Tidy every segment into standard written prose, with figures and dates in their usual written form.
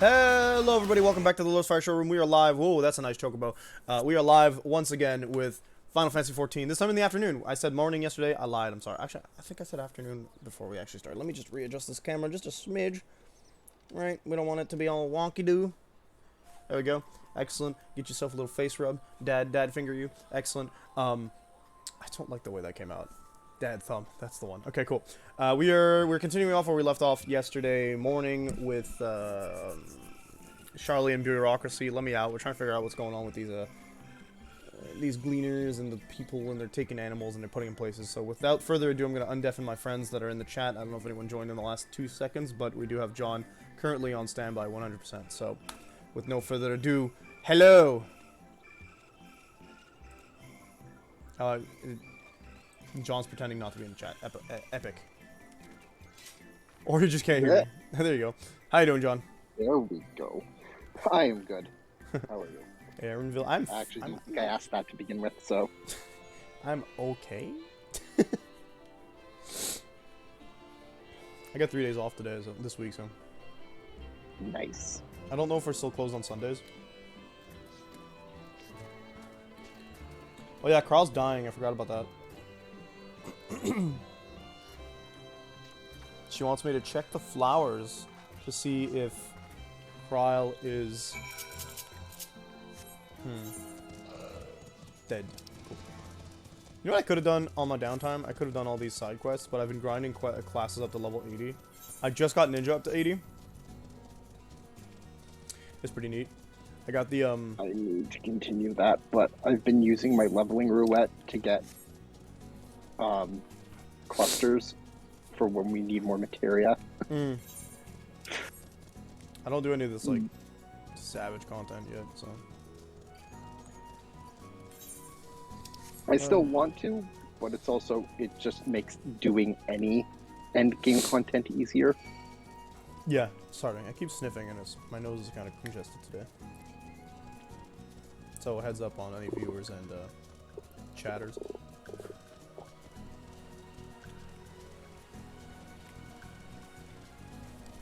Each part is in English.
Hello, everybody. Welcome back to the Lowe's Fire Showroom. We are live. Whoa, that's a nice chocobo. We are live once again with Final Fantasy 14. This time in the afternoon. I said morning yesterday. I lied. I'm sorry. Actually, I think I said afternoon before we actually started. Let me just readjust this camera just a smidge. Right? We don't want it to be all wonky-doo. There we go. Excellent. Get yourself a little face rub. Dad finger you. Excellent. I don't like the way that came out. Dad thumb. That's the one. Okay, cool. We're continuing off where we left off yesterday morning with Charlie and bureaucracy. Let me out. We're trying to figure out what's going on with these gleaners and the people, and they're taking animals and they're putting in places. So without further ado, I'm going to undeafen my friends that are in the chat. I don't know if anyone joined in the last 2 seconds, but we do have John currently on standby 100%. So with no further ado, hello. John's pretending not to be in the chat. Epic. Or he just can't hear me. There you go. How you doing, John? There we go. I am good. How are you? Aaronville. I actually didn't think I asked that to begin with, so. I'm okay. I got 3 days off today, this week, so. Nice. I don't know if we're still closed on Sundays. Oh yeah, Carl's dying. I forgot about that. She wants me to check the flowers to see if Kryle is dead. Cool. You know what I could have done on my downtime? I could have done all these side quests, but I've been grinding classes up to level 80. I just got Ninja up to 80. It's pretty neat. I got the I need to continue that, but I've been using my leveling roulette to get clusters for when we need more materia. I don't do any of this like savage content yet, so I still want to, but it's also, it just makes doing any end game content easier. yeah, starting. I keep sniffing and my nose is kind of congested today. So heads up on any viewers and chatters.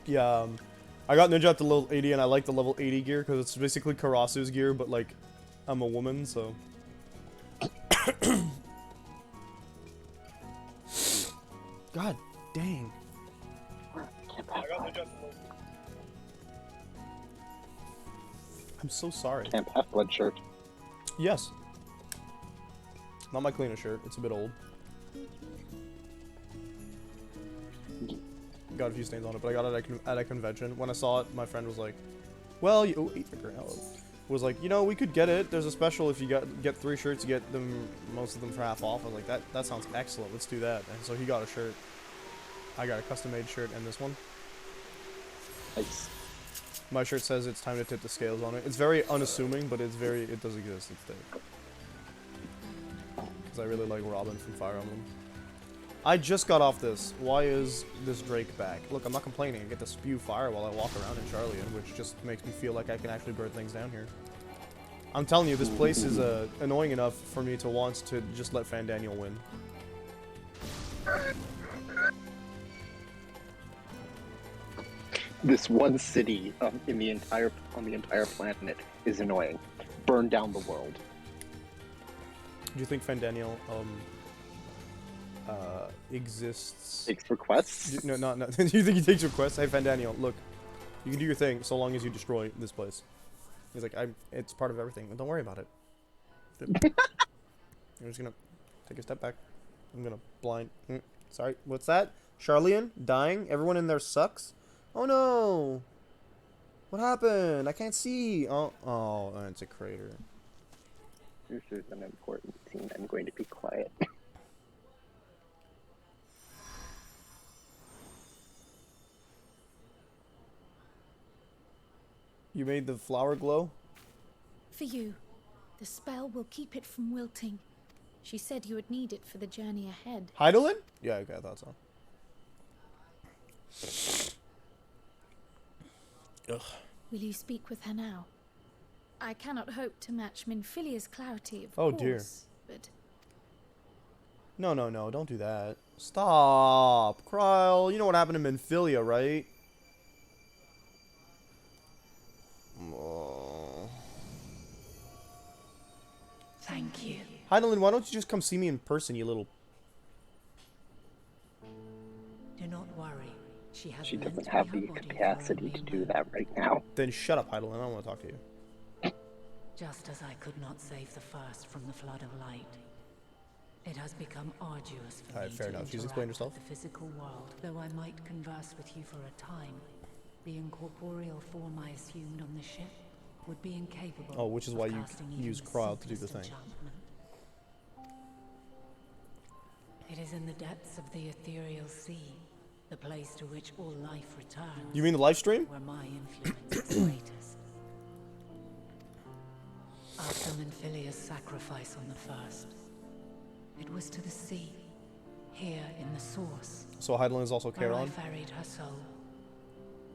Yeah, I got Ninja up to level 80, and I like the level 80 gear because it's basically Karasu's gear, but like I'm a woman, so. God dang. I'm so sorry. Camp Half-Blood shirt. Yes. Not my cleanest shirt. It's a bit old. Got a few stains on it, but I got it at a convention. When I saw it, my friend was like, well, was like, you know, we could get it. There's a special if you get 3 shirts, you get them, most of them for half off. I was like, that sounds excellent. Let's do that. And so he got a shirt. I got a custom-made shirt and this one. Nice. My shirt says it's time to tip the scales on it. It's very unassuming, but it does exist. It's there. Because I really like Robin from Fire Emblem. I just got off this. Why is this Drake back? Look, I'm not complaining. I get to spew fire while I walk around in Charlian, which just makes me feel like I can actually burn things down here. I'm telling you, this place is annoying enough for me to want to just let Fandaniel win. This one city on the entire planet is annoying. Burn down the world. Do you think Fandaniel exists? Takes requests? No, not. Do you think he takes requests? Hey, Fandaniel, look, you can do your thing so long as you destroy this place. He's like, it's part of everything. Don't worry about it. I'm just gonna take a step back. I'm gonna blind. Sorry, what's that? Charlian dying. Everyone in there sucks. Oh no! What happened? I can't see. Oh, it's a crater. This is an important scene. I'm going to be quiet. You made the flower glow? For you. The spell will keep it from wilting. She said you would need it for the journey ahead. Heidelin? Yeah, okay, I thought so. Ugh. Will you speak with her now? I cannot hope to match Minfilia's clarity, of Oh, course, dear. but No, don't do that. Stop. Kryle, you know what happened to Minfilia, right? Thank you. Heidelin, why don't you just come see me in person, you little... Do not worry. She has She meant doesn't to have be the her body for capacity only to a do moment. that right now. Then shut up, Heidelin. I don't want to talk to you. Just as I could not save the first from the flood of light, it has become arduous for Alright, me fair to enough. She's interact explained herself. with the physical world. Though I might converse with you for a time, the incorporeal form I assumed on the ship would be incapable. Oh, which is of why you casting even use the Cryle to do the simplest thing. enchantment. It is in the depths of the ethereal sea, the place to which all life returns. You mean the live stream? Where my influence is greatest. After Menphilia's sacrifice on the first, it was to the sea, here in the source, So Heidelin is also where I Charon? ferried her soul.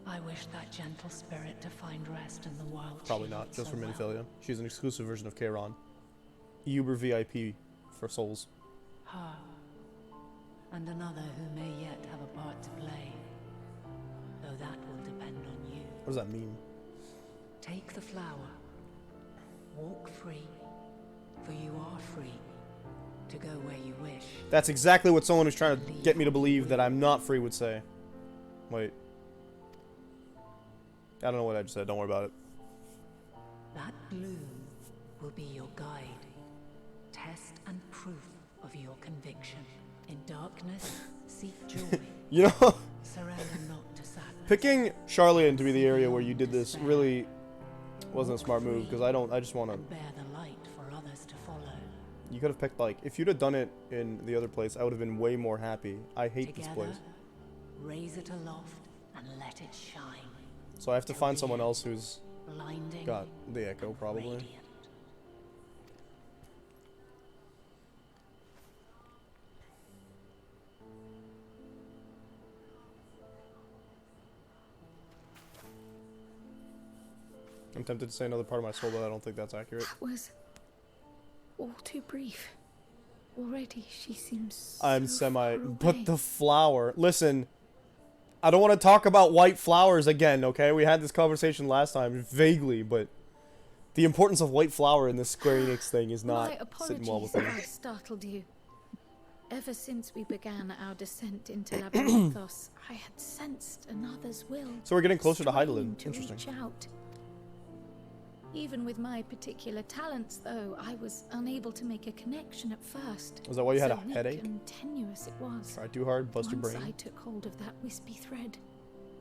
I wish that gentle spirit to find rest in the world. Probably she not, loved just so for well. Miniphilia. She's an exclusive version of Charon. Uber VIP for souls. Her, and another who may yet have a part to play, though that will depend on you. What does that mean? Take the flower. Walk free, for you are free to go where you wish. That's exactly what someone who's trying to get me to believe that I'm not free would say. Wait. I don't know what I just said. Don't worry about it. That gloom will be your guide, test and proof of your conviction. In darkness, seek joy. You know, Surrender not to sadness. picking Charlian to be the area where you did this really wasn't a smart move, because I just want to... And bear the light for others to follow. You could have picked, like, if you'd have done it in the other place, I would have been way more happy. I hate this Together, place. raise it aloft and let it shine. So I have to find someone else who's Blinding. got the echo, probably. Radiant. I'm tempted to say another part of my soul, but I don't think that's accurate. That was all too brief. Already she seems I'm so semi... far But away. the flower... Listen, I don't want to talk about white flowers again, okay? We had this conversation last time, vaguely, but... The importance of white flower in this Square Enix thing is My not apologies sitting well with if me. I startled you. Ever since we began our descent into Labyrinthos, I had sensed another's will. So we're getting closer to striving Heidelin. to Interesting. reach out. Even with my particular talents, though, I was unable to make a connection at first. Was that why you had So a weak headache? and tenuous it was. Try too hard, bust your Once brain. I took hold of that wispy thread.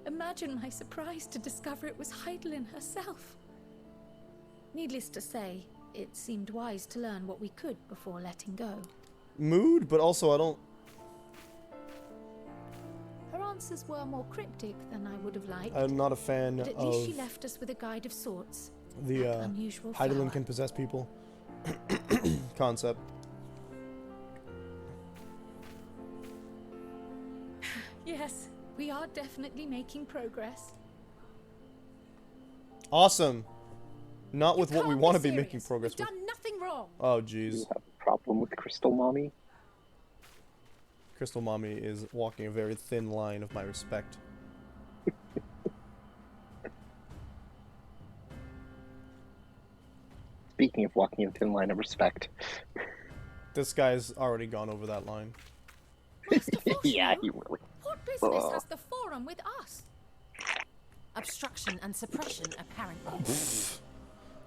Imagine my surprise to discover it was Heidelin herself. Needless to say, it seemed wise to learn what we could before letting go. Mood, but also I don't... Her answers were more cryptic than I would have liked, I'm not a fan but at of least she left us with a guide of sorts. the that unusual Heidelin flower. can possess people concept. Yes, we are definitely making progress. Awesome. Not with what we Can't want to be be making serious. progress We've with. done nothing wrong. Oh, You jeez. have a problem with Crystal Mommy? Crystal Mommy is walking a very thin line of my respect. Speaking of walking a thin line of respect. This guy's already gone over that line. Master Yeah, Foshnell, he really. what business Ugh. has the Forum with us? Obstruction and suppression, apparently.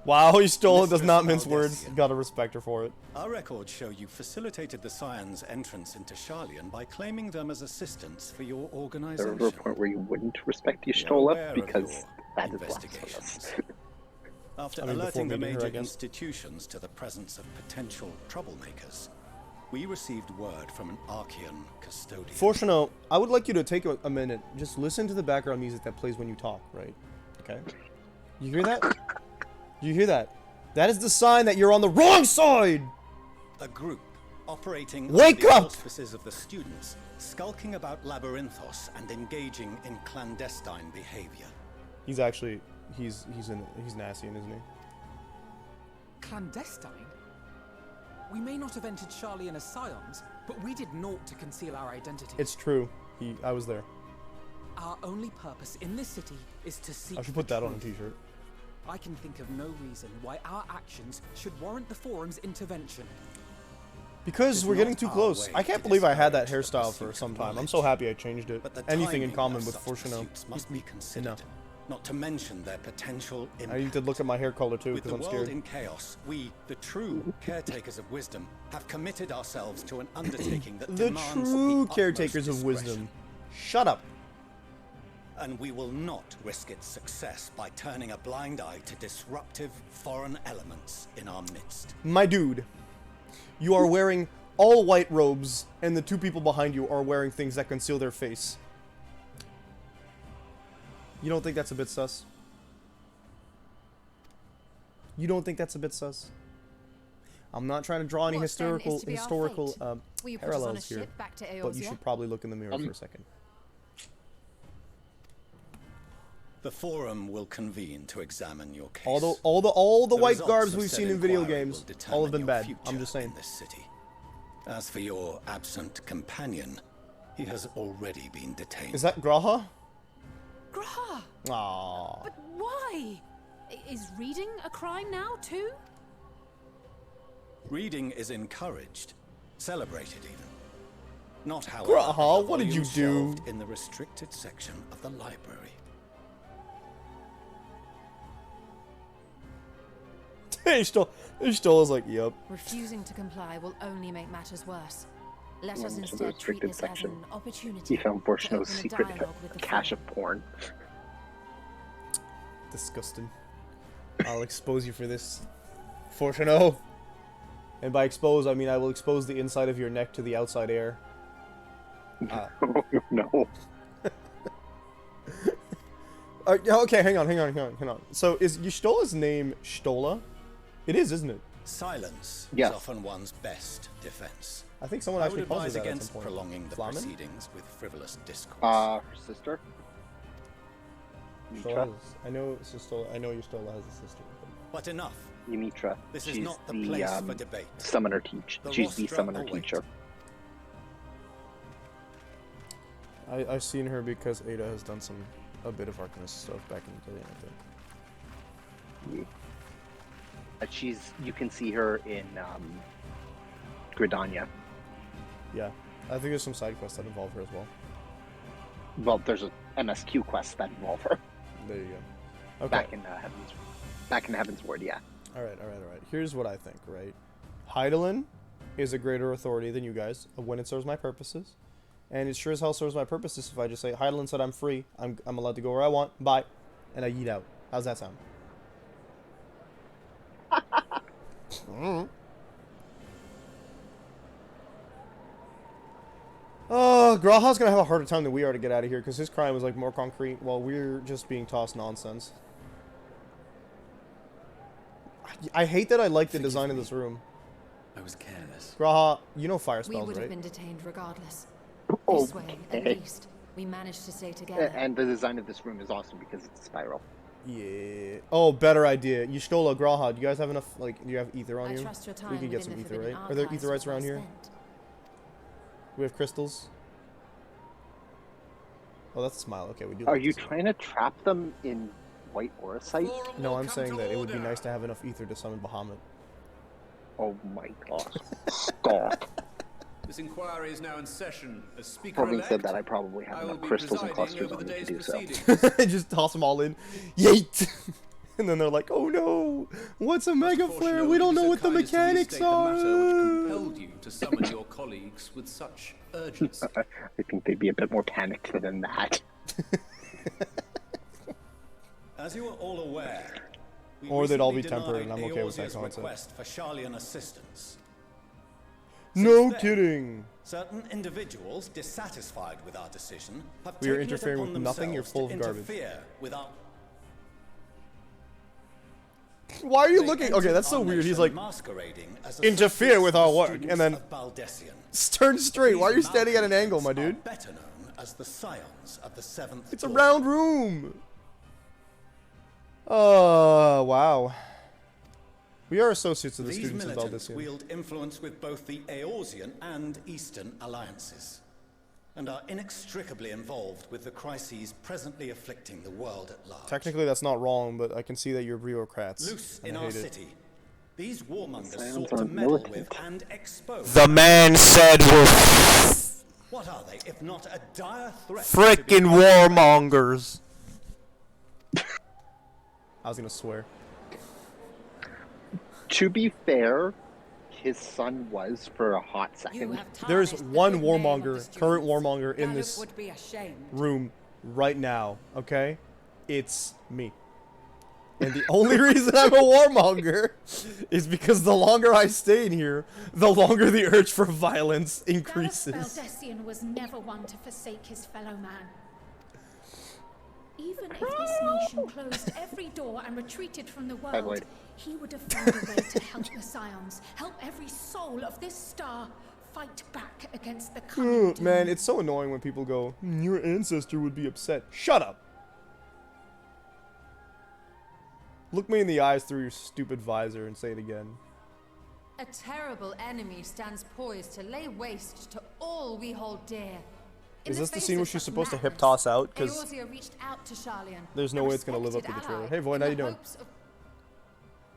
Wow, he stole it, does Mistress not mince words. Valdesian. Gotta respect her for it. Our records show you facilitated the Scions' entrance into Charlian by claiming them as assistants for your There organization. was a point where you wouldn't respect you We are stole aware it of because your that is investigations. blasphemous. After I mean, before alerting the meeting her, I major guess. institutions to the presence of potential troublemakers, we received word from an Archean custodian. Fortuno, I would like you to take a minute. Just listen to the background music that plays when you talk, right? Okay? You hear that? You hear that? That is the sign that you're on the wrong side! A group operating Wake under the up! auspices of the students, skulking about Labyrinthos and engaging in clandestine behavior. He's actually, he's Nassian, isn't he? Clandestine? We may not have entered Charlian as Scions, but we did naught to conceal our identity. It's true. I was there. Our only purpose in this city is to seek I should the put that on a truth. t-shirt. I can think of no reason why our actions should warrant the Forum's intervention. Because It's we're getting not too our close. way I can't to believe I had that discourage the hairstyle for pursuit some of time. I'm so knowledge. happy I changed it. But the Anything in timing common of with such Fortuno. pursuits must be considered, enough. not to mention their potential impact. I need to look at my hair color too With because the I'm world scared. in chaos, we, the true caretakers of wisdom, have committed ourselves to an undertaking that The demands true the caretakers utmost of wisdom. discretion. Shut up. And we will not risk its success by turning a blind eye to disruptive foreign elements in our midst. My dude, you are wearing all white robes, and the two people behind you are wearing things that conceal their face. You don't think that's a bit sus? You don't think that's a bit sus? I'm not trying to draw any What, then, is to be our fate? historical Will you put us on a parallels here, ship back to but you Eorzea? should probably look in the mirror for a second. The Forum will convene to examine your case. All the white results garbs of we've said seen in video inquiry games, will all have been determine bad. your I'm just future saying. in this city. As for your absent companion, he has already been detained. Is that Graha? Graha! Aww. But why? Is reading a crime now, too? Reading is encouraged, celebrated even. Not, however, Graha, the what did you volume do? shelved in the restricted section of the library. Still is like, yep. Refusing to comply will only make matters worse. Let Went us to the instead treat restricted this section. as an opportunity He found to Borshno's open a secret dialogue with the cache Forum. of porn. Disgusting. I'll expose you for this. Fortuno. And by expose, I mean I will expose the inside of your neck to the outside air. Oh, no. Okay, hang on. So is Ystola's name Stola? It is, isn't it? Silence Yes. is often one's best defense. I think someone I actually would calls her advise that at against some point. prolonging the Flamen? proceedings with frivolous discourse. Her sister? Mitra? Stola's- I know Ystola has a sister. But enough. Ymitra. This is She's not the place for debate. summoner teach. The She's the rostra summoner awaits. teacher. I've seen her because Ada has done a bit of Arcanist stuff back in the day, I think. You can see her in Gridania. Yeah. I think there's some side quests that involve her as well. Well, there's a MSQ quest that involve her. There you go. Okay. Back in Heaven's Ward, yeah. Alright. Here's what I think, right? Hydaelyn is a greater authority than you guys when it serves my purposes. And it sure as hell serves my purposes if I just say, Hydaelyn said I'm free, I'm allowed to go where I want, bye. And I yeet out. How's that sound? Oh, Graha's gonna have a harder time than we are to get out of here because his crime was like more concrete while we're just being tossed nonsense. I hate that I like the design of this room. I was careless. Graha, you know fire We spells, would have right? been detained regardless. Oh, This way, at okay. least, we managed to stay together. And the design of this room is awesome because it's a spiral. Yeah. Oh, better idea. Ystola, Graha, do you guys have enough, like, do you have ether on I you? trust your time We can get some within the ether, Forbidden right? Are there Archives etherites was well around here? spent. We have crystals. Oh, that's a smile. Okay, we do. Are like you this. trying to trap them in white auracite? No, I'm saying that it would be nice to have enough ether to summon Bahamut. Oh my god. God. This inquiry is now in session. As speaker Having elect, said that, I probably have I will enough be crystals and presiding clusters over on the me to day's do so. proceedings. Just toss them all in. Yeet! And then they're like, oh no! What's a mega flare? We don't know what the mechanics are! The matter which compelled you to summon your colleagues with such urgency. I think they'd be a bit more panicked than that. As you are all aware, we Or they'd all be recently tempered, and I'm denied okay with that Eorzea's concept. request for Sharlayan assistance. No Since then, kidding! Certain individuals dissatisfied with our decision have We are taken it interfering upon with nothing, you're themselves full to of garbage. interfere with our Why are you They looking? entered Okay, that's so our weird. He's nation like, masquerading as interfere with our work, students and then of Baldesion. turn straight. Why are you These standing at an angle, my malcontents dude? are better known as the scions of the seventh. It's a Dawn. round room! Oh, wow. We are associates of the These students of militants Baldesion. wield influence with both the Eorzean and Eastern alliances. and are inextricably involved with the crises presently afflicting the world at large. Technically, that's not wrong, but I can see that you're bureaucrats. Loose and in I our hate it. city, these warmongers Scions sought to aren't meddle militant. with and expose. The man said we're What are they, if not a dire threat? frickin' warmongers. I was gonna swear. To be fair, his son was for a hot second. There's one warmonger, current warmonger in this room right now, okay? It's me. And the only reason I'm a warmonger is because the longer I stay in here, the longer the urge for violence increases. Baldessian was never one to forsake his fellow man. Even if this nation closed every door and retreated from the world, would. he would have found a way to help the Scions, help every soul of this star fight back against the coming doom. Man, it's so annoying when people go, your ancestor would be upset. Shut up! Look me in the eyes through your stupid visor and say it again. A terrible enemy stands poised to lay waste to all we hold dear. Is this the scene where she's supposed to hip toss out? Because Eorzea reached out to Sharlayan, there's no a way it's going to live up to the respected trailer. ally, Hey, Void, in how the you doing? hopes of-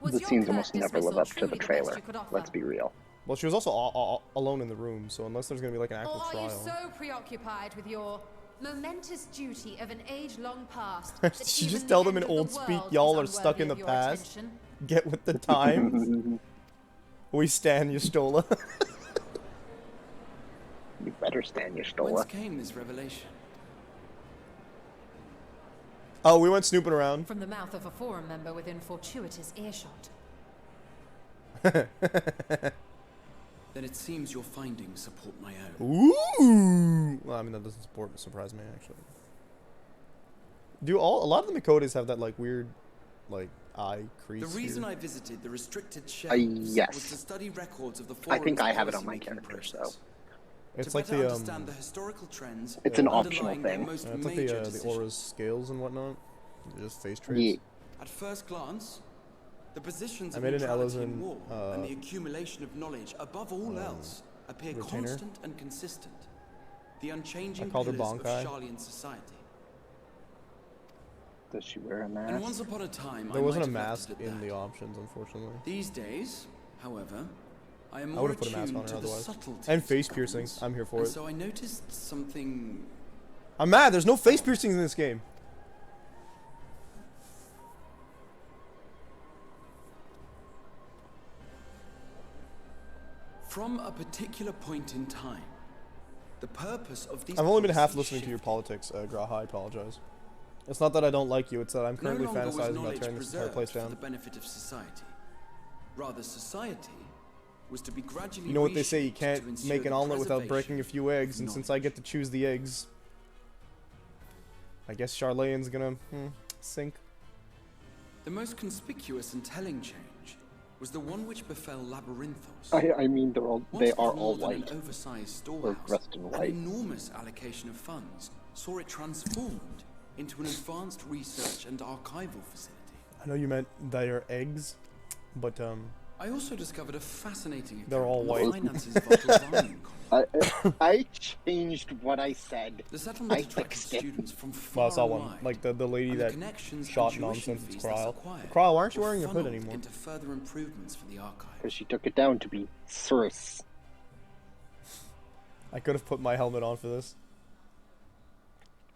Was The your scenes curt almost never dismissal live up to truly the best trailer. you could offer? Let's be real. Well, she was also alone in the room, so unless there's going to be like an Or actual are you trial. so preoccupied with your momentous duty of an age long past that She even just the tell them end in of the old speak, world y'all is are stuck in unworthy the of your past. attention? Get with the times. We stand Y'shtola. You better stand your Whence Stola. came this revelation? Oh, we went snooping around. From the mouth of a forum member within fortuitous earshot. Then it seems your findings support my own. Ooh. Well, I mean that doesn't surprise me actually. Do a lot of the Makotas have that like weird, like eye crease? The reason here? I visited the restricted shelves yes. was to study records of the I think forum's I have it on my policy-making character, process. so. It's To like better the understand the historical trends It's an optional underlying their thing. most it's like major the decisions. aura's scales and whatnot. They're just face traits. Yeah. At first glance, the positions I of made an neutrality Ellison, in war and the accumulation of knowledge above all else appear retainer. constant and consistent. The unchanging I called her pillars of Bonkai. Sharlayan society. Does she wear a And mask? once upon a time, There I wasn't a might have mask left it at in that. the options, unfortunately. These days, however, I am I more would have put a mask attuned on her to the otherwise. subtleties And of face governance, piercings. I'm here for and it. so I noticed something. I'm mad. There's no face piercings in this game. From a particular point in time, the purpose of these I've only been half policies listening to your shifted. politics, Graha. I apologize. It's not that I don't like you. It's that I'm No currently longer was fantasizing about knowledge tearing this entire preserved place for the down. benefit of society. Rather, society was to be gradually You know what they say, you reshaped to can't ensure make the an omelet without breaking a preservation few eggs, of and since I get to choose the eggs, I guess Charlayan's gonna sink. The most conspicuous and telling change was the one which befell Labyrinthos. I mean, they Once are little all more than white. an oversized Or storehouse, dressed in an white. enormous allocation of funds saw it transformed into an advanced research and archival facility. I know you meant they're eggs, but I also discovered a fascinating They're all account of white. the finances of Valtrovanian colony. I changed what I said. The settlement I attracted fixed it. students from well, far I saw and one, wide. like the lady and the that connections shot and tuition nonsense. It's fees thus Kryle. acquired Kryle, why aren't you were wearing your hood funneled anymore? into further improvements for the archive. Because she took it down to be Cirrus. I could have put my helmet on for this.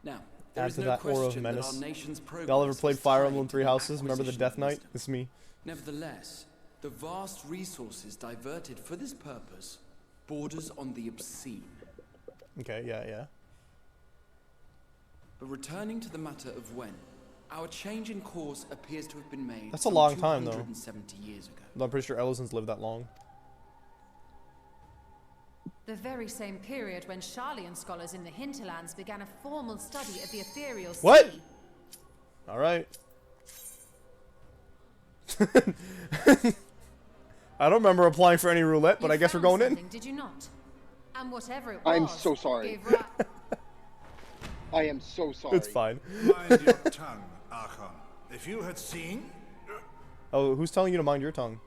Now, there Add is to no that aura of question that our menace. nation's progress Y'all ever played is Fire tied Emblem to Three the Houses? Remember the acquisition Death of Knight? wisdom. It's me. Nevertheless, the vast resources diverted for this purpose borders on the obscene. Okay, yeah. But returning to the matter of when, our change in course appears to have been made That's a some long time, though. 270 years ago. I'm pretty sure Ellison's lived that long. The very same period when Sharlayan scholars in the hinterlands began a formal study of the ethereal sea. What? All right. I don't remember applying for any roulette, but You I guess we're found going in. something, Did you not? And whatever it was, I'm so sorry. gave ri- I am so sorry. It's fine. Mind your tongue, Archon. If you had seen... Oh, who's telling you to mind your tongue?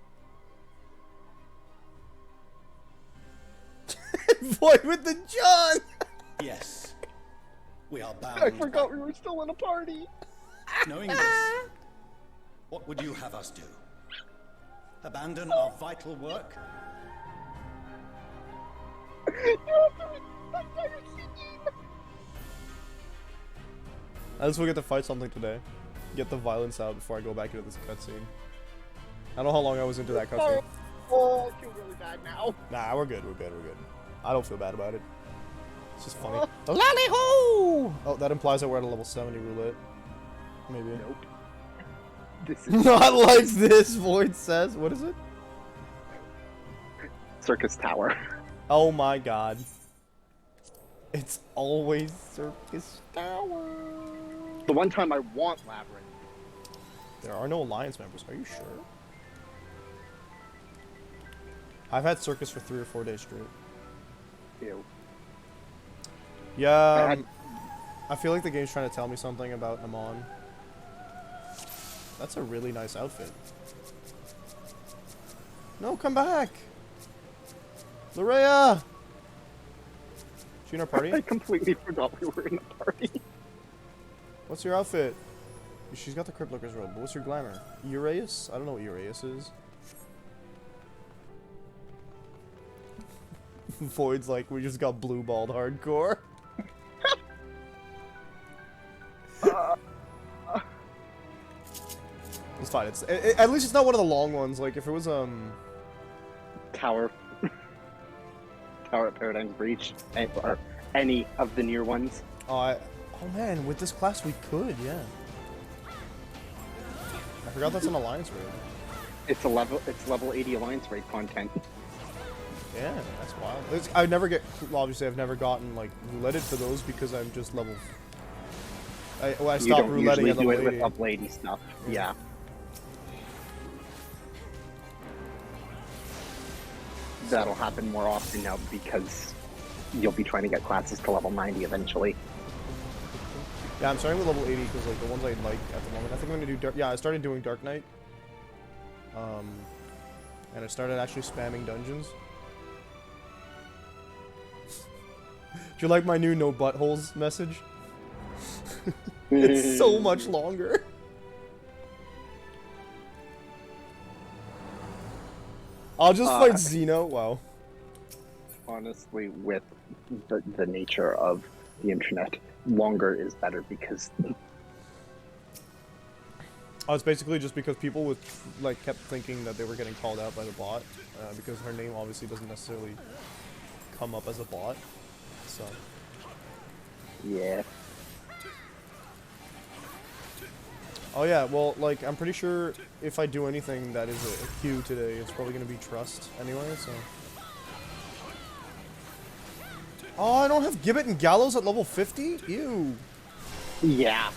Boy with the John! Yes. We are bound. I forgot we were still in a party. Knowing this, what would you have us do? Abandon our vital work? I just will get to fight something today. Get the violence out before I go back into this cutscene. I don't know how long I was into that cutscene. Oh, I feel really bad now. Nah, we're good. We're good. We're good. I don't feel bad about it. It's just funny. Lally-hoo! Oh, that implies that we're at a level 70 roulette. Maybe. Nope. This is Not like this, Void says. What is it? Circus Tower. Oh my god. It's always Circus Tower. The one time I want Labyrinth. There are no Alliance members. Are you sure? I've had Circus for 3 or 4 days straight. Ew. Yeah, I feel like the game's trying to tell me something about Amon. That's a really nice outfit. No, come back! Larea! She in our party? I completely forgot we were in a party. What's your outfit? She's got the Crypt Looker's robe, but what's your glamour? Uraeus? I don't know what Uraeus is. Void's like, we just got blue-balled hardcore. It's fine. It's at least it's not one of the long ones. Like if it was Tower at Paradigm's Breach, or any of the near ones. oh man, with this class we could, yeah. I forgot that's an alliance raid. It's level 80 Alliance raid content. Yeah, that's wild. I never get, obviously I've never gotten like rouletted for those because I'm just level. I stopped You don't rouletting usually at do level it 80. with level 80 stuff. Yeah. That'll happen more often now because you'll be trying to get classes to level 90 eventually. Yeah, I'm starting with level 80 because like the ones I like at the moment. I think I'm gonna do dark. Yeah, I started doing Dark Knight. And I started actually spamming dungeons. Do you like my new no buttholes message? It's so much longer. I'll just fight Xeno. Wow. Honestly, with the nature of the internet, longer is better because Oh, it's basically just because people with like kept thinking that they were getting called out by the bot because her name obviously doesn't necessarily come up as a bot. So. yeah. Oh yeah, well, like, I'm pretty sure if I do anything that is a queue today, it's probably gonna be Trust anyway, so... Oh, I don't have Gibbet and Gallows at level 50? Ew. Yeah.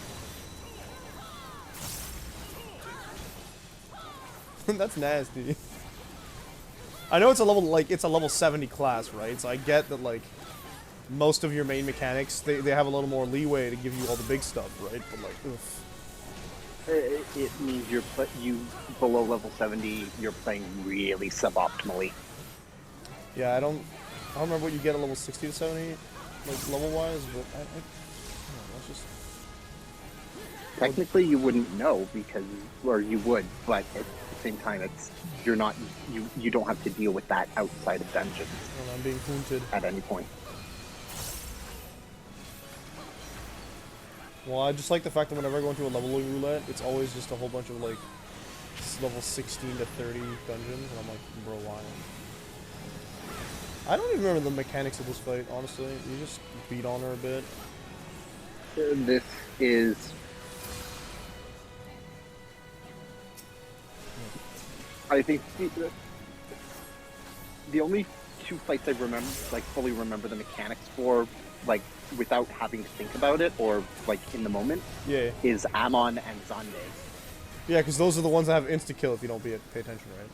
That's nasty. I know it's a level, like, it's a level 70 class, right? So I get that, like, most of your main mechanics, they have a little more leeway to give you all the big stuff, right? But, like, oof. It means you below level 70, you're playing really suboptimally. Yeah, I don't remember what you get at level 60 to 70, like, level-wise, but I don't know, let's just... Technically, you wouldn't know because, or you would, but at the same time, you don't have to deal with that outside of dungeons. Well, I'm being haunted at any point. Well, I just like the fact that whenever I go into a leveling roulette, it's always just a whole bunch of, like, level 16 to 30 dungeons, and I'm like, bro, why? I don't even remember the mechanics of this fight, honestly. You just beat on her a bit. This is... I think the only two fights I remember, like, fully remember the mechanics for, like, without having to think about it, or, like, in the moment, yeah. is Amon and Zande. Yeah, because those are the ones that have insta-kill if you don't pay attention, right?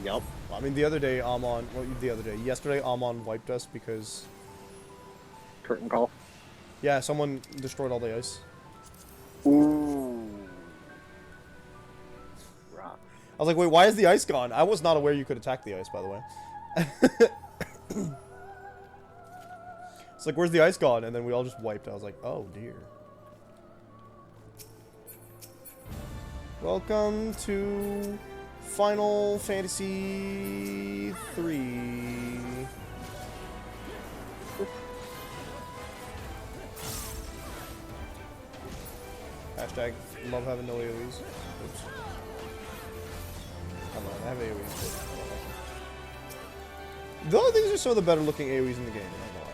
Yep. Well, I mean, yesterday, Amon wiped us because... Curtain call? Yeah, someone destroyed all the ice. Ooh. Rough. I was like, wait, why is the ice gone? I was not aware you could attack the ice, by the way. It's like, where's the ice gone? And then we all just wiped. I was like, oh dear. Welcome to Final Fantasy 3. Hashtag love having no AoEs. Oops. Come on, I have AoEs. Though these are some of the better looking AoEs in the game. I'm not gonna lie.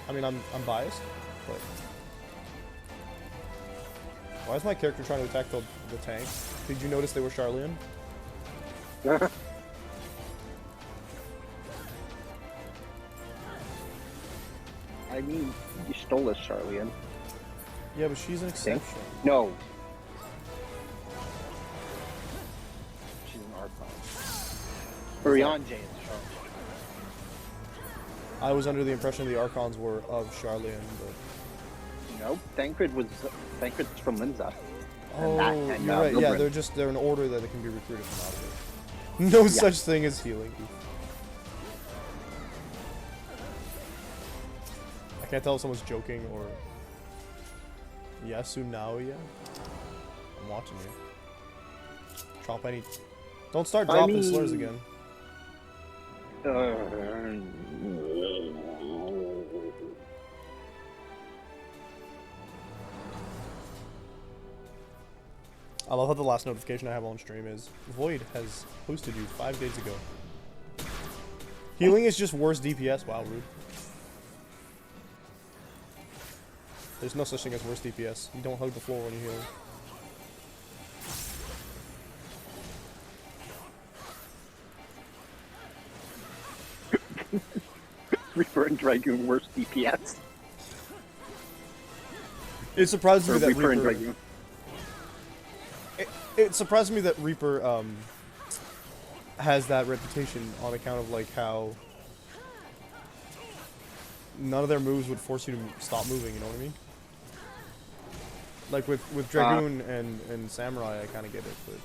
I mean, I'm biased, but why is my character trying to attack the tank? Did you notice they were Charlian? I mean, you stole us, Charlian. Yeah, but she's an exception. No. She's an Archon. Urianger is Charlian. I was under the impression the Archons were of Charlian, but... Nope, Thancred's from Linza. Oh, you're right. Yeah, they're an order that it can be recruited from out of it. No such thing as healing. I can't tell if someone's joking or... Yasunao, I'm watching you. Drop any... Don't start dropping slurs again. I love how the last notification I have on stream is Void has hosted you 5 days ago. Healing is just worse DPS. Wow, rude. There's no such thing as worse DPS. You don't hug the floor when you heal. Reaper and Dragoon worse DPS. It surprises me that Reaper and Dragoon. It surprised me that Reaper has that reputation on account of like how none of their moves would force you to stop moving, you know what I mean? Like with Dragoon and Samurai I kinda get it, but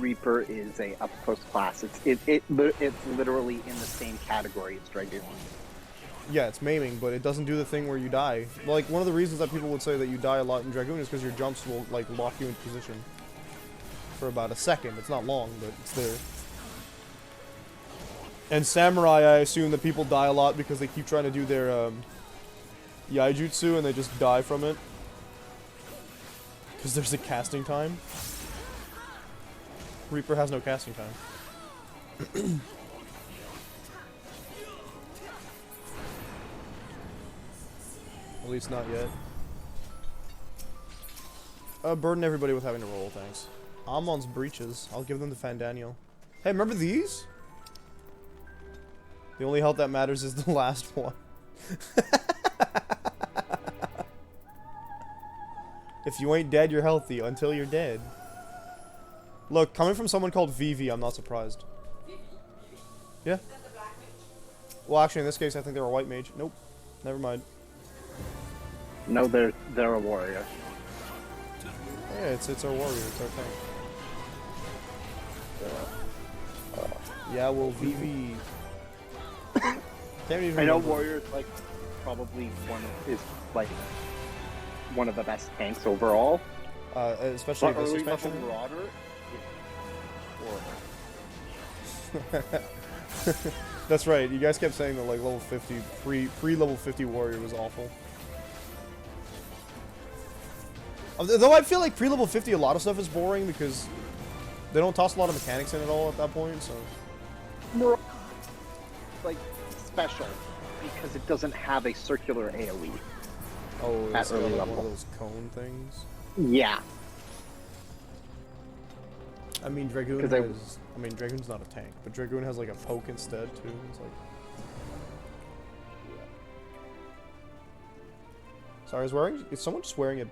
Reaper is a up close class. It's literally in the same category as Dragoon. yeah, it's maiming, but it doesn't do the thing where you die. Like, one of the reasons that people would say that you die a lot in Dragoon is because your jumps will, like, lock you in position for about a second. It's not long, but it's there. And Samurai, I assume that people die a lot because they keep trying to do their, Yaijutsu and they just die from it. Because there's a casting time. Reaper has no casting time. At least not yet. Burden everybody with having to roll, thanks. Amon's breaches. I'll give them to Fandaniel. Hey, remember these? The only health that matters is the last one. If you ain't dead, you're healthy until you're dead. Look, coming from someone called Vivi, I'm not surprised. Yeah. Well, actually, in this case, I think they're a white mage. Nope. Never mind. No, they're a warrior. Yeah, it's our warrior. It's our tank. Yeah, well, Vivi. Can't even I know remember. warrior's like probably one of the best tanks overall. Especially this early expansion. level Marauder is horrible. That's right. You guys kept saying that like level 50, pre-level 50 warrior was awful. Though I feel like pre-level 50 a lot of stuff is boring because they don't toss a lot of mechanics in at all at that point, so... Like, special, because it doesn't have a circular AoE. Oh, at it's early like level. one of those cone things? Yeah. I mean, Dragoon has... I mean, Dragoon's not a tank, but Dragoon has like a poke instead, too. It's like... Sorry, is someone just wearing a...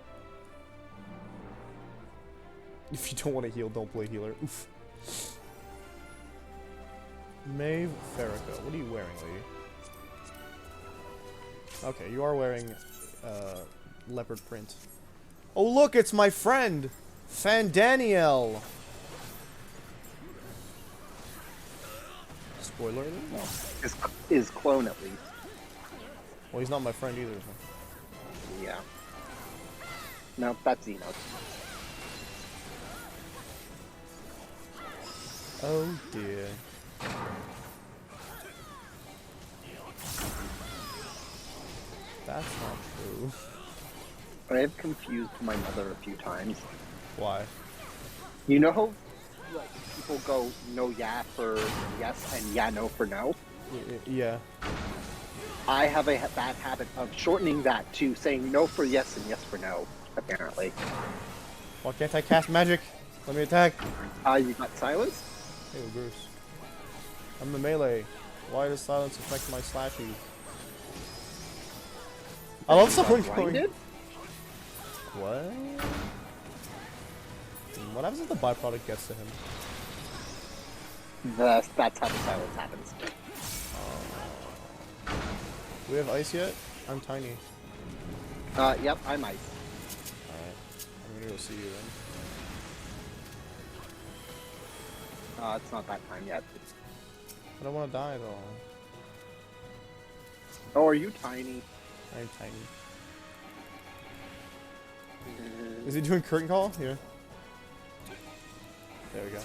If you don't want to heal, don't play healer. Oof. Maeve Farrakha. What are you wearing, lady? Okay, you are wearing leopard print. Oh look, it's my friend! Fandaniel! Spoiler alert? No. His clone, at least. Well, he's not my friend either. So. Yeah. No, that's Xeno. Oh dear. That's not true. I have confused my mother a few times. Why? You know how like people go no yeah for yes and yeah no for no? Yeah. I have a bad habit of shortening that to saying no for yes and yes for no, apparently. Why can't I cast magic? Let me attack. You got silence? Hey, Bruce. I'm a melee. Why does silence affect my slashy? I love someone going. What? What happens if the byproduct gets to him? That's how the silence happens. Do we have ice yet? I'm tiny. Yep, I'm ice. Alright. I'm gonna go see you then. It's not that time yet. I don't want to die though. Oh, are you tiny? I'm tiny. Is he doing curtain call? Here. There we go.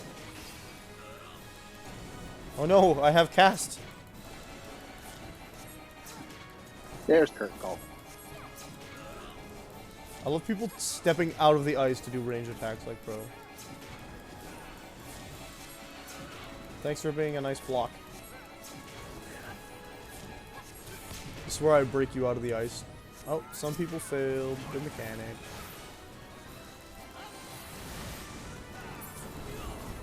Oh no, I have cast. There's curtain call. I love people stepping out of the ice to do range attacks like pro. Thanks for being a nice block. I swear I break you out of the ice. Oh, some people failed the mechanic.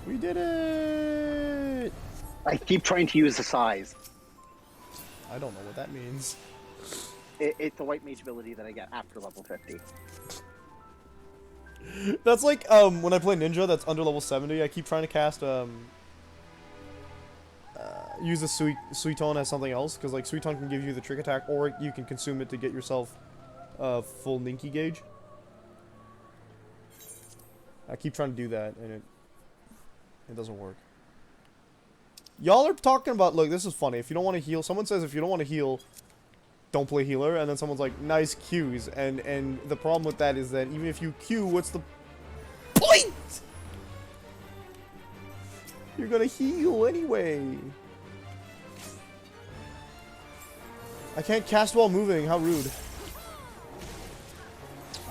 We did it! I keep trying to use the size. I don't know what that means. It's a white mage ability that I get after level 50. That's like when I play ninja that's under level 70, I keep trying to cast use the Suiton as something else, because like Suiton can give you the trick attack, or you can consume it to get yourself full Ninki gauge. I keep trying to do that and it doesn't work. Y'all are talking about, look, this is funny. If you don't want to heal, someone says if you don't want to heal, don't play healer, and then someone's like, nice Qs, and the problem with that is that even if you Q, what's the point? You're gonna heal anyway. I can't cast while moving, how rude.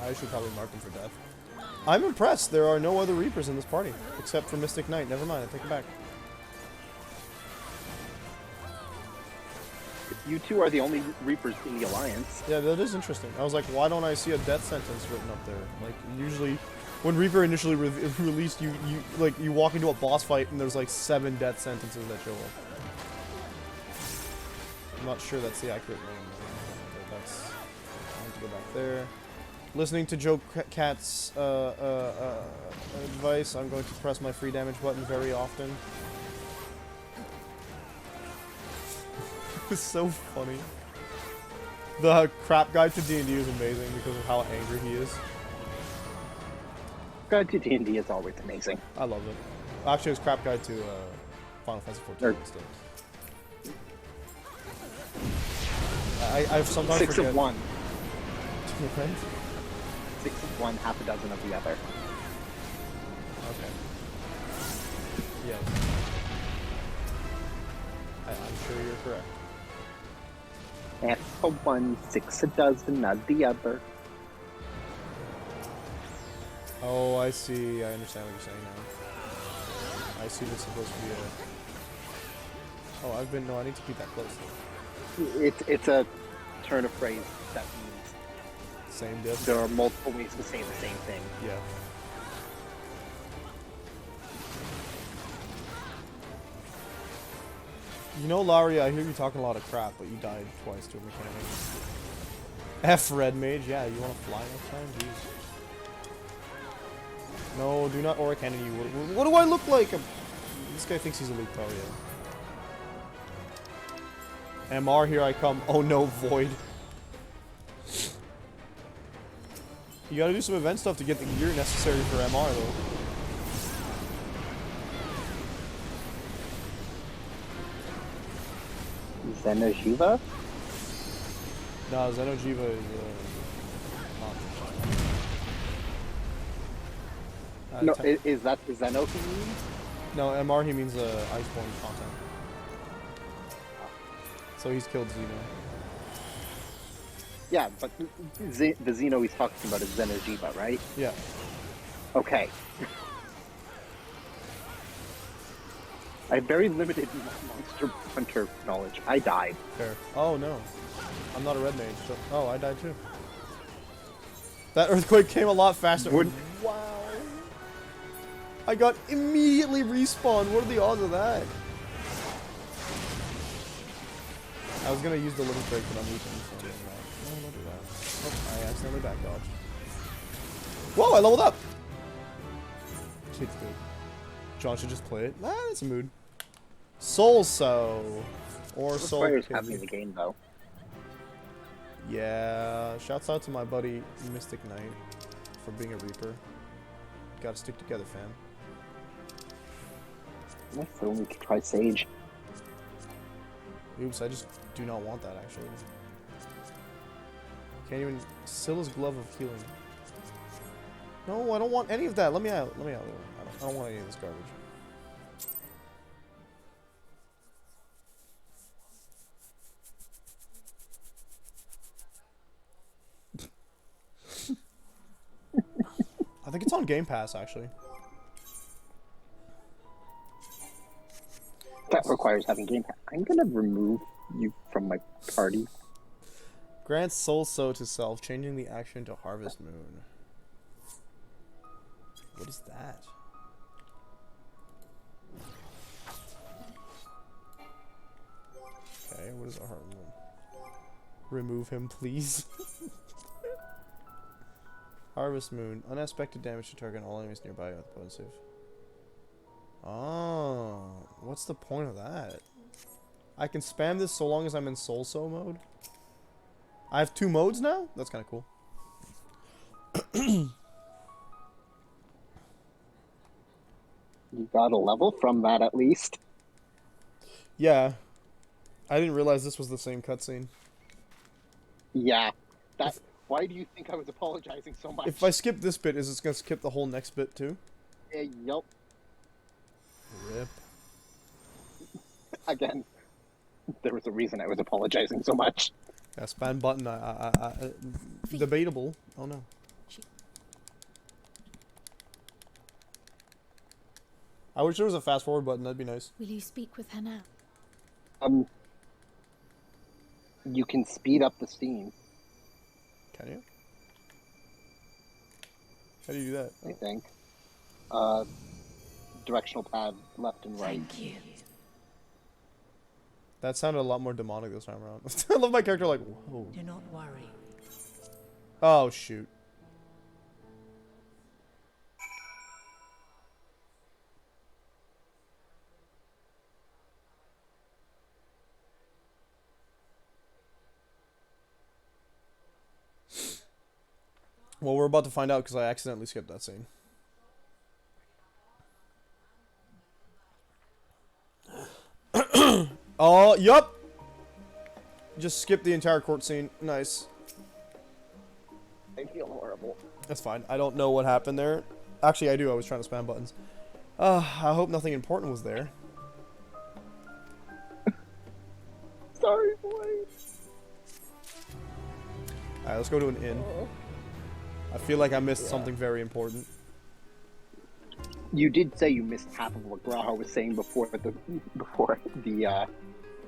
I should probably mark him for death. I'm impressed, there are no other Reapers in this party, except for Mystic Knight. Never mind, I take it back. You two are the only Reapers in the Alliance. Yeah, that is interesting. I was like, why don't I see a death sentence written up there? Like, usually, when Reaper initially released, you walk into a boss fight and there's like 7 death sentences that show up. I'm not sure that's the accurate name. But that's. I have to go back there. Listening to Joe Cat's advice, I'm going to press my free damage button very often. It's so funny. The crap guide to D&D is amazing because of how angry he is. Guide to D&D is always amazing. I love it. Actually, it's crap guide to Final Fantasy 14 instead. I've sometimes 6 forget. of one. Right? 6 of one, half a dozen of the other. Okay. Yes. I'm sure you're correct. Half of one, 6 a dozen of the other. Oh, I see. I understand what you're saying now. I see what's supposed to be a... Oh, no, I need to keep that close. It's a turn of phrase that means same diff. There are multiple ways to say the same thing. Yeah. You know, Larry, I hear you talking a lot of crap, but you died twice to a mechanic. F Red Mage, yeah, you want to fly next time? Jeez. No, do not Aura Cannon you. What do I look like? This guy thinks he's Elite Pro, yeah. MR, here I come. Oh no, Void. You gotta do some event stuff to get the gear necessary for MR, though. Zenajuva? No, Xenojiva is No, te- is that the Zeno he means? no, MR he means Iceborne content. So he's killed Xeno. Yeah, but the Zeno he's talking about is Xenojiva, right? Yeah. Okay. I have very limited Monster Hunter knowledge. I died. Fair. Oh no. I'm not a red mage, so oh I died too. That earthquake came a lot faster. Wow. I got immediately respawned. What are the odds of that? I was gonna use the living break, but I'm weakened, so no, don't do that. Oh, I accidentally back dodged. Whoa, I leveled up! Kids do. John should just play it. Nah, it's a mood. Soul So. Or Soul Fire's Pig. having the game though. Yeah, shouts out to my buddy Mystic Knight for being a Reaper. Gotta stick together, fam. I still need to try Sage. Oops, I just do not want that actually. Can't even. Scylla's Glove of Healing. No, I don't want any of that. Let me out. Let me out. I don't want any of this garbage. I think it's on Game Pass actually. That requires having Game Pass. I'm gonna remove you from my party. Grants Soul So to self, changing the action to Harvest Moon. What is that? Okay, what is a heart moon? Remove him, please. Harvest Moon. Unexpected damage to target all enemies nearby with bone save. Oh, what's the point of that? I can spam this so long as I'm in Soul So mode? I have 2 modes now? That's kind of cool. You got a level from that at least. Yeah. I didn't realize this was the same cutscene. Yeah. That. Why do you think I was apologizing so much? If I skip this bit, is it going to skip the whole next bit too? Yup. Rip. Again, there was a reason I was apologizing so much. Yeah, spam button. Debatable. Oh no. I wish there was a fast forward button. That'd be nice. Will you speak with her now? You can speed up the scene. Can you? How do you do that? I think. Directional pad, left and right. Thank you. That sounded a lot more demonic this time around. I love my character like, whoa. Do not worry. Oh, shoot. Well, we're about to find out because I accidentally skipped that scene. Oh, yup. Just skip the entire court scene. Nice. I feel horrible. That's fine. I don't know what happened there. Actually, I do. I was trying to spam buttons. I hope nothing important was there. Sorry, boys. Alright, let's go to an inn. I feel like I missed something very important. You did say you missed half of what Graha was saying before the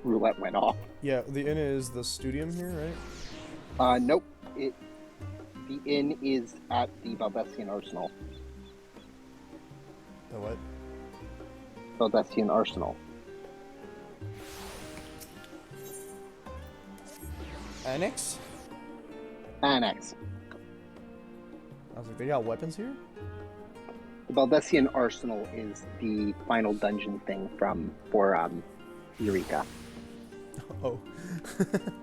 roulette went off. Yeah, the inn is the studium here, right? Nope. The inn is at the Valdesian Arsenal. The what? Valdesian Arsenal. Annex? Annex. I was like, they got weapons here? The Valdesian Arsenal is the final dungeon thing for Eureka. Oh.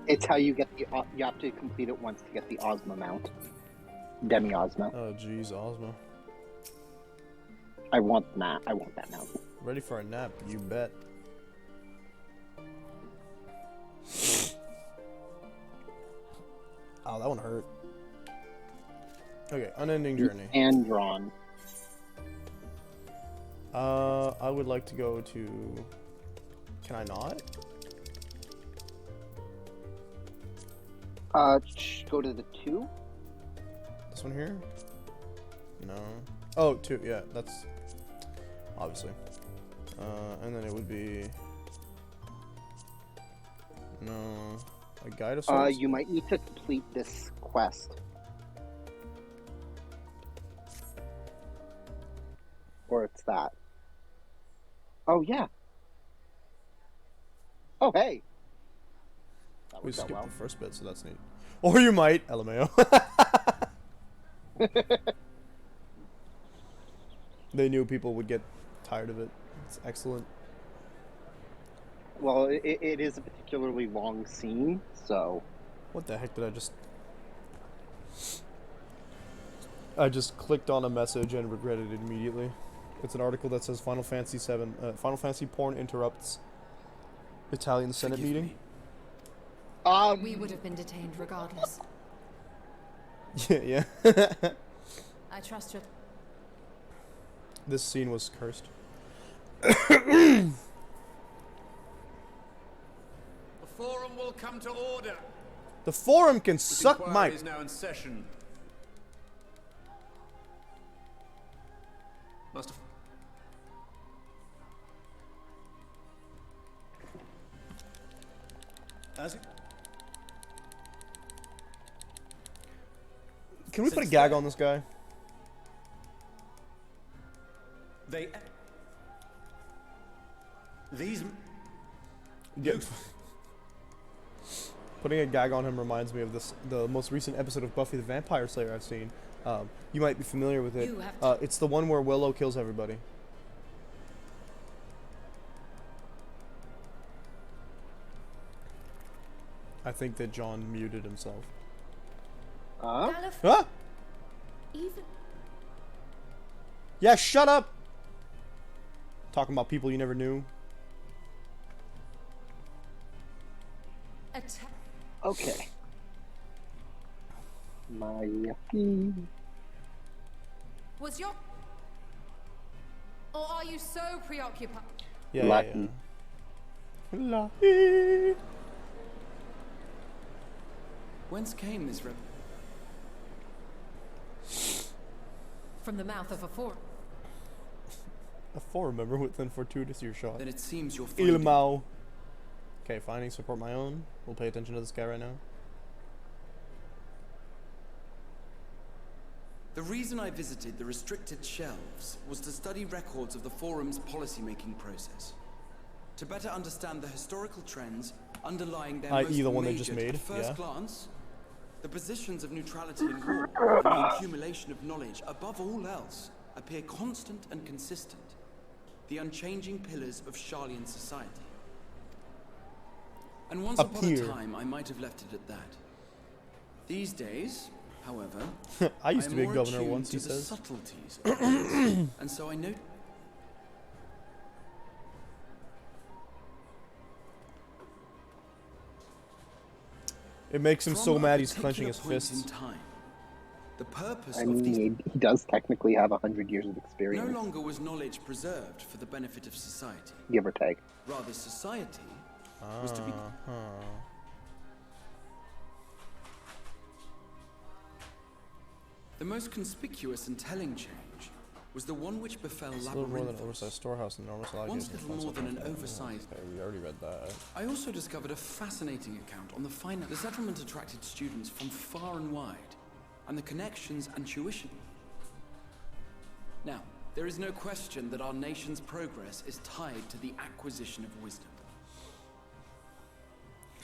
It's how you get you have to complete it once to get the Ozma mount. Demi-Ozma. Oh, jeez, Ozma. I want that mount. Ready for a nap, you bet. Oh, that one hurt. Okay, unending journey. And drawn. I would like to go to... Can I not? Go to the 2. This one here? No. Oh, 2, yeah, that's... Obviously. And then it would be... No... A guide of sorts? You might need to complete this quest. Or it's that. Oh, yeah. Oh, hey! That We worked out skipped well. the first bit, so that's neat. Or you might, LMAO. They knew people would get tired of it. It's excellent. Well, it is a particularly long scene, so... What the heck did I just clicked on a message and regretted it immediately. It's an article that says Final Fantasy Final Fantasy porn interrupts Italian Senate Forgive meeting. me. We would have been detained regardless. Yeah. I trust your... This scene was cursed. The forum will come to order. The forum can This suck inquiry my... is now in session. Must have... As it, Can we put a Since gag then- on this guy? they... These... Yeah. Putting a gag on him reminds me of the most recent episode of Buffy the Vampire Slayer I've seen. You might be familiar with it. You have It's the one where Willow kills everybody. I think that John muted himself. Gallif, Huh? even Yeah, shut up! Talking about people you never knew. Attack. Okay. My... Was your... Or are you so preoccupied? Yeah, Lucky. yeah, yeah. Lucky. Whence came this From the mouth of a fork. A forum member within fortuitous earshot. Then it seems you're finding... Ilmao. Okay, finding support my own. We'll pay attention to this guy right now. The reason I visited the restricted shelves was to study records of the forum's policymaking process. To better understand the historical trends underlying their i.e. most the one they major, just made, at first yeah. glance, the positions of neutrality in war and the accumulation of knowledge above all else appear constant and consistent, the unchanging pillars of Sharlayan society. And once upon Appear. a time, I might have left it at that. These days, however, I used to be a more governor attuned once, to he the says. subtleties of things, and so I know. It makes him so From a mad he's clenching particular his point in fists. time, the purpose I of these mean, he does technically have 100 years of no experience, longer was knowledge preserved for the benefit of society. give or take. Rather, society was to be. The most conspicuous and telling change was the one which befell It's a little more than an Labyrinthos. oversized storehouse and normal size. Once little more than an oversized. Okay, we already read that. I also discovered a fascinating account on the finance. The settlement attracted students from far and wide, and the connections and tuition. Now, there is no question that our nation's progress is tied to the acquisition of wisdom.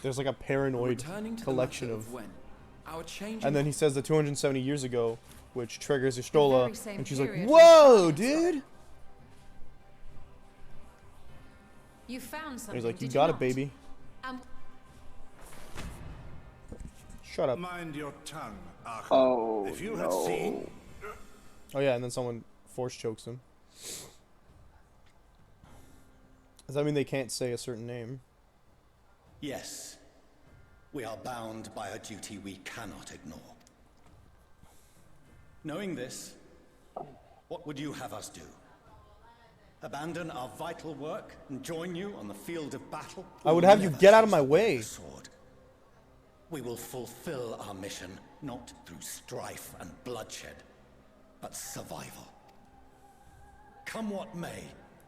There's like a paranoid Returning to collection the matter of... when our change. And then he says the 270 years ago, which triggers Istola, very same and she's like, period "Whoa, when dude!" You found something. And he's like, "You did got it, not? baby." Shut up. Mind your tongue, Archon. Oh, If you had no. seen... Oh yeah, and then someone force chokes him. Does that mean they can't say a certain name? Yes. We are bound by a duty we cannot ignore. Knowing this, what would you have us do? Abandon our vital work and join you on the field of battle? I would have you get out of my way. Sword. We will fulfill our mission, not through strife and bloodshed, but survival. Come what may,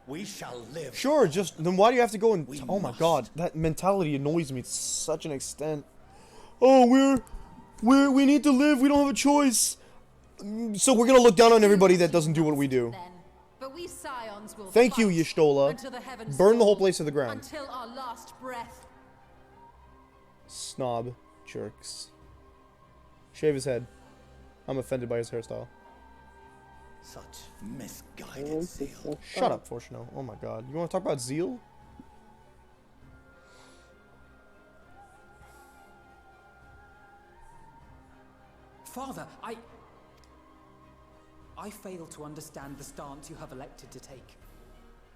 we shall live. Sure, just then why do you have to go and oh my god, that mentality annoys me to such an extent. Oh, we need to live, we don't have a choice. So we're gonna look down on everybody that doesn't do what we do. But we Scions will Thank you, fight Y'shtola. until the heavens Burn the whole fall, place to the ground. until our last breath. Snob jerks. Shave his head. I'm offended by his hairstyle. Such misguided zeal. Shut up, Fortuno. Oh my god. You want to talk about zeal? Father, I fail to understand the stance you have elected to take.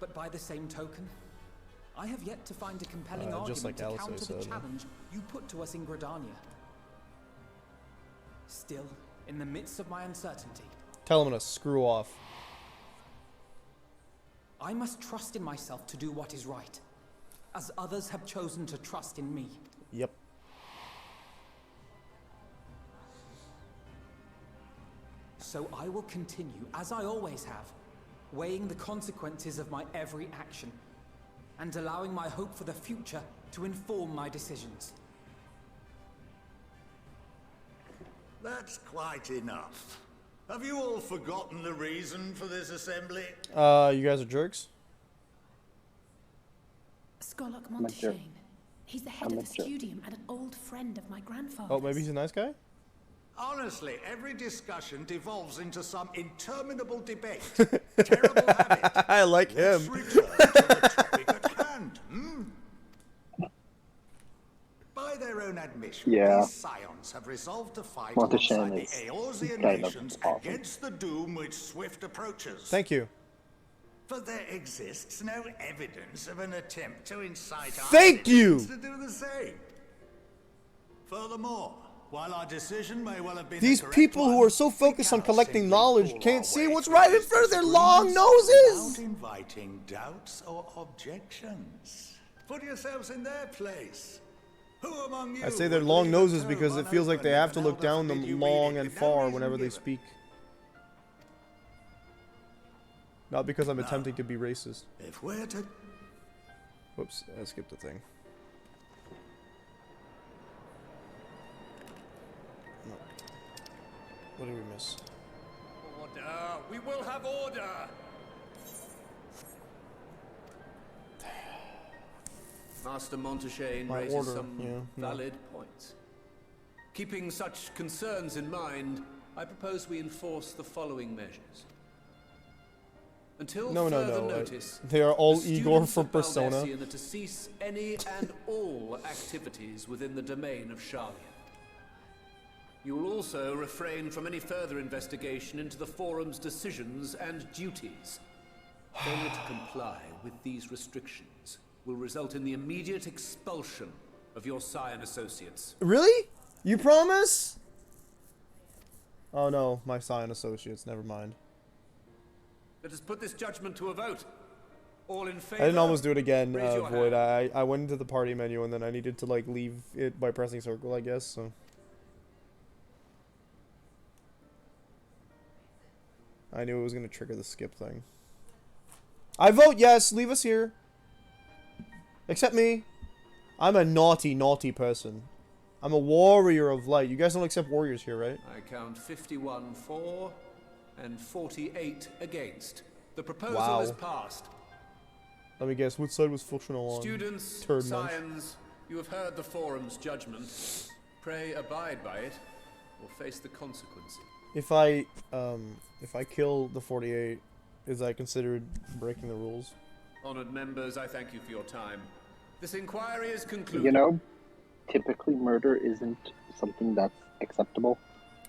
But by the same token, I have yet to find a compelling just argument like to Alice counter the said. challenge you put to us in Gridania. Still, in the midst of my uncertainty, Tell him to screw off. I must trust in myself to do what is right, as others have chosen to trust in me. Yep. So I will continue, as I always have, weighing the consequences of my every action, and allowing my hope for the future to inform my decisions. That's quite enough. Have you all forgotten the reason for this assembly? You guys are jerks? Skolok I'm a jerk. Monteshane. He's the head I'm of a the jerk. studium and an old friend of my grandfather's. Oh, maybe he's a nice guy? Honestly, every discussion devolves into some interminable debate. Terrible habit. I like Let's him. return to the topic at hand. By their own admission, Yeah. these Scions have resolved to fight Monteshane alongside the is Eorzean kind of nations awesome. against the doom which swift approaches. Thank you. For there exists no evidence of an attempt to incite our Thank you! citizens to do the same. Furthermore, while our decision may well have been These the correct people who one, are so focused on we cannot collecting simply knowledge pull can't our see way what's through right in these front of their long disagreements noses! without inviting doubts or objections. Put yourselves in their place. Who among you I say their would long leave a noses tome because it feels like they unopened have if to an look elder down forbid you them read long it and with no far reason whenever they given? speak. Not because I'm attempting to be racist. If we're to Whoops, I skipped a thing. No. What did we miss? Order! We will have order! Master Monteshane My raises order, some yeah, no. valid points. Keeping such concerns in mind, I propose we enforce the following measures. Until No, further no, no. notice, They are all the Igor students from of Persona. Baldesion are to cease any and all activities within the domain of Sharlian. You will also refrain from any further investigation into the Forum's decisions and duties. Failure to comply with these restrictions will result in the immediate expulsion of your Scion associates. Really? You promise? Oh no, my Scion associates, never mind. Let us put this judgment to a vote. All in favor? I didn't almost do it again, Raise your Void. hand. I went into the party menu and then I needed to like leave it by pressing circle, I guess, so. I knew it was gonna trigger the skip thing. I vote yes, leave us here. Except me. I'm a naughty, naughty person. I'm a warrior of light. You guys don't accept warriors here, right? I count 51 for and 48 against. The proposal Wow. is passed. Let me guess, which side was functional on? Students, Turd munch. Scions, you have heard the Forum's judgment. Pray abide by it, or face the consequences. If I kill the 48, is that considered breaking the rules? Honored members, I thank you for your time. This inquiry is concluded. You know, typically murder isn't something that's acceptable.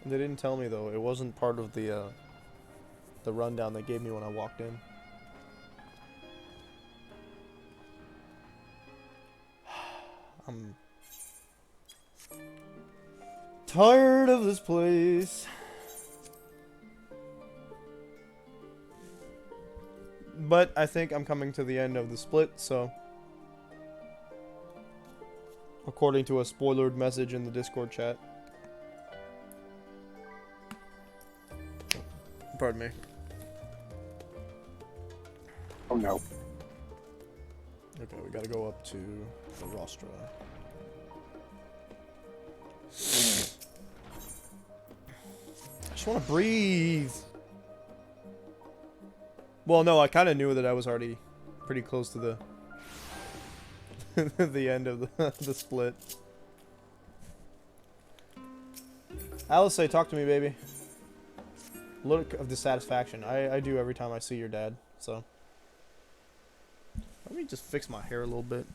They didn't tell me though. It wasn't part of the rundown they gave me when I walked in. Tired of this place. But I think I'm coming to the end of the split, so... According to a spoilered message in the Discord chat. Pardon me. Oh no. Okay, we gotta go up to the rostra. I just wanna breathe. Well, no, I kind of knew that I was already pretty close to the the end of the split. Alice, say, talk to me, baby. Look of dissatisfaction. I do every time I see your dad, so. Let me just fix my hair a little bit.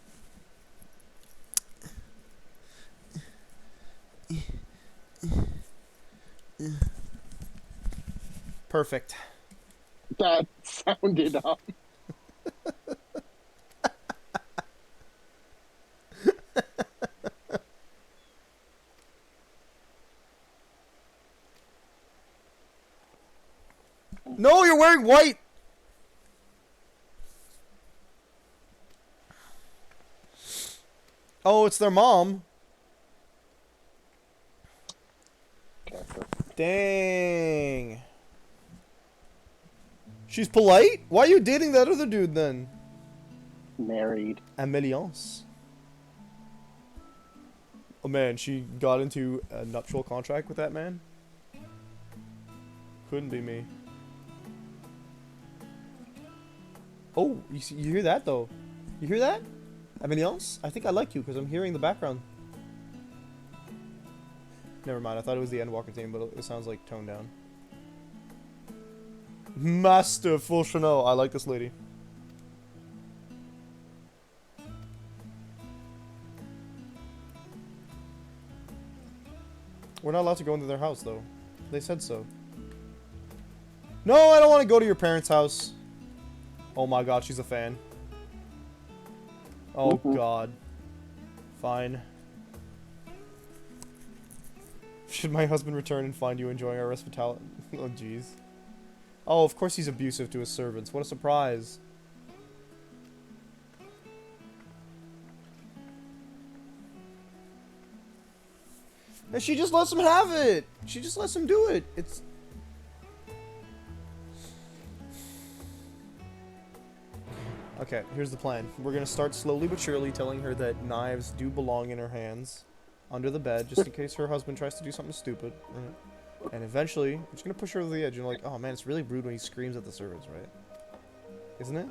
Perfect. That sounded up. No, you're wearing white! Oh, it's their mom. Dang. She's polite? Why are you dating that other dude then? Married. Ameliance. Oh man, she got into a nuptial contract with that man? Couldn't be me. Oh, you hear that though? You hear that? Ameliance? I think I like you because I'm hearing the background. Never mind, I thought it was the Endwalker theme, but it sounds like toned down. Masterful Chanel. I like this lady. We're not allowed to go into their house, though. They said so. No, I don't want to go to your parents' house. Oh my god, she's a fan. Oh god. Fine. Should my husband return and find you enjoying our hospitality? Oh jeez. Oh, of course he's abusive to his servants. What a surprise. And she just lets him have it. She just lets him do it. It's... Okay, here's the plan. We're gonna start slowly but surely telling her that knives do belong in her hands. Under the bed, just in case her husband tries to do something stupid. And eventually, we're just gonna push her over the edge and like, oh man, it's really rude when he screams at the servants, right? Isn't it?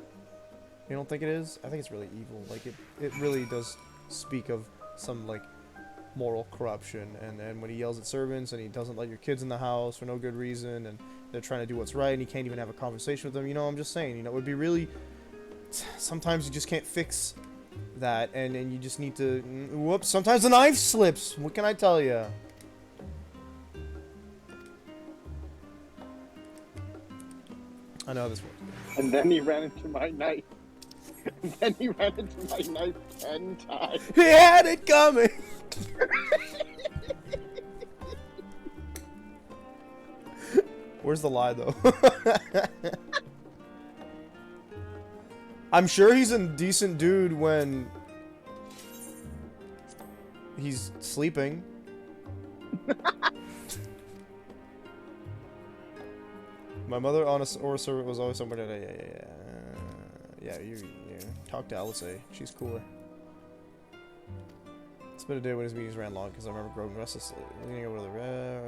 You don't think it is? I think it's really evil. Like, it really does speak of some, like, moral corruption. And when he yells at servants and he doesn't let your kids in the house for no good reason and they're trying to do what's right and he can't even have a conversation with them, you know, I'm just saying, you know, it would be really... Sometimes you just can't fix that and you just need to... Whoops, sometimes the knife slips! What can I tell you? I know how this works. And then he ran into my knife. And then he ran into my knife 10 times. He had it coming! Where's the lie, though? I'm sure he's a decent dude when he's sleeping. My mother on or a servant was always somewhere that yeah, you talk to Alice. She's cooler. It's been a day when his meetings ran long because I remember growing restless, leaning over the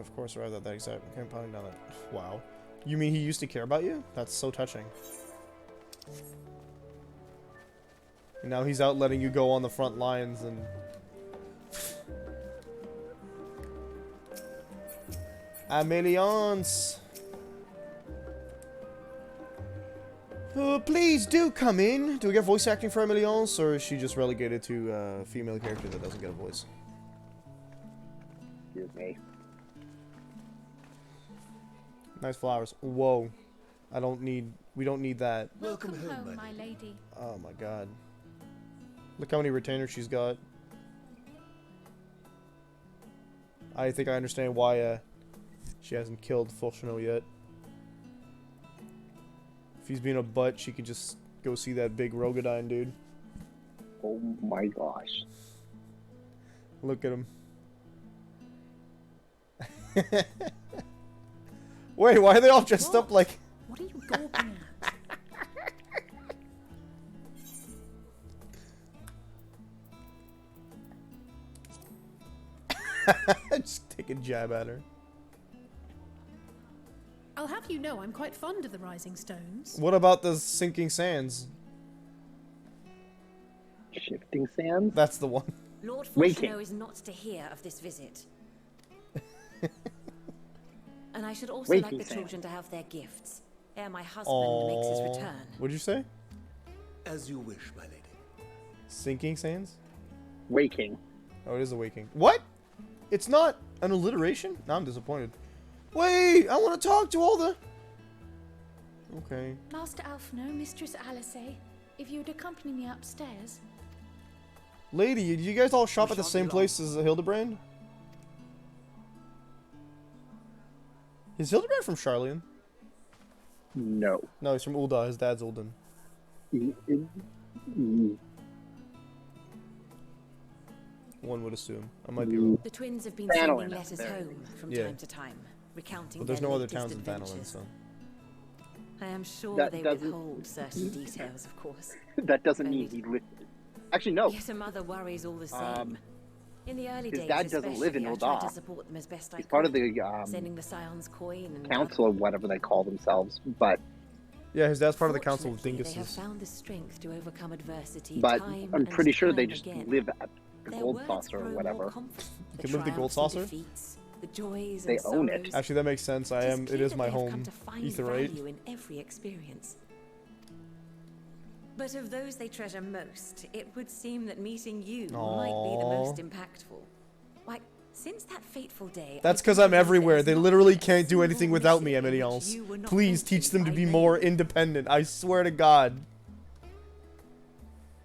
of course arrived at that exact came pounding down that. Wow. You mean he used to care about you? That's so touching. And now he's out letting you go on the front lines and... Ameliance! Please do come in. Do we get voice acting for Ameliance, or is she just relegated to a female character that doesn't get a voice? Excuse me. Nice flowers. Whoa. I don't need... We don't need that. Welcome home, my lady. Oh my god. Look how many retainers she's got. I think I understand why she hasn't killed Fulchino yet. If he's being a butt, she could just go see that big Rogadine dude. Oh my gosh. Look at him. Wait, why are they all dressed up like... What are you gawping at? Just take a jab at her. I'll have you know I'm quite fond of the Rising Stones. What about the Sinking Sands? Shifting Sands? That's the one. Lord Waking. Fulchino is not to hear of this visit. And I should also Waking like the Sands. children to have their gifts, ere my husband makes his return. What'd you say? As you wish, my lady. Sinking Sands? Waking. Oh, it is a waking. What? It's not an alliteration? Now I'm disappointed. Wait, I want to talk to all the... Okay. Master Alphino, Mistress Alice, if you would accompany me upstairs. Lady, do you guys all shop at the same place as Hildebrand? Is Hildebrand from Charlian? No. No, he's from Ul'dah. His dad's Ul'dan. One would assume. I might be wrong. The twins have been Thanalan, sending letters there. home from Yeah. time to time, recounting But there's their no other latest towns in Thanalan, adventures. so... I am sure That they doesn't- withhold certain details, of course. That doesn't mean he lived. Actually, no. Yet a mother worries all the same. In the early his days, dad doesn't live in especially, I tried to Ul'dah. support them as best I He's could, part of the sending the Scion's coin and council or whatever they call themselves, but Yeah, his dad's part of the Council of Fortunately, they have Dinguses. found the strength to overcome adversity but time I'm and pretty sure they time just again. live at the Their Gold words Saucer or grow more whatever. confident. You can live the Gold triumphs and Saucer? defeats, the joys They and own it. sorrows. Actually, that makes sense. I am. It clear is that my they have come home. to find Etherite. value in every experience. But of those they treasure most, it would seem that meeting you might be the most impactful. Why, since that fateful day, That's I because do I'm believe everywhere. there's They not literally a can't do single anything without me, mission in Emily which else. you were not Please teach them to mentioned be by more name. independent. I swear to God.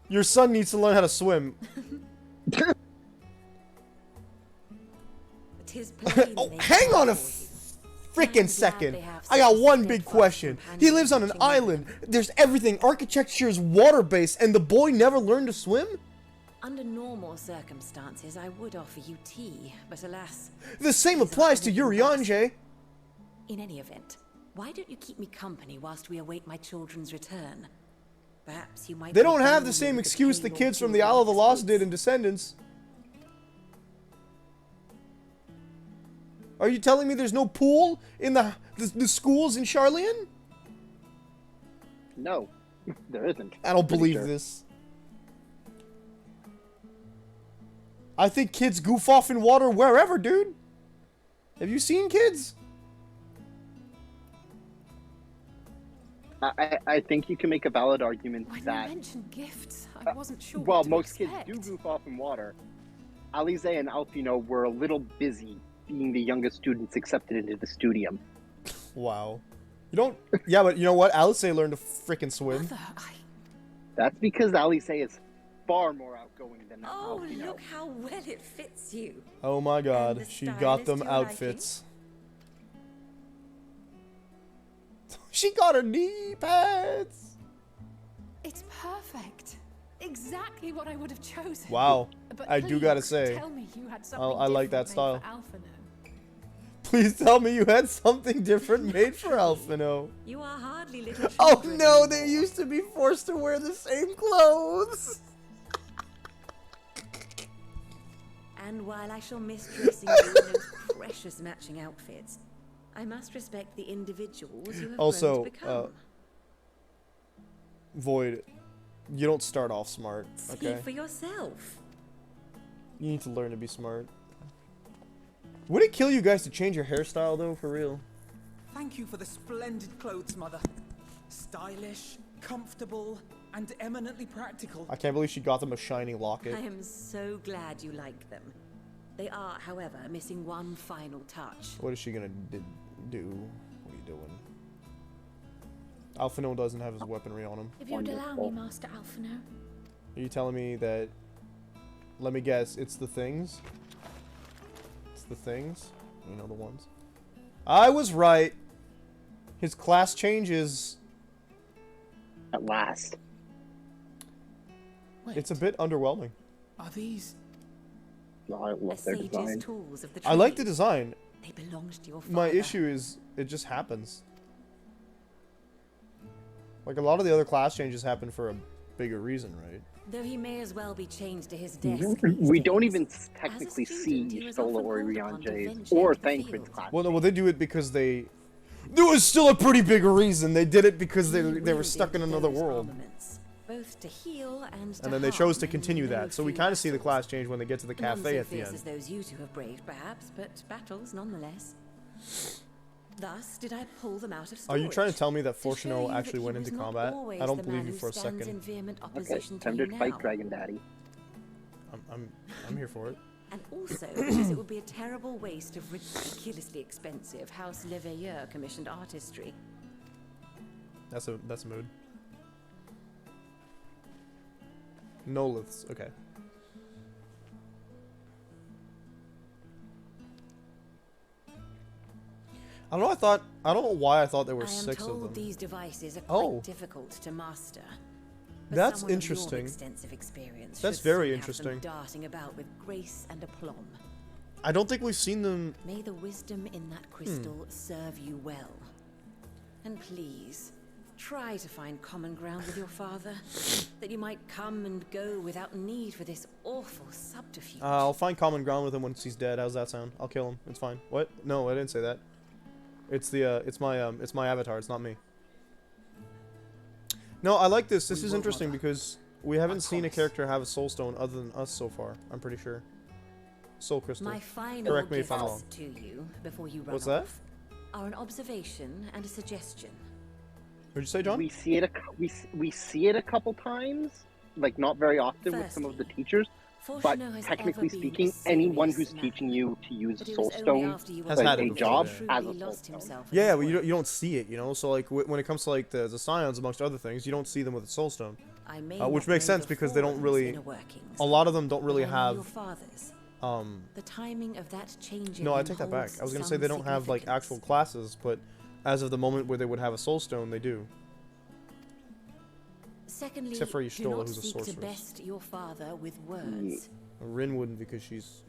Your son needs to learn how to swim. Tis plain Oh, they hang care on a for you. freaking second. I got one big question. He lives on an island. There's everything. Architecture is water-based, and the boy never learned to swim? Under normal circumstances, I would offer you tea, but alas. The same applies to Uriange. In any event, why don't you keep me company whilst we await my children's return? Perhaps you might. They be don't have familiar the same with excuse the Paylor kids from the Children's Isle of the Lost Estates. did in Descendants. Are you telling me there's no pool in the schools in Charlian? no, there isn't. I don't Pretty believe sure. this. I think kids goof off in water wherever, dude. Have you seen kids? I think you can make a valid argument When you that mentioned gifts, I wasn't sure while what to most kids expect. do goof off in water, Alize and Alfino were a little busy being the youngest students accepted into the studium. Wow. You don't... Yeah, but you know what? Alice learned to frickin' swim. Mother, That's because Alice is far more outgoing than Oh, Alfino. look how well it fits you. Oh my god. the She style got is them to your liking? outfits. She got her knee pads. it's perfect. Exactly what I would have chosen. Wow. But I do please, gotta say, tell me you had something I like that different made style. for Alphino. Please tell me you had something different made for Alphino. You are hardly little Oh children no, they anymore. used to be forced to wear the same clothes. And while I shall miss dressing you in those precious matching outfits, I must respect the individuals you have Also, grown to become. Void, you don't start off smart, See okay? for yourself. You need to learn to be smart. Would it kill you guys to change your hairstyle though, for real? Thank you for the splendid clothes, Mother. Stylish, comfortable, and eminently practical. I can't believe she got them a shiny locket. I am so glad you like them. They are, however, missing one final touch. What is she gonna do? What are you doing? Alphino doesn't have his weaponry on him. If you would allow me, Master Alphino. Are you telling me that... Let me guess, it's the things? It's the things. You know, the ones. I was right. His class changes. At last. Wait, It's a bit underwhelming. Are these... No, I love their design. Tools of the I like the trade. design. They belonged to your father. My issue is it just happens. Like a lot of the other class changes happen for a bigger reason, right? Though he may as well be chained to his desk. We don't even As technically a student, he see was Solo often or called Rion upon to J's venture or into the Thancred's field. class. Well, no, well, they do it because they... There was still a pretty big reason. They did it because they were stuck in another world. Both to heal and to And then they harm chose to in continue no that. So we few kind of see the battles. class change when they get to the None cafe so at the fierce end. as those you two have braved, perhaps, but battles nonetheless. Thus did I pull them out of Are storage. you trying to tell me that to show Fortuno you that actually he went was into not combat? always I don't the believe man you who for a stands in second. vehement Okay, opposition time to to you fight now. Dragon Daddy. I'm here for it. And also because it would be a terrible waste of ridiculously expensive House Leveilleur commissioned artistry. That's a mood. Noliths, okay. I don't know. I don't know why I thought there were I am 6 of told them. these devices are quite Oh. difficult to master. But That's someone of your interesting. extensive experience That's should very soon have them interesting. darting about with grace and aplomb. I don't think we've seen them. May the wisdom in that crystal serve you well. And please, try to find common ground with your father, that you might come and go without need for this awful subterfuge. I'll find common ground with him once he's dead. How's that sound? I'll kill him. It's fine. What? No, I didn't say that. It's the it's my avatar. It's not me. No, I like this. This We is will, interesting Mother. because we haven't seen a promise. character have a soul stone other than us so far. I'm pretty sure. Soul crystal. My final Correct me if I'm gifts wrong. to you before you run What's that? off are an observation and a suggestion. What'd you say, John? We see it we see it a couple times, like not very often with some of the teachers. But Fortuno has technically ever been speaking, a anyone serious who's man. teaching you to use But it Soul was only Stone after you Has were had like it a before, job yeah. as a truly Soul lost Stone. himself in Yeah, his but work. you don't see it, you know. So like when it comes to like the scions amongst other things, you don't see them with a soul stone, I may which not makes know sense the because they don't forms, really. inner workings, A lot of them don't really but I know your have. father's. The timing of that change in No, I him take that back. holds I was gonna say some they don't have like significance. actual classes, but as of the moment where they would have a soul stone, they do. Secondly, Except for do Y'shtola, not who's a seek to sorceress. best your father with words. Rin wouldn't because she's.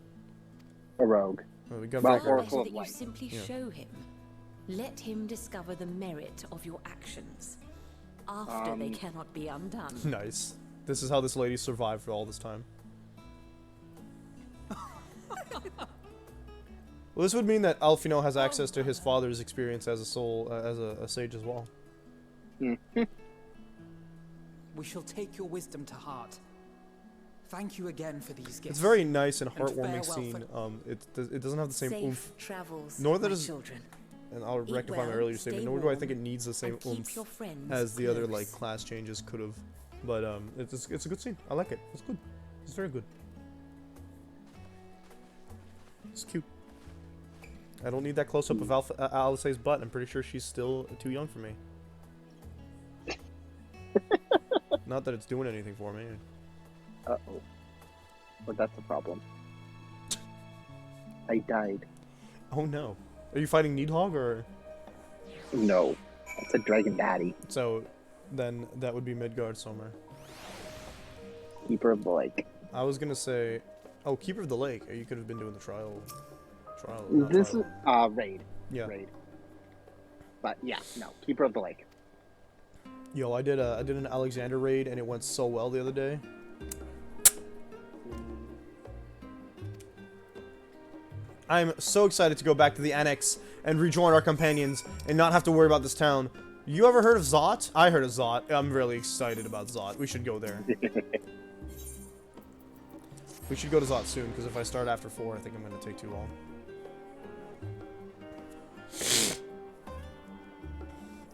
A rogue. We got Well, back Far or- her. better Oracle of that you Light. simply Yeah. show him. Let him discover the merit of your actions. After they cannot be undone. Nice. This is how this lady survived for all this time. Well, this would mean that Alfino has access to his father's experience as a soul, as a sage as well. We shall take your wisdom to heart. Thank you again for these gifts. It's a very nice and And heartwarming farewell scene. It doesn't have the same Safe oomph, travels, nor that my is- children. and I'll Eat rectify my well, earlier stay statement. Nor do I think it warm, needs the same and keep oomph your friends as the other like close. class changes could have. But it's a good scene. I like it. It's good. It's very good. It's cute. I don't need that close up of Alice's butt. I'm pretty sure she's still too young for me. Not that it's doing anything for me. Uh oh. But that's a problem. I died. Oh no. Are you fighting Needhog or? No. That's a Dragon Daddy. So, then that would be Midgard somewhere. Keeper of the Lake. I was gonna say, oh, Keeper of the Lake. You could have been doing the trial. Not This is trial. Raid. Yeah. Raid. But yeah, no. Keeper of the Lake. Yo, I did an Alexander raid and it went so well the other day. I'm so excited to go back to the annex and rejoin our companions and not have to worry about this town. You ever heard of Zot? I heard of Zot. I'm really excited about Zot. We should go there. We should go to Zot soon, because if I start after 4, I think I'm going to take too long.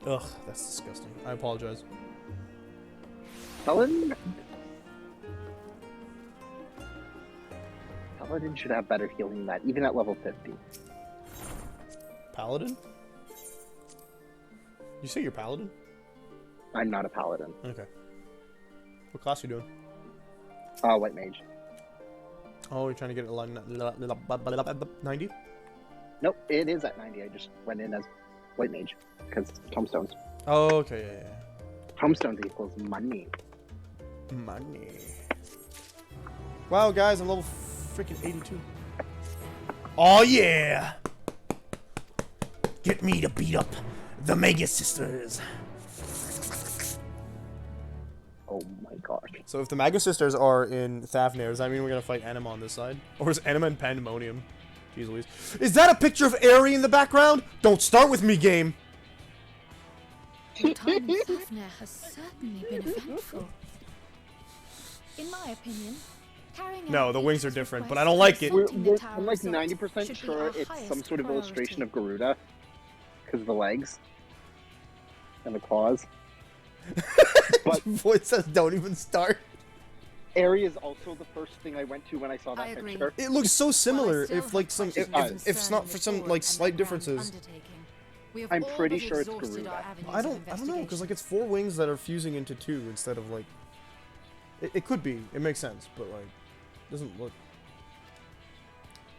Ugh, that's disgusting. I apologize. Paladin should have better healing than that, even at level 50. Paladin? You say you're Paladin? I'm not a Paladin. Okay. What class you doing? White Mage. Oh, you're trying to get it like 90? Nope, it is at 90. I just went in as White Mage because tomestones. Oh, okay, yeah. Tomestones equals money. Money. Wow, guys, I'm level freaking 82. Oh, yeah! Get me to beat up the Mega Sisters. Oh my gosh. So if the Maga Sisters are in Thafnir, does that mean we're gonna fight Anima on this side? Or is Anima in Pandemonium? Jeez Louise. Is that a picture of Aerie in the background? Don't start with me, game! Your time in Thafnir has certainly been eventful. In my opinion, carrying No, out the wings are Ignis's different, but request I don't like it. I'm like 90% sure it's some sort of illustration of Garuda. Because of the legs. And the claws. But voice says don't even start. Aerie is also the first thing I went to when I saw that picture. It looks so similar. If like some, if it's not for some like slight differences. I'm pretty sure it's Garuda. I don't know, because like it's 4 wings that are fusing into 2 instead of like. It could be. It makes sense, but like, doesn't look.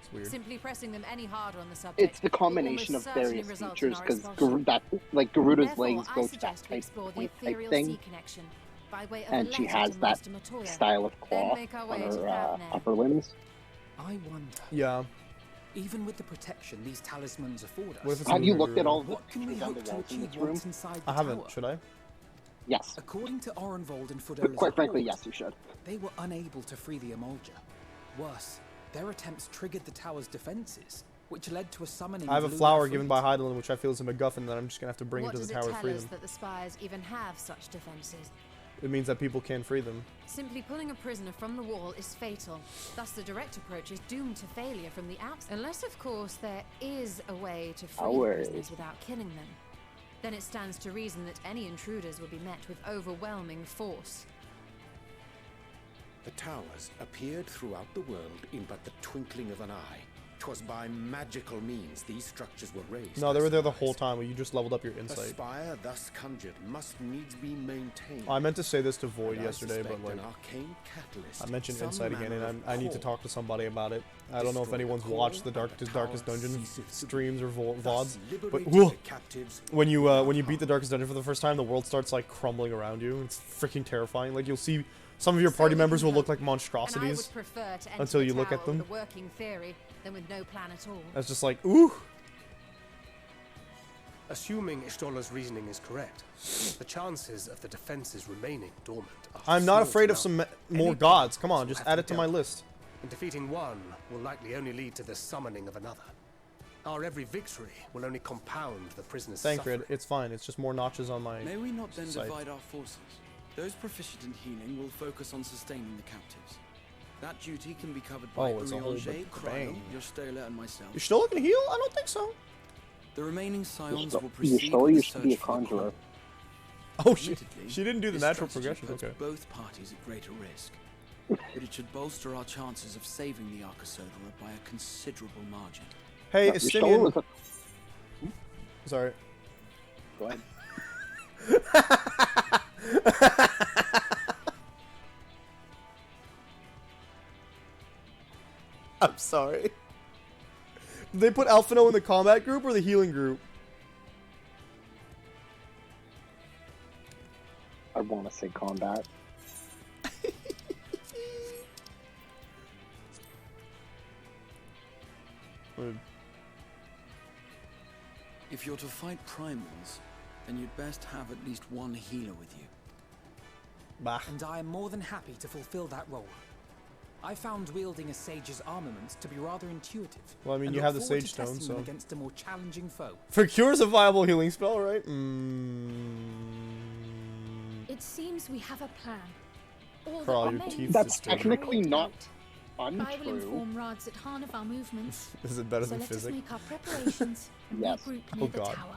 It's weird. Simply pressing them any harder on the subject. It's the combination of various features, because Garuda's legs go to that type point type thing, and she has that style of claw on her upper limbs. I wonder. Yeah. Even with the protection these talismans afford us, Have you looked at all the what can we pictures on the hope to walls in achieve this room? once inside the I haven't. tower? Should I? Yes. According to Orenvold and Fudola's Quite frankly, report, yes, you should. They were unable to free the Emulger. Worse, their attempts triggered the tower's defenses, which led to a summoning. I have a of flower Luna given by Heidelin, which I feel is a MacGuffin that I'm just gonna have to bring What into the does tower it to tell free us them. that the spires even have such defenses? It means that people can't free them. Simply pulling a prisoner from the wall is fatal. Thus, the direct approach is doomed to failure from the outset. Unless, of course, there is a way to free the prisoners without killing them. Then it stands to reason that any intruders will be met with overwhelming force. The towers appeared throughout the world in but the twinkling of an eye. 'Twas by magical means these structures were raised. No, they were there the whole time, but you just leveled up your The insight. spire thus conjured must needs be maintained. I meant to say this to Void And I yesterday, but suspect like an arcane catalyst, I mentioned some insight again, manner and of I need to core, talk to somebody about it. I don't know if destroy anyone's the core watched the and the Darkest tower Dungeon ceases to streams or VODs, Thus but liberating the captives when you beat the Darkest Dungeon for the first time, the world starts like crumbling around you. It's freaking terrifying. Like you'll see some of your party members will look like monstrosities until you look at them. With a working theory, than with no plan at all. It's just like, ooh. Assuming Ishtola's reasoning is correct, the chances of the defenses remaining dormant are I'm not small afraid to of some none. more Any gods. Come balance on, will just have add to it to be my dealt list. And defeating one will likely only lead to the summoning of another. Our every victory will only compound the prisoner's Thancred, suffering. it's fine. It's just more notches on my May we not then sight. divide our forces? Those proficient in healing will focus on sustaining the captives. That duty can be covered by Oh, it's a whole Urianger, big Cryo, bang. Yostola, and myself. You're still looking to heal? I don't think so. The remaining scions will You proceed still with the used to be a search for the conjurer. Oh, she Admittedly, didn't do the this natural strategy progression. puts Okay. both parties at greater risk, but it should bolster our chances of saving the Arcosodora by a considerable margin. Hey, No, Estinian. Y'shtola Sorry. Go ahead. I'm sorry. Did they put Alphino in the combat group or the healing group? I want to say combat. If you're to fight primals, then you'd best have at least one healer with you. Bah. And I am more than happy to fulfill that role. I found wielding a sage's armament to be rather intuitive. Well, I mean, and you look have the forward Sage to testing Stone, them so- against a more challenging foe. For cure's a viable healing spell, right? It seems we have a plan. All Crawl, that your remains teeth is That's is to technically carry it not out. I will untrue. inform Radzithan of our movements. Is it better so than let us physics? make our preparations and Yes. regroup Oh, near the God. tower.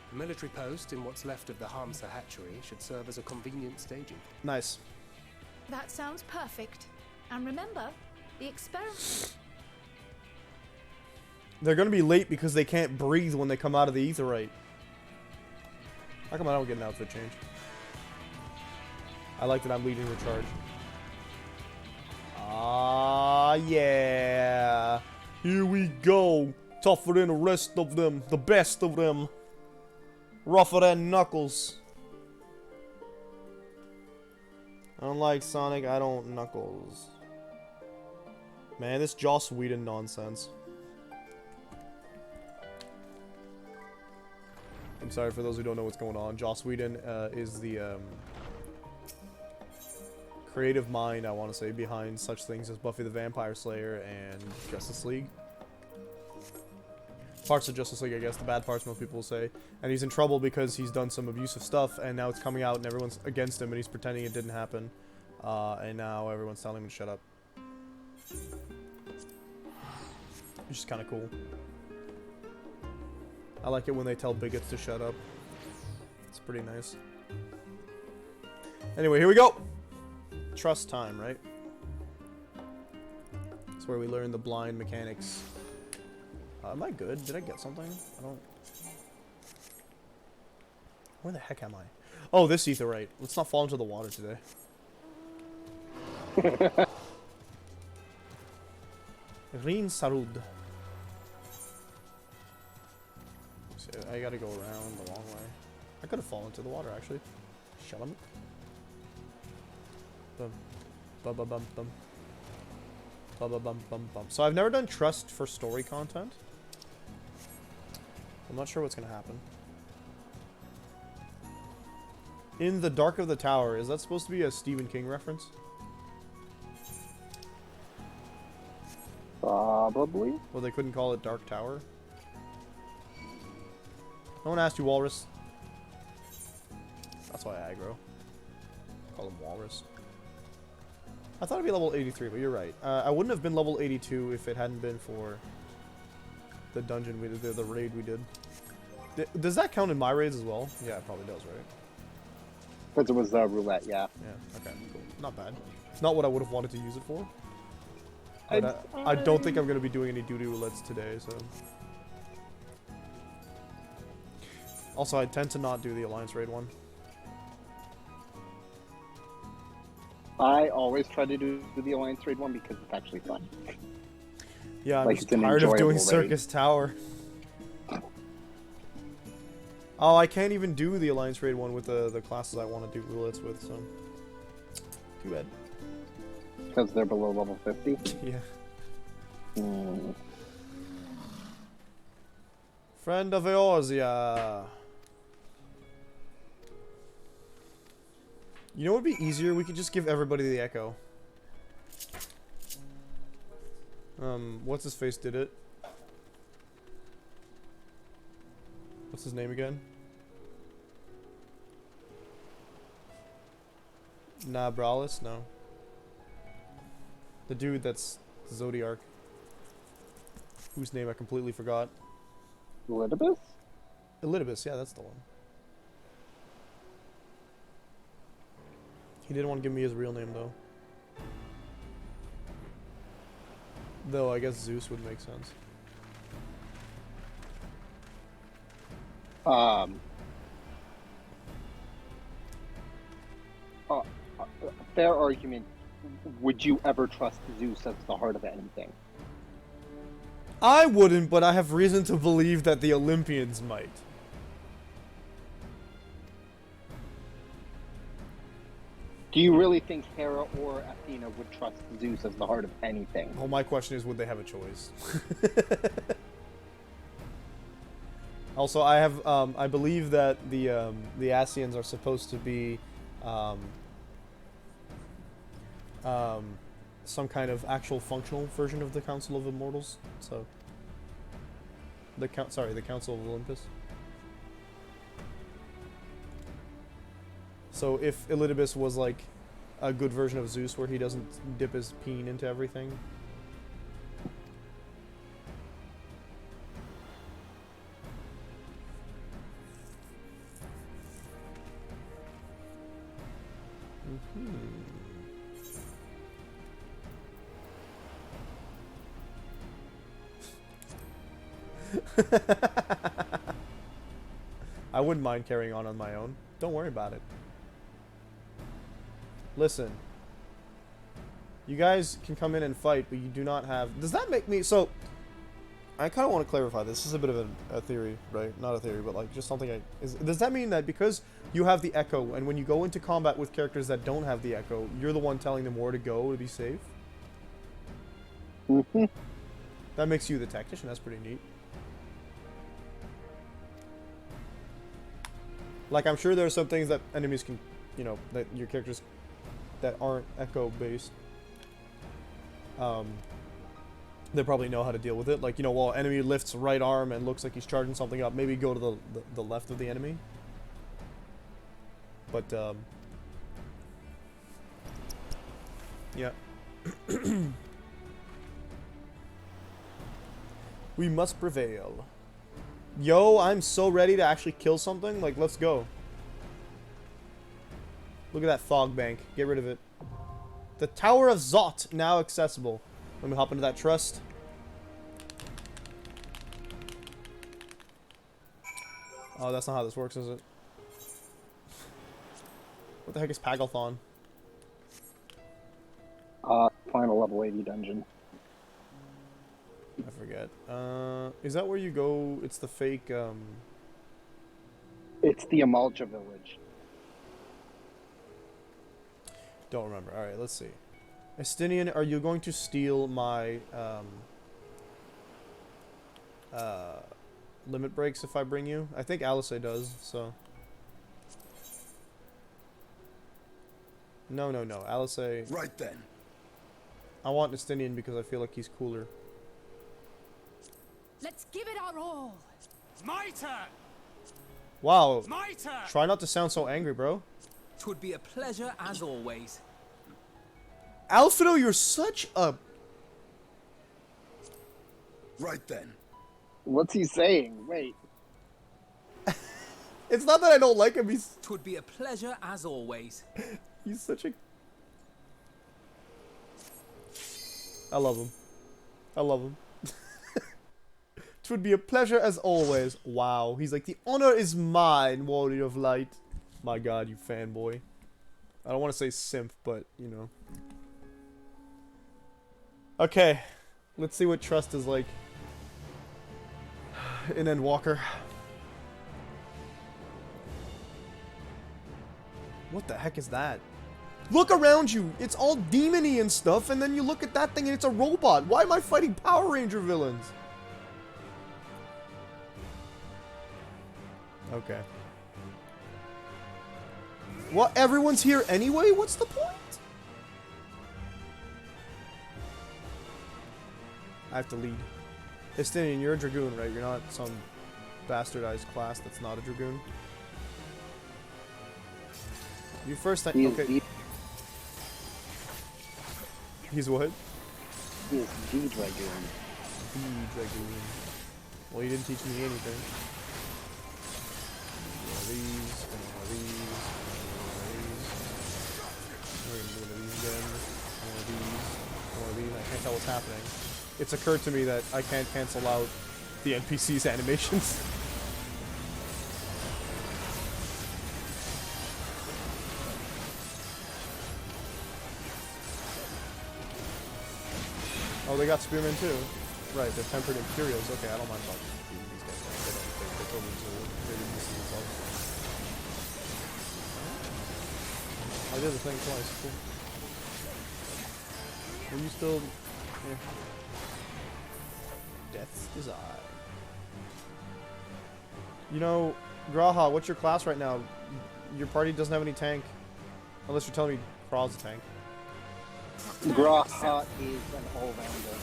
The military post in what's left of the Hamsa hatchery should serve as a convenient staging. Nice. That sounds perfect. And remember, the experiment. They're gonna be late because they can't breathe when they come out of the Aetheryte. How come I don't get an outfit change? I like that I'm leading the charge. Ah, yeah. Here we go. Tougher than the rest of them. The best of them. Rougher than Knuckles. Unlike Sonic, I don't Knuckles. Man, this Joss Whedon nonsense. I'm sorry for those who don't know what's going on. Joss Whedon is the creative mind, I want to say, behind such things as Buffy the Vampire Slayer and Justice League. Parts of Justice League, I guess, the bad parts, most people will say. And he's in trouble because he's done some abusive stuff, and now it's coming out and everyone's against him, and he's pretending it didn't happen. And now everyone's telling him to shut up. Which is kind of cool. I like it when they tell bigots to shut up. It's pretty nice. Anyway, here we go! Trust time, right? That's where we learn the blind mechanics. Am I good? Did I get something? I don't... Where the heck am I? Oh, this etherite. Let's not fall into the water today. Rin Sarud. So I gotta go around the long way. I could have fallen into the water, actually. Shut up. Bum. Bum bum bum bum. Bum bum bum bum bum. So I've never done trust for story content. I'm not sure what's gonna happen. In the Dark of the Tower, is that supposed to be a Stephen King reference? Probably. Well, they couldn't call it Dark Tower. No one asked you, Walrus. That's why I aggro. Call him Walrus. I thought it'd be level 83, but you're right. I wouldn't have been level 82 if it hadn't been for the dungeon we did, the raid we did. Does that count in my raids as well? Yeah, it probably does, right? Because it was roulette, yeah. Yeah, okay, cool. Not bad. It's not what I would have wanted to use it for. But I don't think I'm going to be doing any duty roulettes today, so... Also, I tend to not do the Alliance raid one. I always try to do the Alliance raid one because it's actually fun. Yeah, I'm just tired of doing Circus Tower. Oh, I can't even do the Alliance raid one with the classes I want to do roulettes with, so... Too bad. Because they're below level 50? Yeah. Hmm. Friend of Eorzea. You know what would be easier? We could just give everybody the Echo. What's his face did it? What's his name again? Nabralis? No. The dude that's Zodiark. Whose name I completely forgot. Elidibus? Elidibus, yeah, that's the one. He didn't want to give me his real name, though. Though, I guess Zeus would make sense. Fair argument. Would you ever trust Zeus as the heart of anything? I wouldn't, but I have reason to believe that the Olympians might. Do you really think Hera or Athena would trust Zeus as the heart of anything? Well, my question is, would they have a choice? Also, I have, I believe that the Asians are supposed to be, some kind of actual functional version of the Council of Immortals. So, the Council of Olympus. So if Elidibus was like a good version of Zeus where he doesn't dip his peen into everything. I wouldn't mind carrying on my own. Don't worry about it. Listen. You guys can come in and fight, but you do not have... Does that make me... So, I kind of want to clarify this. This is a bit of a theory, right? Not a theory, but like just something does that mean that because you have the echo, and when you go into combat with characters that don't have the echo, you're the one telling them where to go to be safe? Mm-hmm. That makes you the tactician. That's pretty neat. Like, I'm sure there are some things that enemies can, you know, that your characters that aren't echo based, they probably know how to deal with it. Like, you know, while enemy lifts right arm and looks like he's charging something up, maybe go to the left of the enemy. But, yeah. We must prevail. Yo, I'm so ready to actually kill something. Like, let's go. Look at that fog bank. Get rid of it. The Tower of Zot, now accessible. Let me hop into that trust. Oh, that's not how this works, is it? What the heck is Pagalthon? Final level 80 dungeon. I forget. Is that where you go? It's the fake, It's the Amalja village. Don't remember. Alright, let's see. Estinian, are you going to steal my, limit breaks if I bring you? I think Alice does, so... No. Alice... Right then. I want Estinian because I feel like he's cooler. Let's give it our all. It's my turn. Wow. It's my turn. Try not to sound so angry, bro. It would be a pleasure as always. Alfredo, you're such a... Right then. What's he saying? Wait. It's not that I don't like him, he's... It would be a pleasure as always. He's such a... I love him. I love him. It would be a pleasure as always. Wow. He's like, the honor is mine, Warrior of Light. My god, you fanboy. I don't want to say simp, but, you know. Okay. Let's see what trust is like. In Endwalker. What the heck is that? Look around you! It's all demony and stuff, and then you look at that thing and it's a robot! Why am I fighting Power Ranger villains? Okay. What? Everyone's here anyway? What's the point? I have to lead. Estinian, you're a Dragoon, right? You're not some bastardized class that's not a Dragoon? You first... Okay. He's what? He is the Dragoon. The Dragoon. Well, you didn't teach me anything. One of these, and one of these, and one of these. We're gonna do one of these again. One of these, one of these. I can't tell what's happening. It's occurred to me that I can't cancel out the NPC's animations. Oh, they got spearmen too. Right, they're tempered Imperials. Okay, I don't mind about these guys. They told me to. They didn't listen to themselves. I did the thing twice. Cool. Were you still... Yeah. Death's Desire. You know, Graha, what's your class right now? Your party doesn't have any tank. Unless you're telling me Kraw's a tank. Graha is an all-rounder.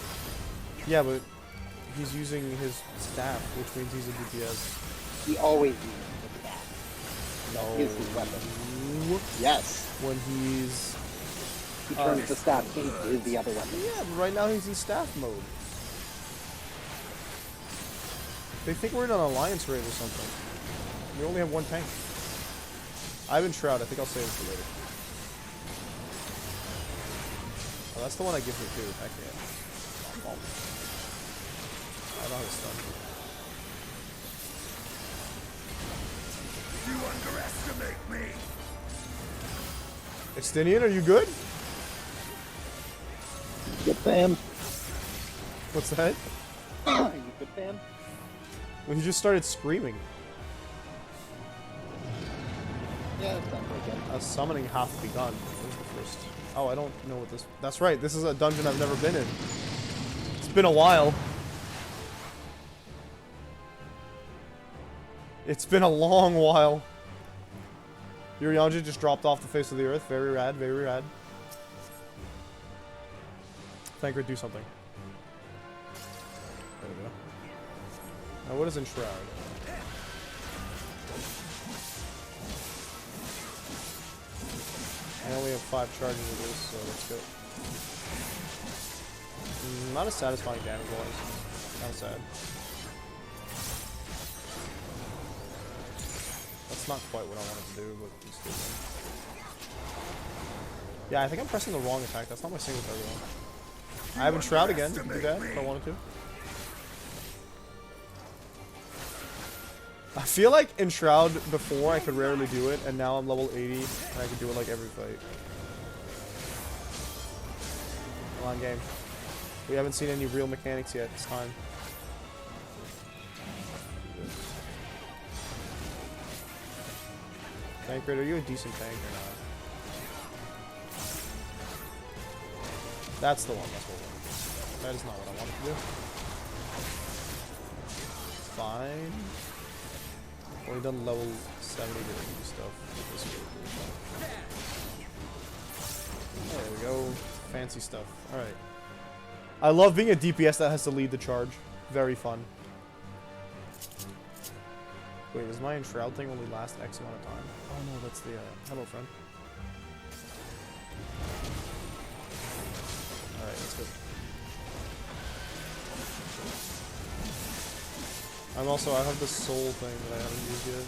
Yeah, but he's using his staff, which means he's a DPS. He always uses the staff. No. That is his weapon. Yes. When he's... He turns the staff into the other weapon. Yeah, but right now he's in staff mode. They think we're in an alliance raid or something. We only have one tank. I have Shroud. I think I'll save it for later. Oh, that's the one I give her too. Heck yeah. Oh. I don't have a stun. You underestimate me. Estinian, are you good? Fam. What's that? Are you good, fam? Well, he just started screaming. Yeah, that sounds like it. A summoning hath begun. Where's the first? Oh, I don't know what this... That's right, this is a dungeon I've never been in. It's been a while. It's been a long while. Yurianji just dropped off the face of the earth. Very rad, very rad. Thancred, do something. There we go. Now, what is Enshroud? I only have 5 charges of this, so let's go. Not as satisfying damage-wise. Kind of sad. That's not quite what I wanted to do, but it's still good. Yeah, I think I'm pressing the wrong attack. That's not my single target one. I have Enshroud again. I can do that if I wanted to. I feel like Enshroud before I could rarely do it, and now I'm level 80 and I can do it like every fight. Come on, game. We haven't seen any real mechanics yet. It's time. Thancred, are you a decent tank or not? That's the one. That's what I wanted. That is not what I wanted to do. Fine. Only done level 70 to do stuff with this group. There we go. Fancy stuff. Alright. I love being a DPS that has to lead the charge. Very fun. Wait, does my Enshroud thing only last X amount of time? Oh no, that's the, hello friend. Alright, let's go. I have the soul thing that I haven't used yet.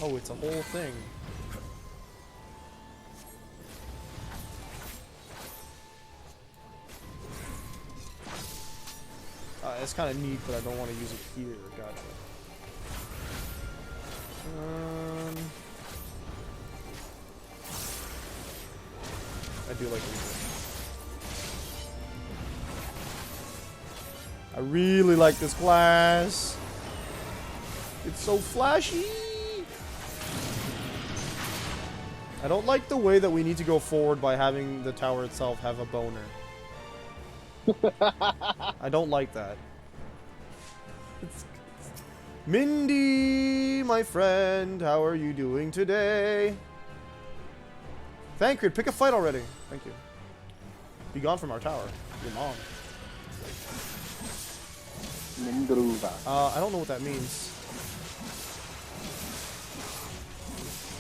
Oh, it's a whole thing. It's kind of neat, but I don't want to use it here. Gotcha. I do like it. I really like this class. It's so flashy. I don't like the way that we need to go forward by having the tower itself have a boner. I don't like that. Mindy, my friend, how are you doing today? Thancred, pick a fight already. Thank you. Be gone from our tower. Your mom. I don't know what that means.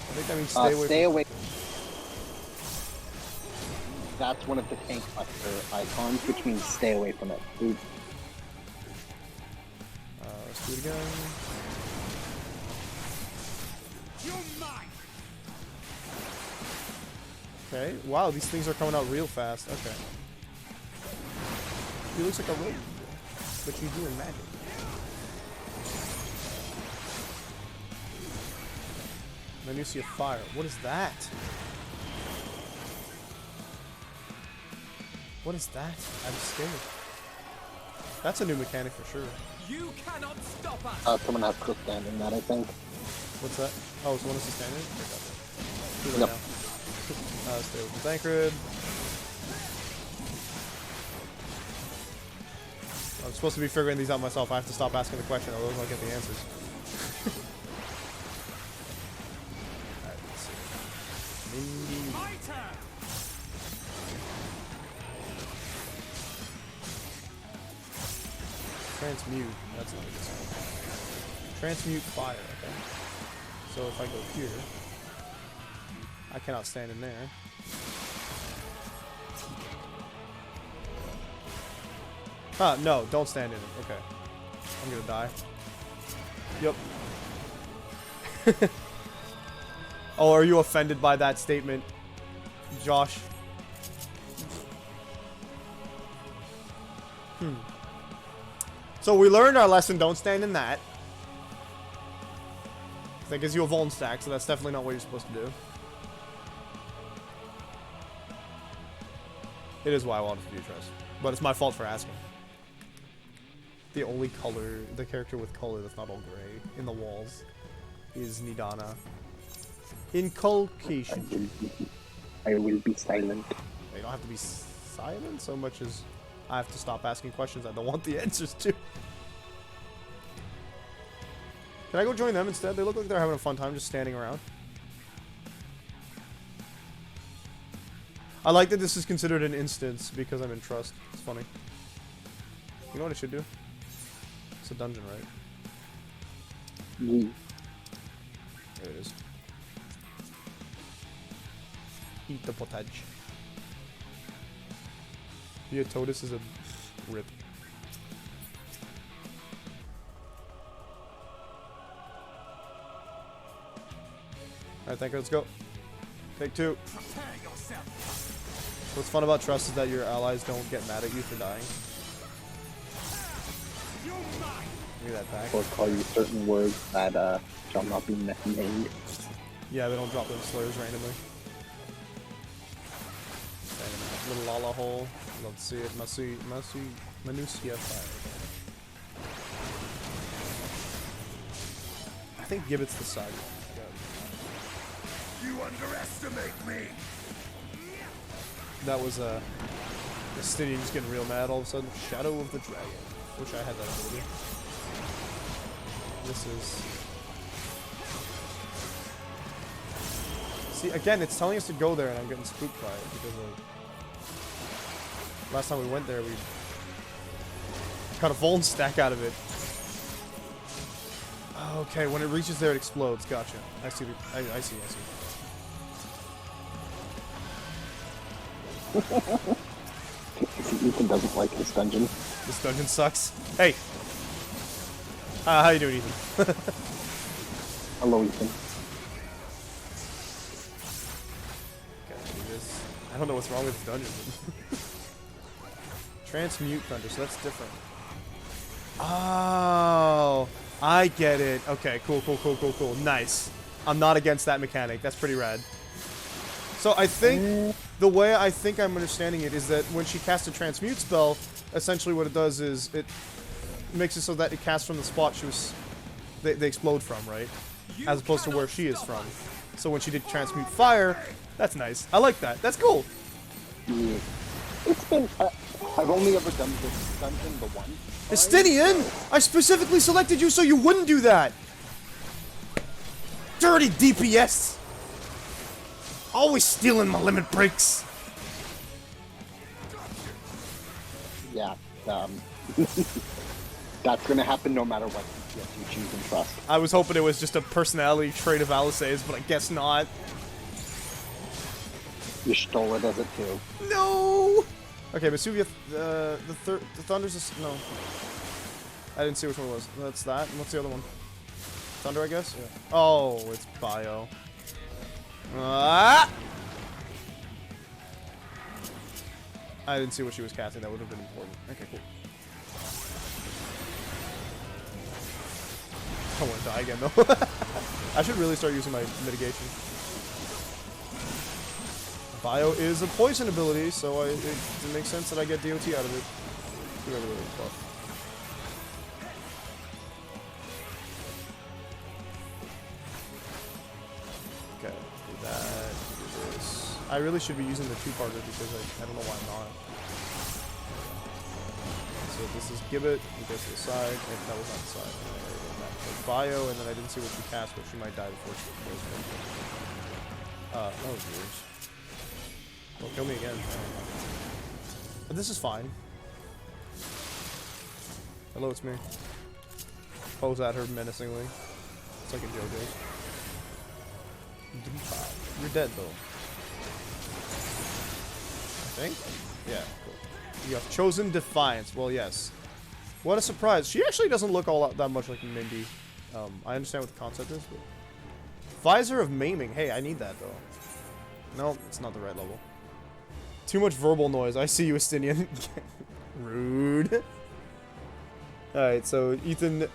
I think that means stay away. That's one of the tank cluster icons, which means stay away from it. Ooh. Let's do it again. Okay. Wow, these things are coming out real fast. Okay. He looks like a rogue, but you do in magic. Then you see a fire. What is that? What is that? I'm scared. That's a new mechanic for sure. You cannot stop us. Someone has to stand in that, I think. What's that? Oh, someone has to stand in it? Too late Yep. now. Stay with Thancred. I'm supposed to be figuring these out myself. I have to stop asking the question, otherwise I'll get the answers. Alright, let's see. Mindy. Transmute. That's not a good sign. Transmute fire, okay. So if I go here, I cannot stand in there. Huh, no, don't stand in it. Okay. I'm gonna die. Yep. Oh, are you offended by that statement, Josh? So we learned our lesson, don't stand in that. That gives you a vuln stack, so that's definitely not what you're supposed to do. It is why I wanted to do trust. But it's my fault for asking. The only color, the character with color that's not all gray in the walls is Nidana. Inculcation. I will be silent. You don't have to be silent so much as I have to stop asking questions I don't want the answers to. Can I go join them instead? They look like they're having a fun time just standing around. I like that this is considered an instance because I'm in trust. It's funny. You know what I should do? It's a dungeon, right? There it is. Eat the pottage. Beatotus is a rip. Alright, thank you. Let's go. Take 2. What's fun about trust is that your allies don't get mad at you for dying. Give me that back. Or call you certain words that shall not be named. Yeah, they don't drop those slurs randomly. Little lala hole. Love to see it. Manusia fire. I think Gibbet's the side one. You underestimate me. That was Justinian just getting real mad all of a sudden. Shadow of the Dragon. Wish I had that ability. This is. See, again, it's telling us to go there, and I'm getting spooked by it because last time we went there, we got a Vuln stack out of it. Okay, when it reaches there, it explodes. Gotcha. I see. I see. Ethan doesn't like this dungeon. This dungeon sucks. Hey! How you doing, Ethan? Hello, Ethan. Gotta do this. I don't know what's wrong with this dungeon. Transmute thunder, so that's different. Oh, I get it. Okay, cool. Nice. I'm not against that mechanic. That's pretty rad. So I think the way I think I'm understanding it is that when she casts a transmute spell, essentially what it does is it makes it so that it casts from the spot they explode from, right? As opposed to where she is from. So when she did transmute fire, that's nice. I like that. That's cool. Yeah. It's been. I've only ever done this dungeon the one. Estinian! I specifically selected you so you wouldn't do that! Dirty DPS! Always stealing my limit breaks! Yeah, that's gonna happen no matter what DPS you choose and trust. I was hoping it was just a personality trait of Alice's, but I guess not. You stole it as it too. No! Okay, Vesuvia, the Thunder's no. I didn't see which one it was. That's that. And what's the other one? Thunder, I guess? Yeah. Oh, it's Bio. Ah! I didn't see what she was casting. That would have been important. Okay, cool. I don't want to die again, though. I should really start using my mitigation. Bio is a poison ability, so it makes sense that I get DOT out of it. Okay, do that, do this. I really should be using the two-parter because I don't know why I'm not. So this is Gibbet, it goes to the side, and that was not the side. Bio, and then I didn't see what she cast, but she might die before she goes in. That was weird. Don't kill me again. But this is fine. Hello, it's me. Pose at her menacingly. It's like a JoJo's. You're dead, though. I think? Yeah, cool. You have chosen Defiance. Well, yes. What a surprise. She actually doesn't look all that much like Mindy. I understand what the concept is, but... Visor of Maiming. Hey, I need that, though. No, it's not the right level. Too much verbal noise. I see you, Estinian. Rude. Alright, so Ethan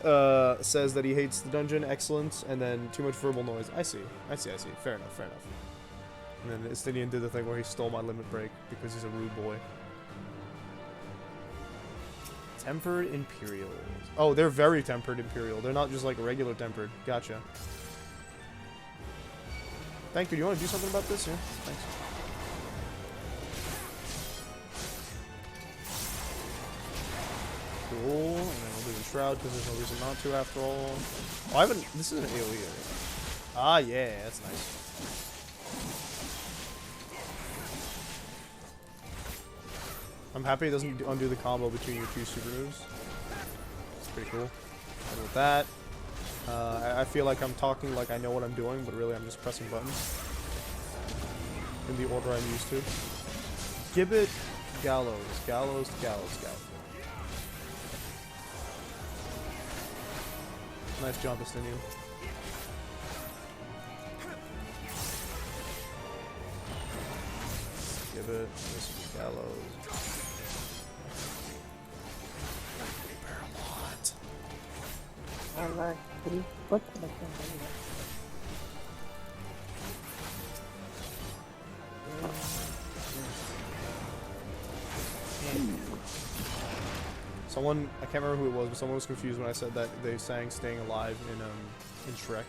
says that he hates the dungeon. Excellent. And then too much verbal noise. I see. Fair enough. And then Estinian did the thing where he stole my limit break because he's a rude boy. Tempered Imperials. Oh, they're very tempered Imperial. They're not just like regular tempered. Gotcha. Thank you. Do you want to do something about this? Yeah, thanks. Cool. And then we'll do the Shroud because there's no reason not to after all. Oh, I haven't. This is an AoE area. Ah, yeah, that's nice. I'm happy it doesn't undo the combo between your two super moves. It's pretty cool. And with that, I feel like I'm talking like I know what I'm doing, but really I'm just pressing buttons in the order I'm used to. Gibbet, Gallows, Gallows, Gallows, Gallows. Nice jump, Estinian. Gibbet, this is Gallows. What? Someone, I can't remember who it was, but someone was confused when I said that they sang "Staying Alive" in Shrek.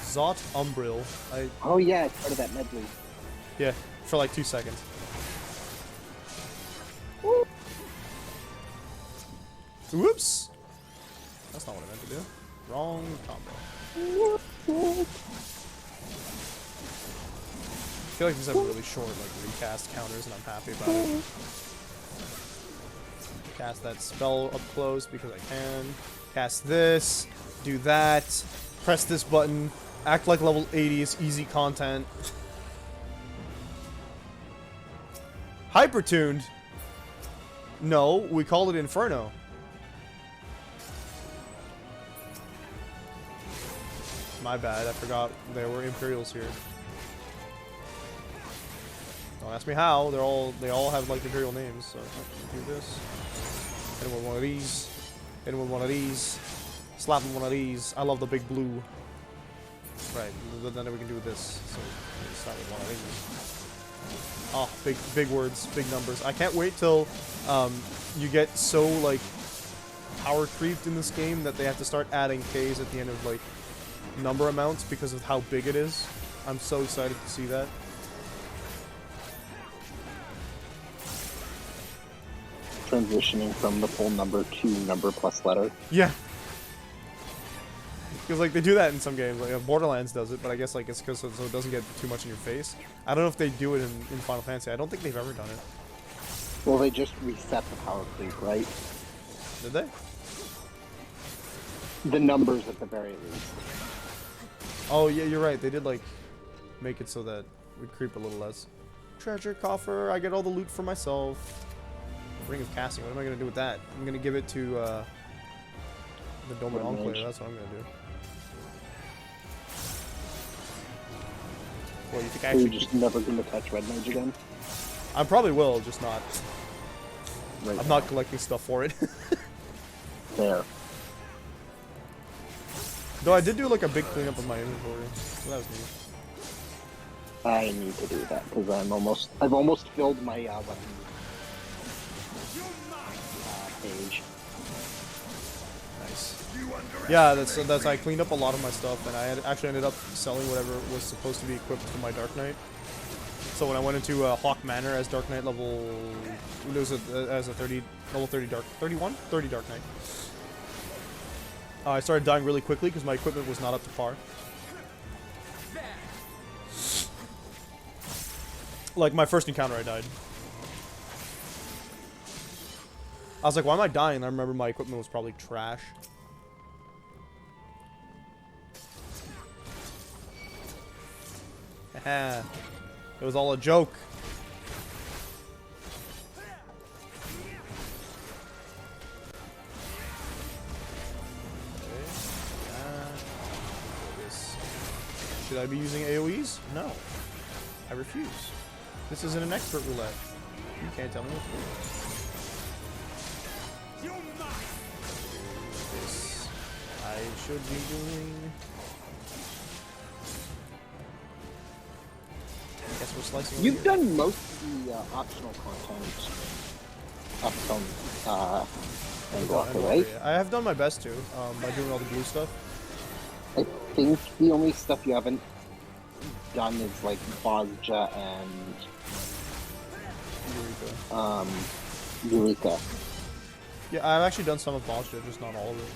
Zot Umbril. Oh yeah, it's part of that medley. Yeah, for like 2 seconds. Whoops! That's not what I meant to do. Wrong combo. I feel like these have really short like recast counters and I'm happy about it. Cast that spell up close because I can. Cast this. Do that. Press this button. Act like level 80 is easy content. Hypertuned? No, we call it Inferno. My bad, I forgot there were Imperials here. Don't ask me how. They all have like Imperial names. So do this. Hit him with one of these. Hit him with one of these. Slap him with one of these. I love the big blue. Right. Then we can do this. So start with one of these. Oh, big words, big numbers. I can't wait till you get so like power creeped in this game that they have to start adding K's at the end of like number amounts because of how big it is. I'm so excited to see that. Transitioning from the full number to number plus letter. Yeah. Because like they do that in some games, like Borderlands does it, but I guess like it's because so it doesn't get too much in your face. I don't know if they do it in Final Fantasy. I don't think they've ever done it. Well, they just reset the power creep, right? Did they? The numbers at the very least. Oh yeah, you're right. They did like make it so that we creep a little less. Treasure coffer. I get all the loot for myself. Ring of Casting. What am I gonna do with that? I'm gonna give it to the Dome Enclave. That's what I'm gonna do. Well, you think I You're just never gonna touch Red Mage again? I probably will, just not. Right I'm now. not collecting stuff for it. There. Though I did do like a big cleanup of my inventory, so that was neat. I need to do that because I've almost filled my weapon page. Nice. Yeah, that's I cleaned up a lot of my stuff, and I actually ended up selling whatever was supposed to be equipped for my Dark Knight. So when I went into Hawk Manor as Dark Knight level, it was as a level 30 Dark Knight. I started dying really quickly because my equipment was not up to par. Like my first encounter, I died. I was like, why am I dying? And I remember my equipment was probably trash. Haha. It was all a joke. Should I be using AoEs? No. I refuse. This isn't an expert roulette. You can't tell me what to do. This I should be doing. I guess we're slicing. You've done most the optional content up from Endwalker, right? right? I have done my best to, by doing all the blue stuff. I think the only stuff you haven't done is like Bozja and Eureka. Yeah, I've actually done some of Bozja, just not all of it.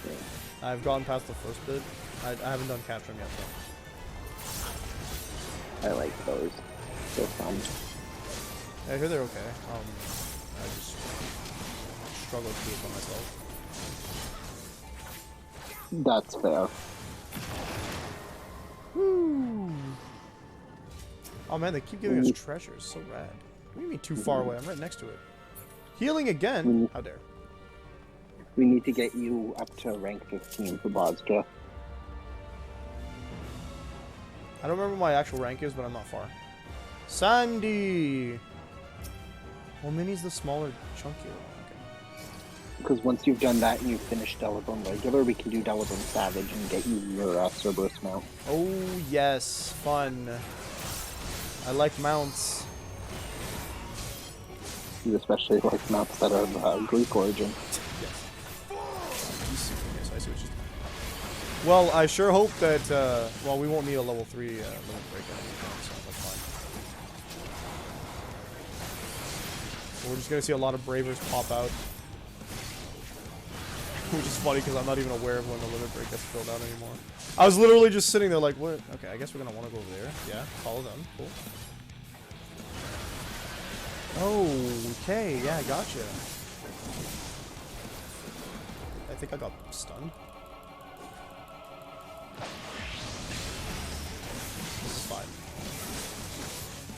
Yeah. I've gone past the first bit. I haven't done capturing yet though. I like those. They're fun. I hear they're okay. I just struggle to do it by myself. That's fair. Woo! Oh man, they keep giving us treasures. So rad. What do you mean too far away? I'm right next to it. Healing again? How dare. We need to get you up to rank 15 for Bozja. I don't remember what my actual rank is, but I'm not far. Sandy! Well, Minnie's the smaller, chunkier one. Because once you've done that and you've finished Delibird regular, we can do Delibird Savage and get you your Cerberus mount. Oh, yes. Fun. I like mounts. You especially like mounts that are of Greek origin. Yes. Yes, I see what you're saying. Well, I sure hope that, well, we won't need a level 3 limit break anytime, so that's fine. We're just going to see a lot of Bravers pop out. Which is funny because I'm not even aware of when the limit break gets filled out anymore. I was literally just sitting there like, what? Okay, I guess we're going to want to go over there. Yeah, follow them. Cool. Oh, okay. Yeah, gotcha. I think I got stunned. This is fine.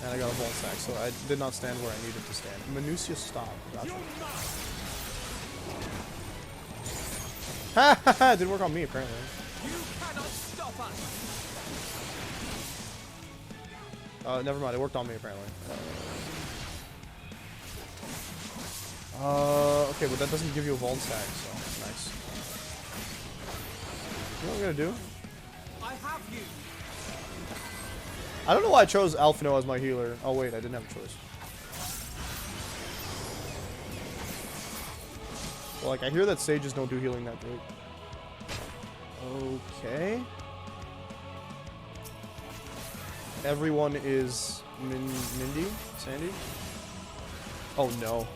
And I got a ball sack, so I did not stand where I needed to stand. Minutia stop. Gotcha. Ha ha ha! Didn't work on me apparently. You cannot stop us. Never mind. It worked on me apparently. Okay, but that doesn't give you a vault stack, so nice. You know what I'm gonna do? I have you. I don't know why I chose Alphino as my healer. Oh wait, I didn't have a choice. Well, like, I hear that sages don't do healing that great. Okay. Everyone is Mindy? Sandy? Oh no.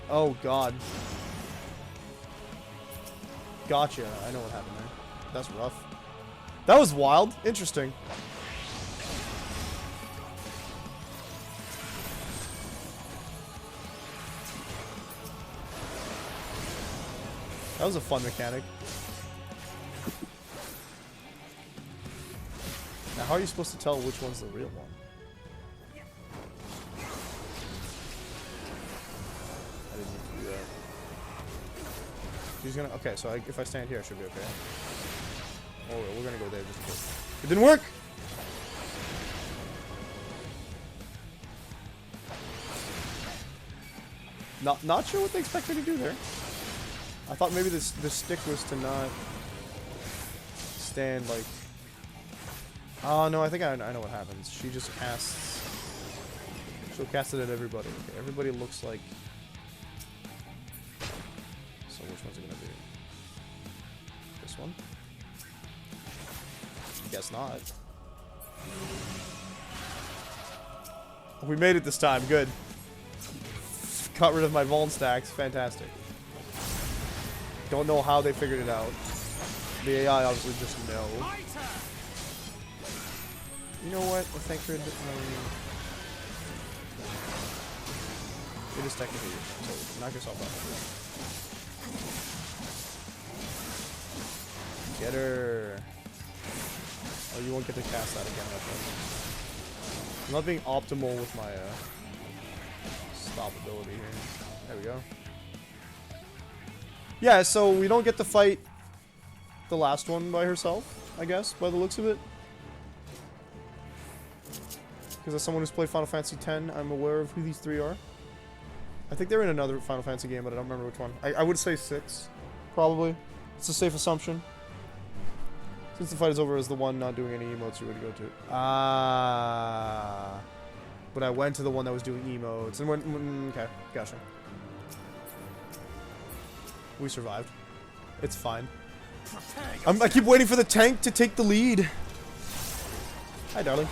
Oh god. Gotcha. I know what happened there. That's rough. That was wild. Interesting. That was a fun mechanic. Now, how are you supposed to tell which one's the real one? I didn't need to do that. She's gonna. Okay, so if I stand here, I should be okay. Oh, we're gonna go there just in case. It didn't work! Not sure what they expect me to do there. I thought maybe this stick was to not stand like. Oh no, I think I know what happens. She just casts. She'll cast it at everybody. Okay, everybody looks like. So which one's it gonna be? This one? Guess not. We made it this time. Good. Got rid of my Vuln stacks. Fantastic. Don't know how they figured it out. The AI obviously just know. You know what? If they could, it is technically yours, so knock yourself out. Get her. Oh, you won't get to cast that again, I think. I'm not being optimal with my stop ability here. There we go. Yeah, so we don't get to fight the last one by herself, I guess, by the looks of it. Because as someone who's played Final Fantasy X, I'm aware of who these three are. I think they're in another Final Fantasy game, but I don't remember which one. I would say 6, probably. It's a safe assumption. Since the fight is over, is the one not doing any emotes you would go to. Ah. But I went to the one that was doing emotes and went, okay, gotcha. We survived. It's fine. I keep waiting for the tank to take the lead. Hi, darling.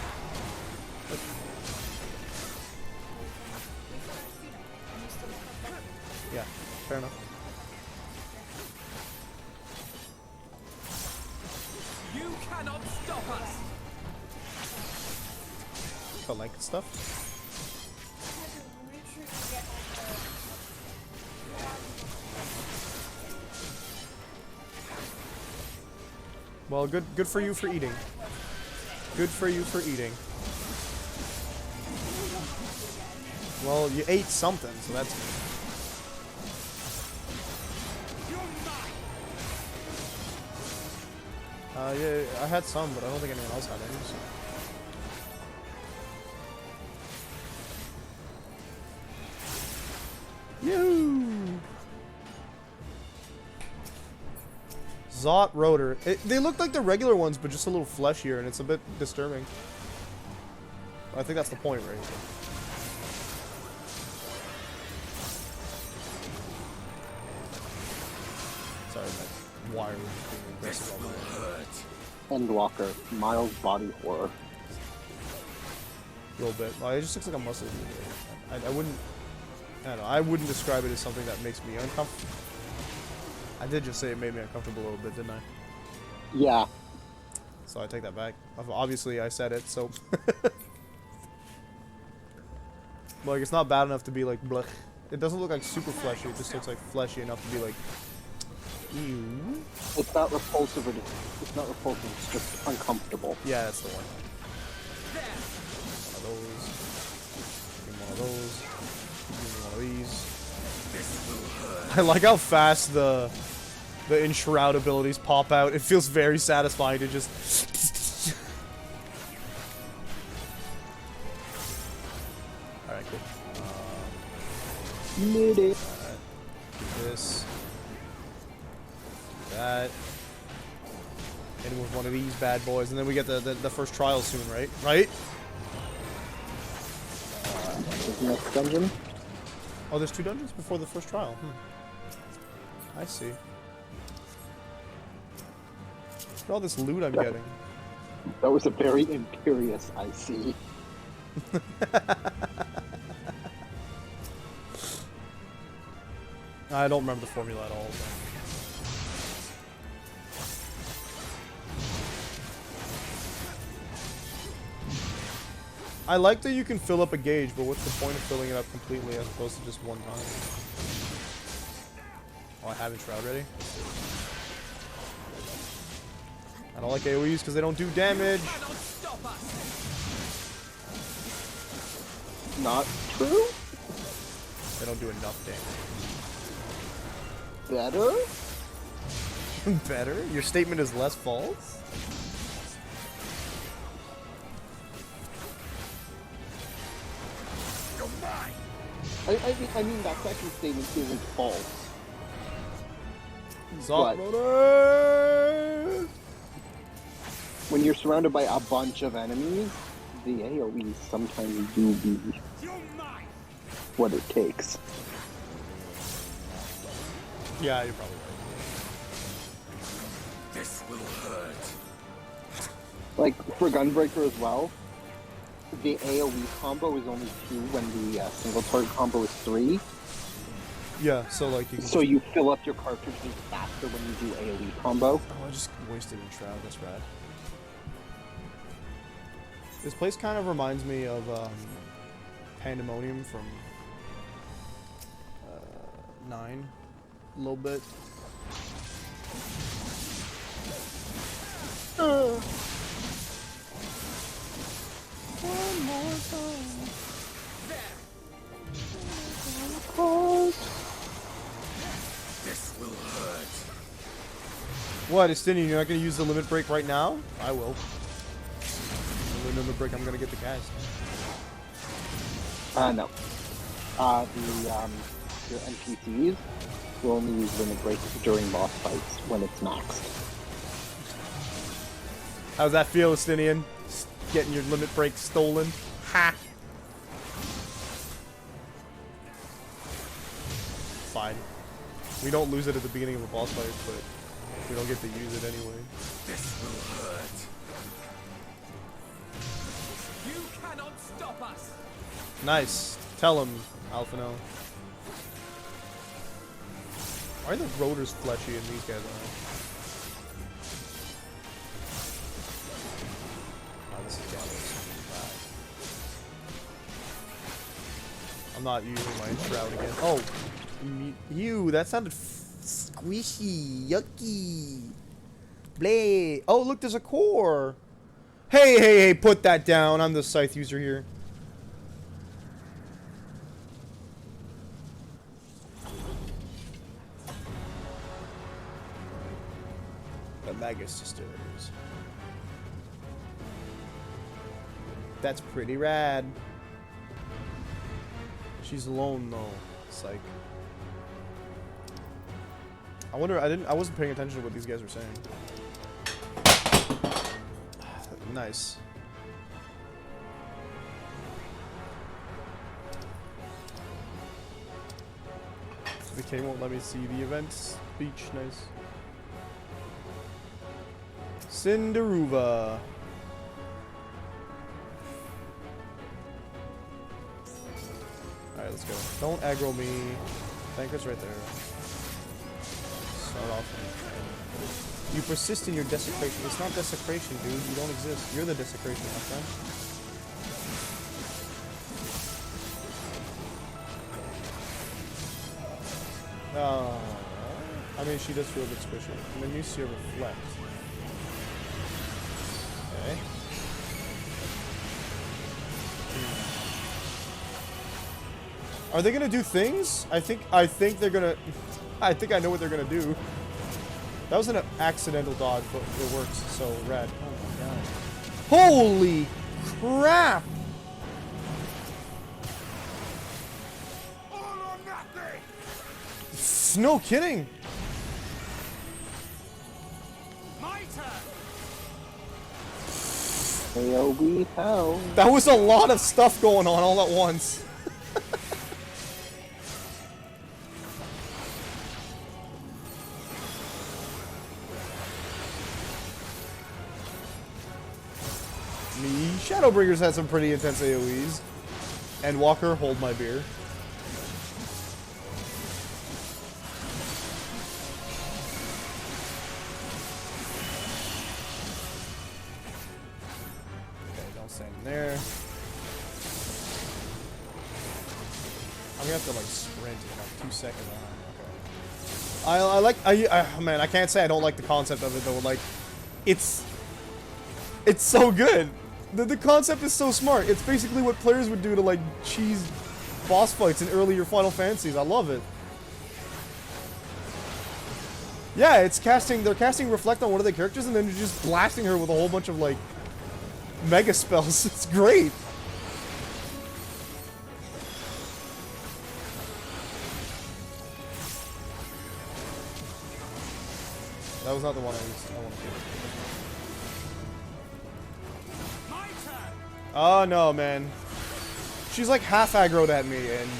Yeah, fair enough. You cannot stop us. Collect stuff. Well, good for you for eating. Good for you for eating. Well, you ate something, so that's good. Yeah, I had some, but I don't think anyone else had any. So. Yoo! Zot rotor. They look like the regular ones, but just a little fleshier, and it's a bit disturbing. I think that's the point, right? Sorry, my wire was being aggressive all the way. Endwalker, mild body horror. A little bit. Well, it just looks like a muscle. I wouldn't. I don't know. I wouldn't describe it as something that makes me uncomfortable. I did just say it made me uncomfortable a little bit, didn't I? Yeah. So I take that back. Obviously, I said it, so. Like, it's not bad enough to be like, blech. It doesn't look like super fleshy. It just looks like fleshy enough to be like, ew. It's not repulsive. It's not repulsive. It's just uncomfortable. Yeah, that's the one. One of those. Give me one of those. Give me one of these. I like how fast the enshroud abilities pop out. It feels very satisfying to just. All right, cool. Made it. Alright. This. That. And with one of these bad boys, and then we get the first trial soon, right? Right? Next dungeon. Oh, there's 2 dungeons before the first trial. I see. Look at all this loot I'm getting. That was a very imperious I see. I don't remember the formula at all. I like that you can fill up a gauge, but what's the point of filling it up completely as opposed to just one time? Oh, I have Enshroud ready? I don't like AoEs because they don't do damage. Not true? They don't do enough damage. Better? Better? Your statement is less false? I mean that second statement isn't false. When you're surrounded by a bunch of enemies, the AoEs sometimes do be what it takes. Yeah, you're probably right. This will hurt. Like, for Gunbreaker as well, the AoE combo is only 2 when the single target combo is 3. Yeah, so like you can So you fill up your cartridges faster when you do AoE combo. Oh, I just wasted Enshroud, that's rad. This place kind of reminds me of Pandemonium from 9. A little bit. One more time. This will hurt. What, Estinian, you're not going to use the limit break right now? I will. The limit break, I'm going to get the cast. No. Your NPCs will only use limit break during boss fights when it's maxed. How's that feel, Estinian? Getting your limit break stolen? Ha! fine. We don't lose it at the beginning of a boss fight, but we don't get to use it anyway. This will hurt. You cannot stop us. Nice. Tell him, Alphino. Why are the rotors fleshy and these guys aren't? Oh, this is bad. I'm not using my shroud again. Oh! Ew, that sounded squishy. Yucky. Bleh. Oh, look, there's a core. Hey, hey, hey, put that down. I'm the scythe user here. The Magus Distilleries. That's pretty rad. She's alone though. Psych. I wonder. I wasn't paying attention to what these guys were saying. Nice. The king won't let me see the event speech. Nice. Cinderuva. Alright, let's go. Don't aggro me. Thanker's right there. Start off. You persist in your desecration. It's not desecration, dude. You don't exist. You're the desecration, my friend. I mean, she does feel a bit squishy. And then you see her reflect. Okay. Are they gonna do things? I think they're gonna. I think I know what they're gonna do. That was an accidental dodge, but it works. So rad. Oh my god. Holy crap! All or nothing. No kidding. My turn. AOE hell. That was a lot of stuff going on all at once. Me, Shadowbringers had some pretty intense AoEs. And Walker, hold my beer. Okay, don't stand in there. I'm gonna have to like sprint in like 2 seconds. Okay. Man, I can't say I don't like the concept of it though. Like, it's so good. The concept is so smart. It's basically what players would do to like cheese boss fights in earlier Final Fantasies. I love it. Yeah, it's casting. They're casting Reflect on one of the characters and then they're just blasting her with a whole bunch of like mega spells. It's great. That was not the one I wanted to do. Oh no, man. She's like half aggroed at me, and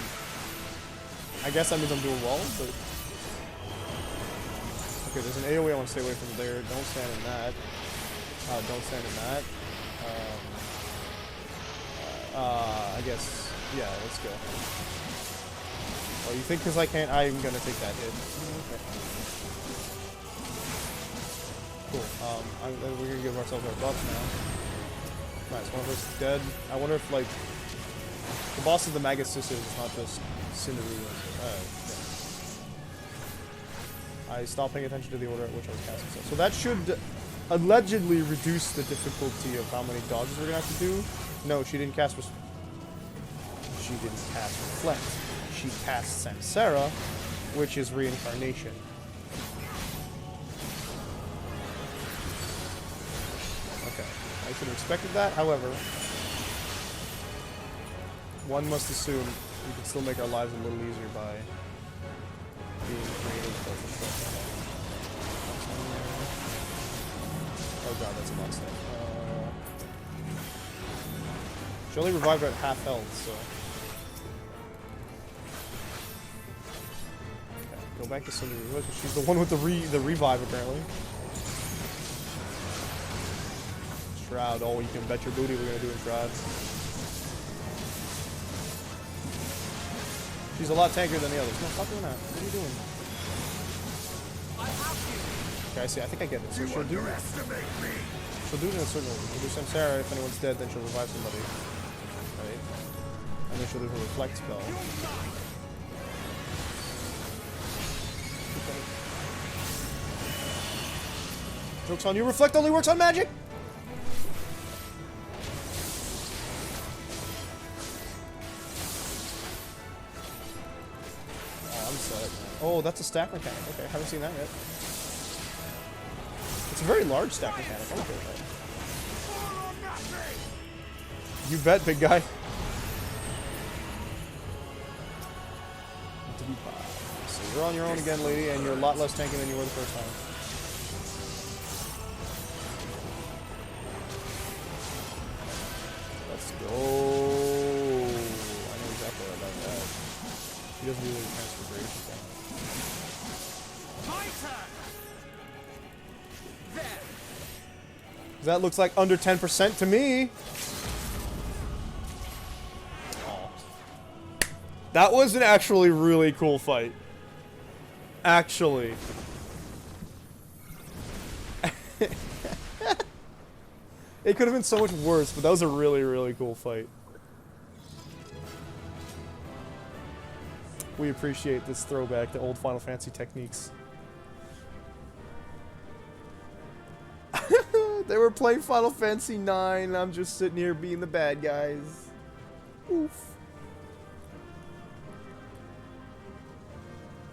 I guess that means I'm doing well, but... Okay, there's an AoE I want to stay away from there. Don't stand in that. Don't stand in that. I guess... Yeah, let's go. Oh, you think because I can't, I'm gonna take that hit. Okay. Cool. We're gonna give ourselves our buff now. Nice, one of us dead. I wonder if, like, the boss of the Magus Sisters is not just Cinderuva. Yeah. I stopped paying attention to the order at which I was casting stuff. So that should allegedly reduce the difficulty of how many dodges we're gonna have to do. No, she didn't cast Reflect. She cast Samsara, which is reincarnation. I should have expected that, however, one must assume we can still make our lives a little easier by being creative. Oh god, that's a monster. She only revived at half health, so... back to Cindy. She's the one with the revive, apparently. Shroud. Oh, you can bet your booty we're gonna do in Shrouds. She's a lot tankier than the others. No, stop doing that. What are you doing? Okay, I see. I think I get it. So she'll do it in a certain order. She'll do Samsara. If anyone's dead, then she'll revive somebody. Right? And then she'll do her reflect spell. Joke's on you. Reflect only works on magic! Oh, I'm set. Oh, that's a stack mechanic. Okay, haven't seen that yet. It's a very large stack mechanic. I like that. You bet, big guy. So you're on your own again, lady, and you're a lot less tanky than you were the first time. Let's go. I know exactly what about that. He doesn't do the transfiguration thing. My turn. There. That looks like under 10% to me. Oh. That was an actually really cool fight. Actually. It could have been so much worse, but that was a really, really cool fight. We appreciate this throwback to old Final Fantasy techniques. They were playing Final Fantasy IX, and I'm just sitting here being the bad guys. Oof.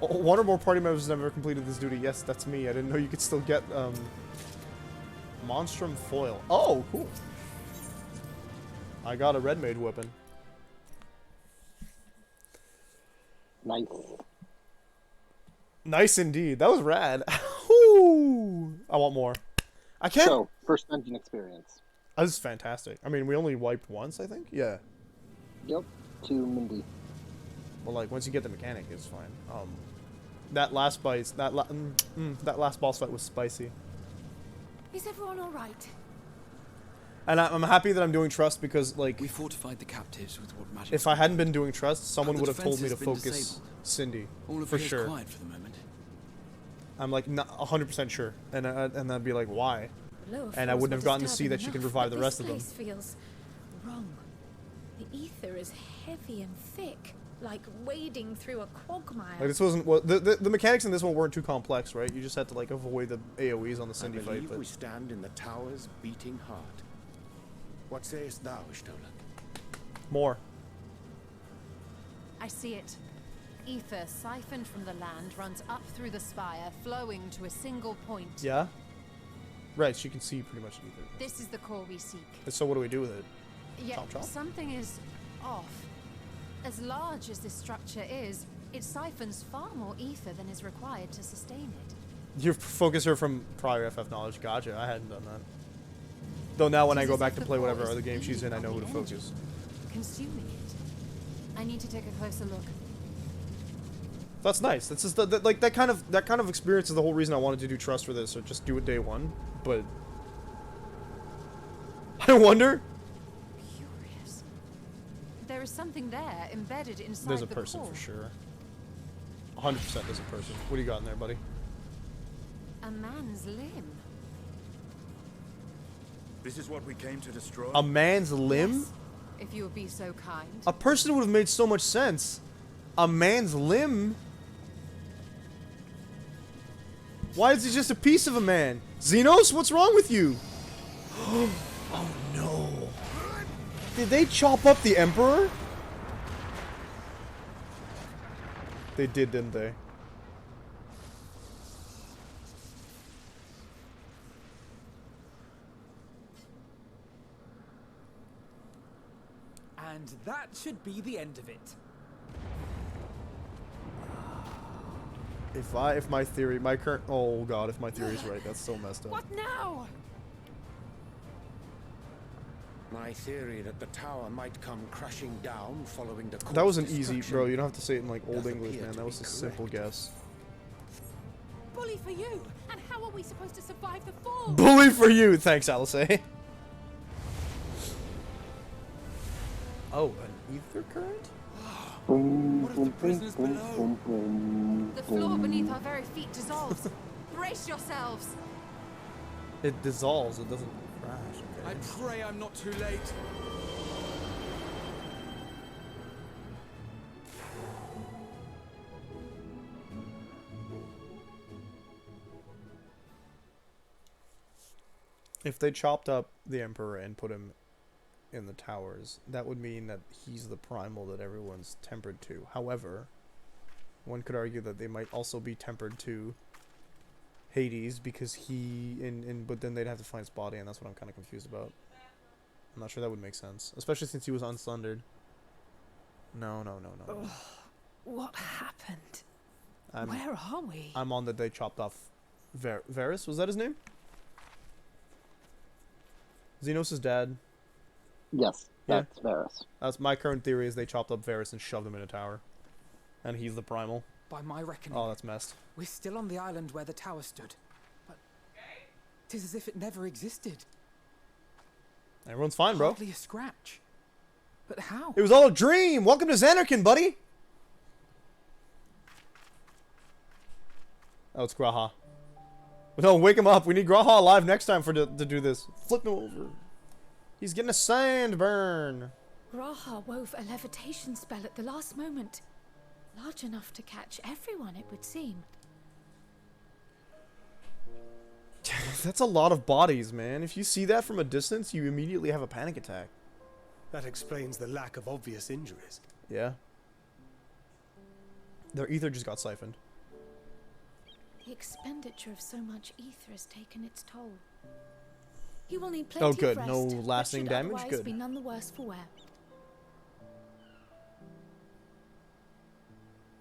Oh, one or more party members has never completed this duty. Yes, that's me. I didn't know you could still get, Monstrum Foil. Oh, cool. I got a red mage weapon. Nice. Nice indeed. That was rad. Woo! I want more. I can't. So, first dungeon experience. This is fantastic. I mean, we only wiped once, I think? Yeah. Yep. To Mindy. Well, like, once you get the mechanic, it's fine. That last boss fight was spicy. Is everyone all right? And I'm happy that I'm doing trust because, like, we fortified the captives with what magic. If I hadn't been doing trust, someone would have told me to focus disabled. Cindy. All of for it is sure. quiet for the moment. I'm like 100% sure, and I'd be like, why? And I wouldn't have gotten to see that she can revive the rest of them. This place feels wrong. The ether is heavy and thick, like wading through a quagmire. Like this wasn't well, the mechanics in this one weren't too complex, right? You just had to like avoid the AOE's on the Cindy fight. But we stand in the tower's beating heart. What sayest thou, Stola? More. I see it. Ether siphoned from the land runs up through the spire, flowing to a single point. Yeah. Right, she can see pretty much ether. This is the core we seek. And so what do we do with it? Yet Chomp chomp? something is off. As large as this structure is, it siphons far more ether than is required to sustain it. You focus her from prior FF knowledge. Gotcha. I hadn't done that. Though now when I go back to play whatever other game she's in, I know who to focus. Consuming it. I need to take a closer look. That's nice. That's just like that kind of experience is the whole reason I wanted to do trust for this, or just do it day one. But I wonder. Curious. There is something there embedded inside There's a the person core. for sure. 100% there's a person. What do you got in there, buddy? A man's limb. This is what we came to destroy. A man's limb? Yes, if you would be so kind. A person would have made so much sense. A man's limb? Why is he just a piece of a man? Xenos, what's wrong with you? Oh no. Did they chop up the Emperor? They did, didn't they? And that should be the end of it. If my theory, my current, oh god, if my theory's right, that's so messed up. What now? My theory that the tower might come crashing down following the That was an easy, destruction bro. You don't have to say it in like old doth English, appear man. to That was be a simple correct. guess. bully for you. And how are we supposed to survive the fall? Bully for you. Thanks, Alice. Oh, an ether current? What of the prisoners below? The floor beneath our very feet dissolves. Brace yourselves. It dissolves. It doesn't crash. Okay. I pray I'm not too late. If they chopped up the Emperor and put him in the towers, that would mean that he's the primal that everyone's tempered to. However, one could argue that they might also be tempered to Hades because but then they'd have to find his body, and that's what I'm kind of confused about. I'm not sure that would make sense, especially since he was unsundered. No. Ugh, what happened? Where are we? I'm on that they chopped off Varys. Was that his name? Xenos' dad. Yes, that's Varys. That's my current theory. Is they chopped up Varys and shoved him in a tower, and he's the primal. By my reckoning, Oh, that's messed. we're still on the island where the tower stood, but 'tis as if it never existed. Everyone's fine, bro. Hardly a scratch. But how? It was all a dream. Welcome to Xanarkin, buddy. Oh, it's Graha. No, wake him up. We need Graha alive next time to do this. Flip him over. He's getting a sand burn. Graha wove a levitation spell at the last moment. Large enough to catch everyone, it would seem. That's a lot of bodies, man. If you see that from a distance, you immediately have a panic attack. That explains the lack of obvious injuries. Yeah. Their ether just got siphoned. The expenditure of so much ether has taken its toll. He will need plenty Oh, good. of rest, No but lasting should damage? otherwise Good. be none the worse for wear.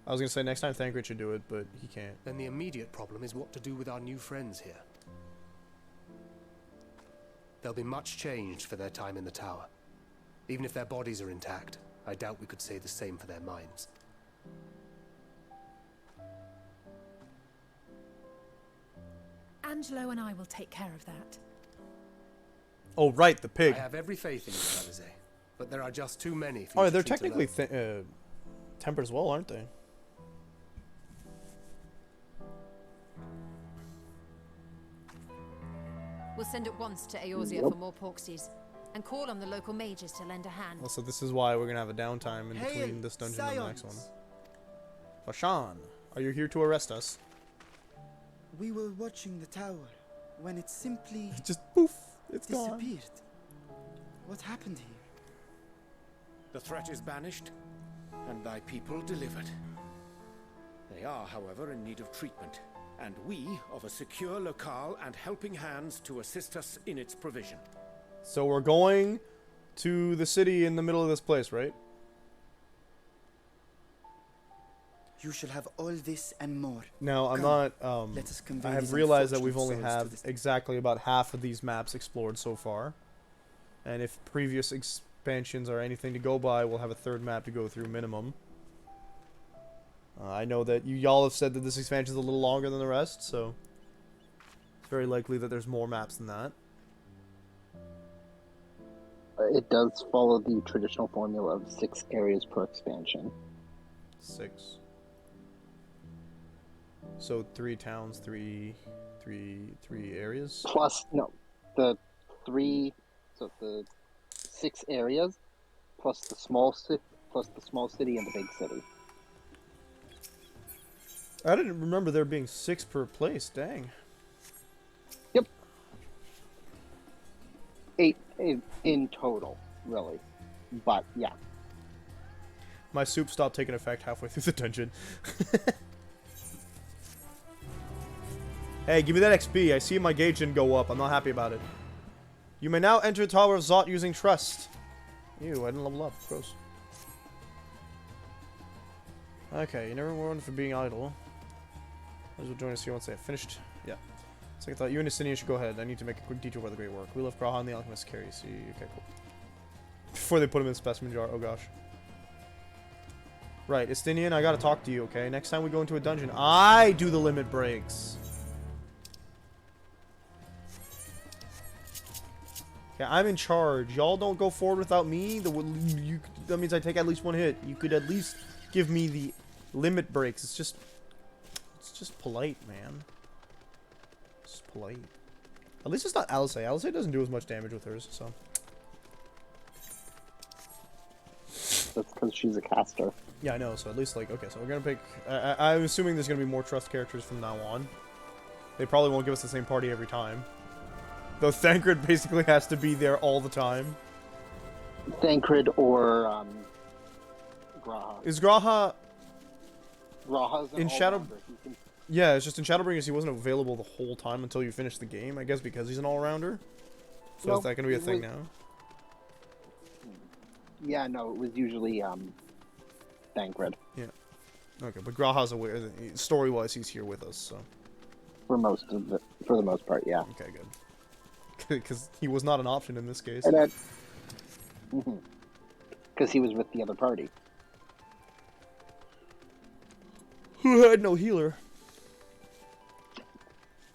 I was going to say next time Thancred should do it, but he can't. Then the immediate problem is what to do with our new friends here. They'll be much changed for their time in the tower. Even if their bodies are intact, I doubt we could say the same for their minds. Angelo and I will take care of that. Oh, right, the pig. I have every faith in you, Alizé, but there are just too many for Oh, you to they're treat technically alone. tempered as well, aren't they? We'll send at once to Eorzea for more porksies, and call on the local mages to lend a hand. Also, this is why we're going to have a downtime in between this dungeon and the next one. Fashan, are you here to arrest us? We were watching the tower when it simply just poof, it's disappeared. gone. What happened here? The threat is banished, and thy people delivered. They are, however, in need of treatment, and we of a secure locale and helping hands to assist us in its provision. So we're going to the city in the middle of this place, right? You shall have all this and more. Now, I'm Come, not, let us convey I have these realized that we've unfortunate only souls to have this- exactly about half of these maps explored so far. And if previous expansions are anything to go by, we'll have a third map to go through minimum. I know that y'all have said that this expansion is a little longer than the rest, so it's very likely that there's more maps than that. It does follow the traditional formula of 6 areas per expansion. 6. So 3 towns, three areas. Plus, no, the 6 areas, plus the small city and the big city. I didn't remember there being 6 per place. Dang. Yep. 8 in total, really. But yeah. My soup stopped taking effect halfway through the dungeon. Hey, give me that XP. I see my gauge didn't go up. I'm not happy about it. You may now enter Tower of Zot using Trust. Ew, I didn't level up. Gross. Okay, you never warned for being idle. Might as well join us here once they have finished. Yeah. Second thought, you and Estinian should go ahead. I need to make a quick detour by the great work. We left Graha and the alchemist carry. See, okay, cool. Before they put him in the specimen jar. Oh gosh. Right, Estinian, I gotta talk to you, okay? Next time we go into a dungeon, I do the limit breaks. Okay, I'm in charge. Y'all don't go forward without me. That means I take at least one hit. You could at least give me the limit breaks. It's just polite, man. It's polite. At least it's not Alice. Alice doesn't do as much damage with hers, so. That's because she's a caster. Yeah, I know. So at least, like, okay, so we're gonna pick. I'm assuming there's gonna be more trust characters from now on. They probably won't give us the same party every time. Though Thancred basically has to be there all the time. Thancred or Graha. Is Graha Graha's in Shadow? Yeah, it's just in Shadowbringers he wasn't available the whole time until you finish the game. I guess because he's an all-rounder. So No, is that gonna be a thing now? Yeah, no, it was usually Thancred. Yeah. Okay, but Graha's aware. Story-wise, he's here with us. So. For the most part, yeah. Okay, good. Because he was not an option in this case. And because he was with the other party. Who had no healer.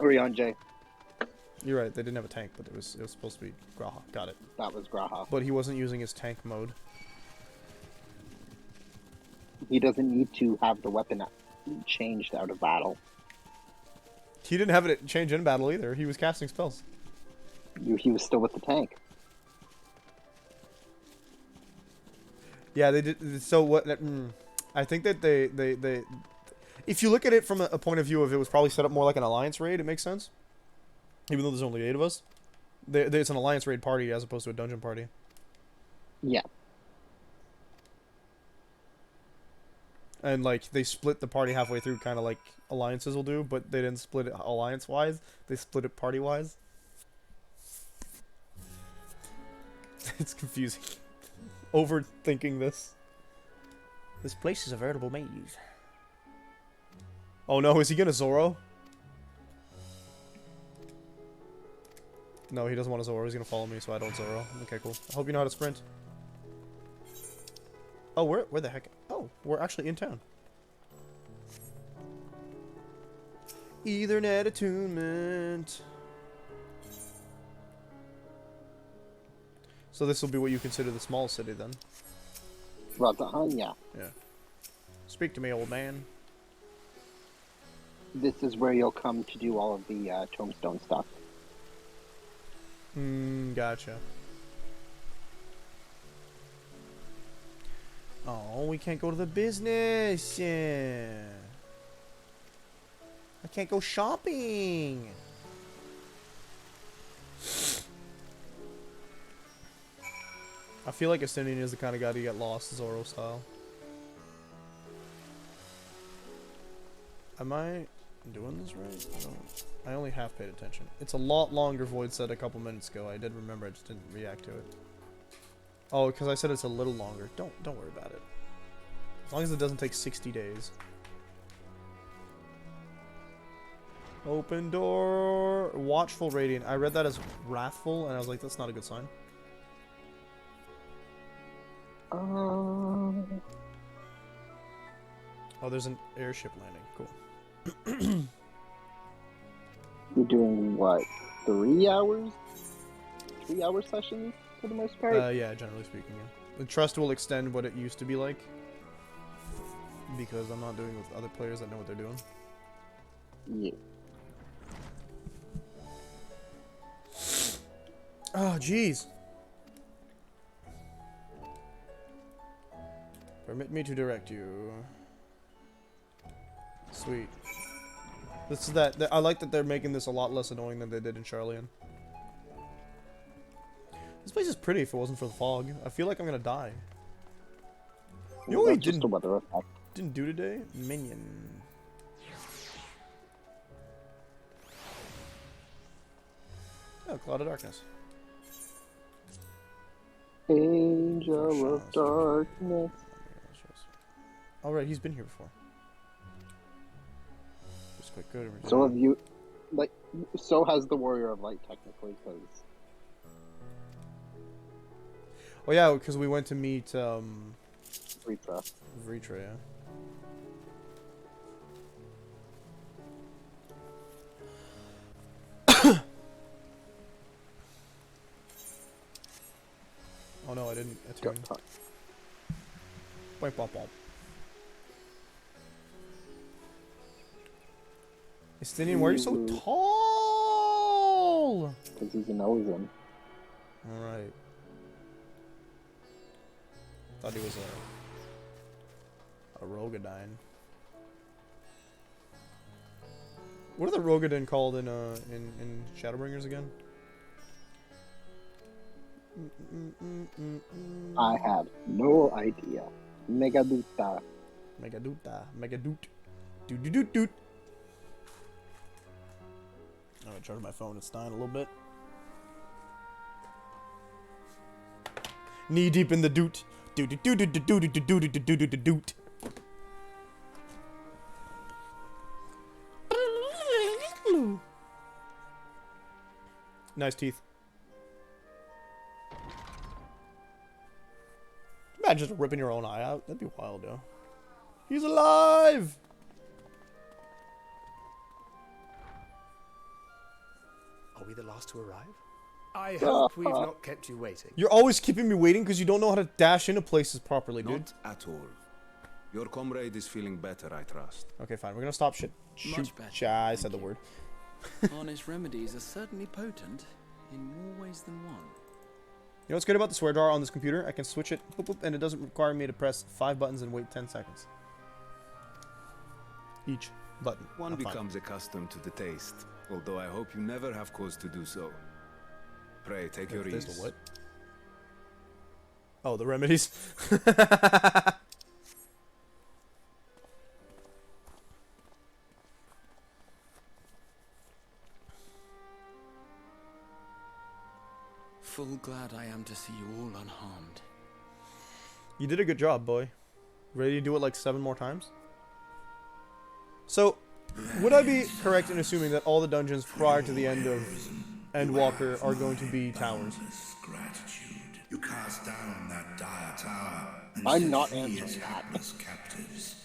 Orion J. You're right, they didn't have a tank, but it was supposed to be Graha. Got it. That was Graha. But he wasn't using his tank mode. He doesn't need to have the weapon changed out of battle. He didn't have it change in battle either. He was casting spells. He was still with the tank. Yeah, they did. So what? I think that they. If you look at it from a point of view of it was probably set up more like an alliance raid, it makes sense. Even though there's only 8 of us, it's an alliance raid party as opposed to a dungeon party. Yeah. And like they split the party halfway through, kind of like alliances will do, but they didn't split it alliance-wise. They split it party-wise. It's confusing. Overthinking this. This place is a veritable maze. Oh no, is he gonna Zoro? No, he doesn't want to Zoro. He's gonna follow me, so I don't Zoro. Okay, cool. I hope you know how to sprint. Oh, where the heck? Oh, we're actually in town. Ethernet attunement. So this will be what you consider the small city, then? Ratahan, yeah. Yeah. Speak to me, old man. This is where you'll come to do all of the tombstone stuff. Gotcha. Oh, we can't go to the business. Yeah. I can't go shopping. I feel like Ascendian is the kind of guy to get lost Zoro style. Am I doing this right? I only half paid attention. It's a lot longer, Void said a couple minutes ago. I did remember, I just didn't react to it. Oh, because I said it's a little longer. Don't worry about it. As long as it doesn't take 60 days. Open door. Watchful Radiant. I read that as wrathful, and I was like, that's not a good sign. Oh, there's an airship landing. Cool. You're doing what? 3 hours? 3 hour sessions for the most part? Yeah, generally speaking, yeah. The trust will extend what it used to be like. Because I'm not doing it with other players that know what they're doing. Yeah. Oh, jeez. Permit me to direct you. Sweet. This is that. I like that they're making this a lot less annoying than they did in Charlian. This place is pretty if it wasn't for the fog. I feel like I'm gonna die. You know what we didn't do today? Minion. Oh, Cloud of Darkness. Angel of Darkness. Alright, he's been here before. Just quite good. So have you, like, so has the Warrior of Light technically, because... Oh yeah, because we went to meet, Vritra. Vritra, yeah. didn't attune. Boink, bop, bop. Estinian, why are you so tall? Because he's an Ozen. Alright. Thought he was a Rogadine. What are the Rogadin called in Shadowbringers again? I have no idea. Megaduta. Megaduta. Megadoot. Doot doot doot doot. I'm gonna charge my phone. It's dying a little bit. Knee deep in the doot. Doot doot doot doot doot doot doot doot doot doot doot. Nice teeth. Imagine just ripping your own eye out. That'd be wild, yo. He's alive! Are we the last to arrive? I hope we've not kept you waiting. You're always keeping me waiting because you don't know how to dash into places properly, dude. Not at all. Your comrade is feeling better, I trust. Okay, fine. We're gonna stop shit. Shoot. I said the word. Honest remedies are certainly potent in more ways than one. You know what's good about the swear jar on this computer? I can switch it, boop, boop, and it doesn't require me to press 5 buttons and wait 10 seconds. Each button. One becomes accustomed to the taste, although I hope you never have cause to do so. Pray, take your ease. What? Oh, the remedies. Full glad I am to see you all unharmed. You did a good job, boy. Ready to do it like 7 more times? So, would I be correct in assuming that all the dungeons prior to the end of Endwalker are going to be towers? Gratitude. You cast down that dire tower and I'm not set free answering its that. hapless captives.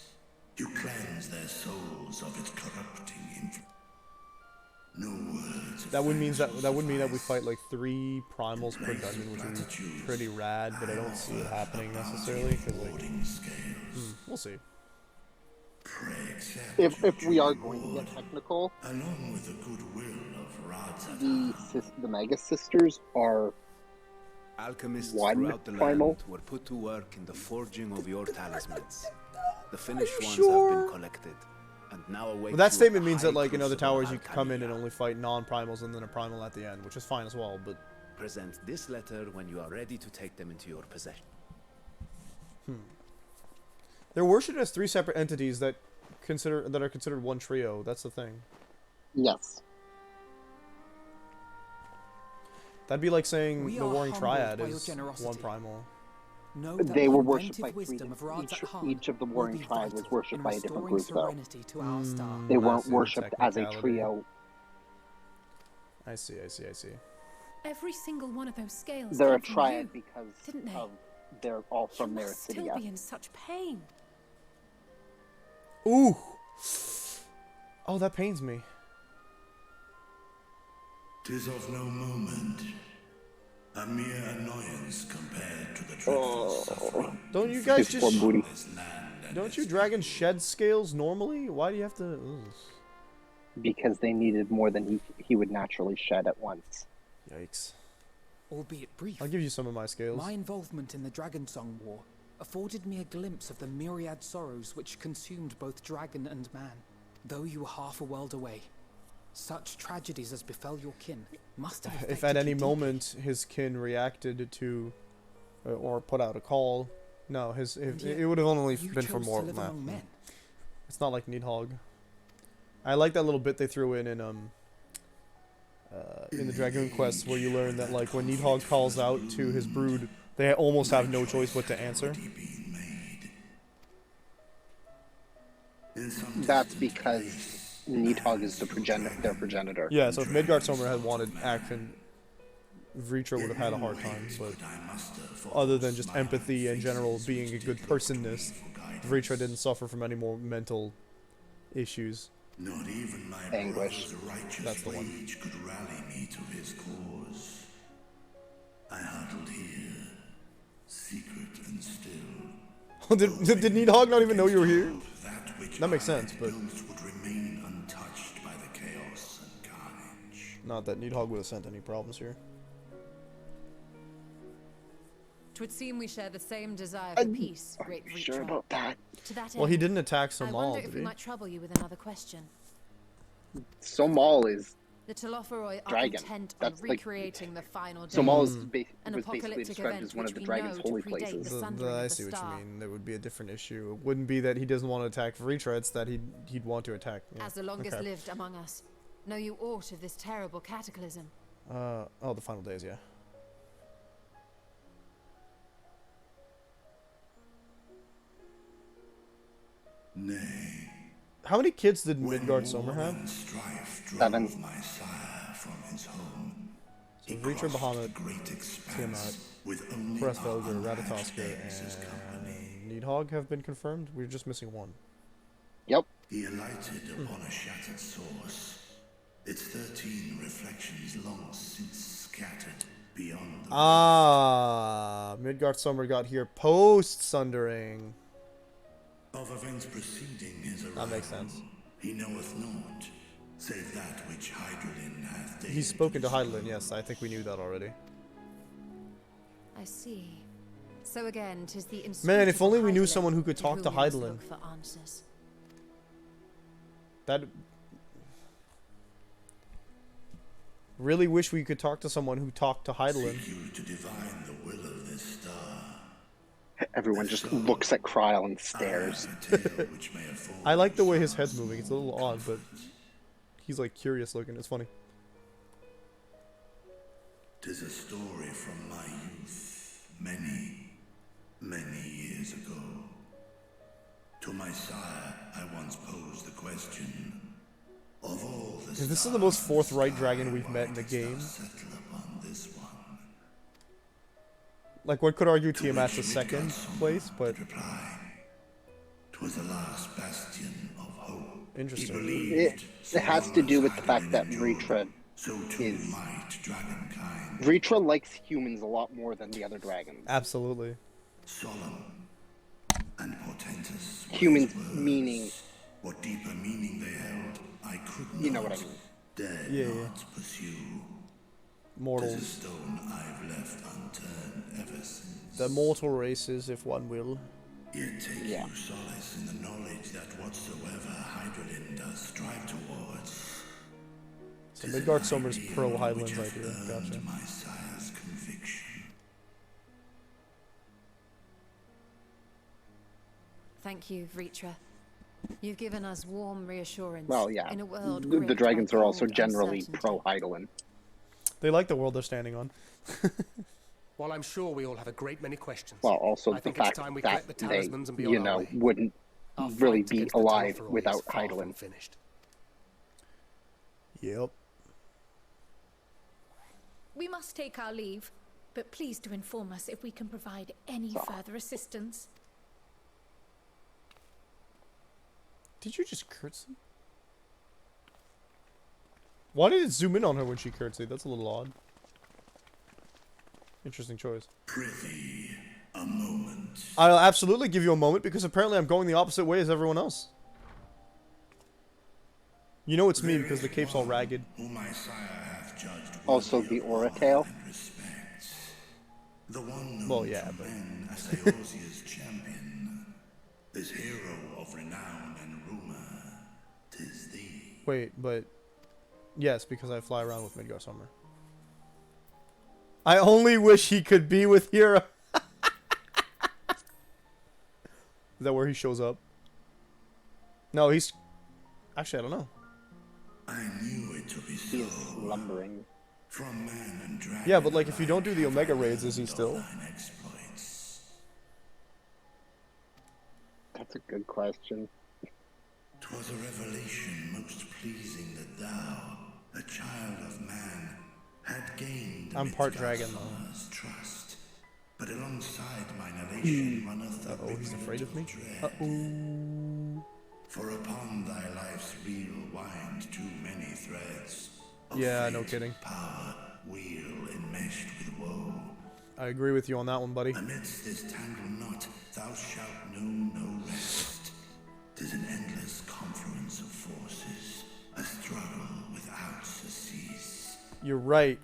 You cleanse their souls of its corrupting influence. No words. That would mean that we fight like 3 primals per dungeon, which would be pretty rad, but I don't see it happening necessarily because like, we'll see. If we are going to get technical, along with the goodwill of the Mega Sisters are Alchemists one throughout the primal. land were put to work in the forging of your talismans. The finished ones have been collected, and now await. Well, that you statement a means that high like in other crucible towers you can come in and alchemy. only fight non-primals and then a primal at the end, which is fine as well, but... Present this letter when you are ready to take them into your possession. They're worshipped as 3 separate entities that are considered one trio. That's the thing. Yes. That'd be like saying We the are Warring humbled Triad by your is generosity. one primal. Know that They the were worshipped inventive by 3 wisdom of Radz at Khan each of the will Warring be Triad was vital worshipped in by a different restoring group, though. serenity to our star. They I weren't see the worshipped as a technicality. trio. I see. Every single one of those scales They're a came from triad you, because didn't they? of they're all from You must still Mericidia. be in such pain. Ooh! Oh, that pains me. 'Tis of no moment. A mere annoyance compared to the dreadful suffering. Don't you guys His poor just... booty. Don't you dragons shed scales normally? Why do you have to... Ugh. Because they needed more than he would naturally shed at once. Yikes. Albeit brief, I'll give you some of my scales. my involvement in the Dragon Song War afforded me a glimpse of the myriad sorrows which consumed both dragon and man. Though you were half a world away, such tragedies as befell your kin must have affected If at any you deeply. moment his kin reacted to... or put out a call... No, it would have only You been for chose more... to live among men. It's not like Needhog. I like that little bit they threw in the Dragoon Quest where you learn that like when Needhog calls out to his brood, they almost have no choice but to answer. That's because Needhog is their progenitor. Yeah, so if Midgard Sommer had wanted action, Vritra would have had a hard time, but other than just empathy and general being a good personness, Vritra didn't suffer from any more mental issues. Not even my Anguish. brother's righteous That's the one. rage could rally me to his cause. I huddled here, secret and still. Oh, did Needhog not even know you were here? That makes sense, but would remain untouched by the chaos and carnage. not that Needhog would have sent any problems here. 'Twould seem we share the same desire for peace, great Reacher. Sure about that. To that Well, he end, didn't attack I Somal, wonder did if he? we might trouble you with another question. Somal is The Telophoroi are dragon. intent That's on recreating the final day. Somal is An was basically apocalyptic described event as one of which the we dragon's know to holy predate places. the sundering I of see the what star. you mean. There would be a different issue. It wouldn't be that he doesn't want to attack Vritra, it's that he'd want to attack. Yeah. As the longest Okay. lived among us, know you aught of this terrible cataclysm? Oh, the final days, yeah. Nay. How many kids did Midgard Sommer have? 7. My sire from his home. So Vritra, Bahamut, Tiamat, Pressvelger, Ratatoskr, and Needhog have been confirmed. We're just missing one. Yep. He alighted upon a shattered source. Its 13 reflections long since scattered beyond the Midgard Sommer got here post Sundering. of events preceding his arrival. That makes sense. He knoweth not, save that which Hydralin hath deigned. He's spoken to Hydaelyn, yes, I think we knew that already. I see. So again, 'tis the Man, if only we knew Hydaelyn someone who could to talk to whom we must Hydaelyn. look for answers. That... Really wish we could talk to someone who talked to Hydaelyn. Seek you to divine the will of this star. Everyone just looks at Kryl and stares. I like the way his head's moving. It's a little odd, but he's like curious looking. It's funny. 'Tis a story from my youth, many, many years ago. To my sire, I once posed the question of all the This is the most forthright dragon we've met in the game. settle upon this one. Like, one could argue Tiamat's the second place, but... 'Twas the last bastion of hope. Interesting. It has to do with the fact that Vritra is... Vritra likes humans a lot more than the other dragons. Absolutely. Solemn and portentous. Humans meaning... What deeper meaning they held, I could not. You know what I mean. Dare Yeah, not pursue. Mortals. 'Tis a stone I've left unturned ever since. The mortal races, if one will. Yet take you solace in the knowledge that whatsoever Hydralin does strive towards. So Midgard Sommer's Pearl Hydaelyn's idea. Gotcha. My sire's conviction. Thank you, Vritra. You've given us warm reassurance. Well, yeah. In a world The gripped dragons by are also cold generally uncertainty. pro-Hydaelyn. They like the world they're standing on. While I'm sure we all have a great many questions. Well, also I the think it's fact time we that collect the they, talismans and be you on our know, way. wouldn't Our really fight be against the alive Telophoroi is without far from Hydaelyn. finished. Yep. We must take our leave, but please do inform us if we can provide any further assistance. Did you just curtsy? Why did it zoom in on her when she curtsied? That's a little odd. Interesting choice. Prithee, a moment. I'll absolutely give you a moment because apparently I'm going the opposite way as everyone else. You know it's me because the cape's all ragged. Whom my sire hath judged Also the Aura Tail. the one Well, yeah, but... men as Eosia's champion. This hero of renown and rumor. 'Tis thee. Wait, but... Yes, because I fly around with Midgard Sommer. I only wish he could be with Hera. Is that where he shows up? No, he's... Actually, I don't know. I knew it to be so. He is slumbering. From man and dragon. Yeah, but like if you don't do the Omega raids, is he still? That's a good question. 'Twas a revelation most pleasing that thou, a child of man, had gained. I'm part dragon though. Trust, but alongside mine elation runneth the Uh-oh, he's afraid of me? dread. Uh-oh. For upon thy life's reel wind too many threads. Of Yeah, no fate, kidding. Power, wheel enmeshed with woe. I agree with you on that one, buddy. Amidst this tangled knot, thou shalt know no rest. 'Tis an endless confluence of forces, a struggle without cease. You're right.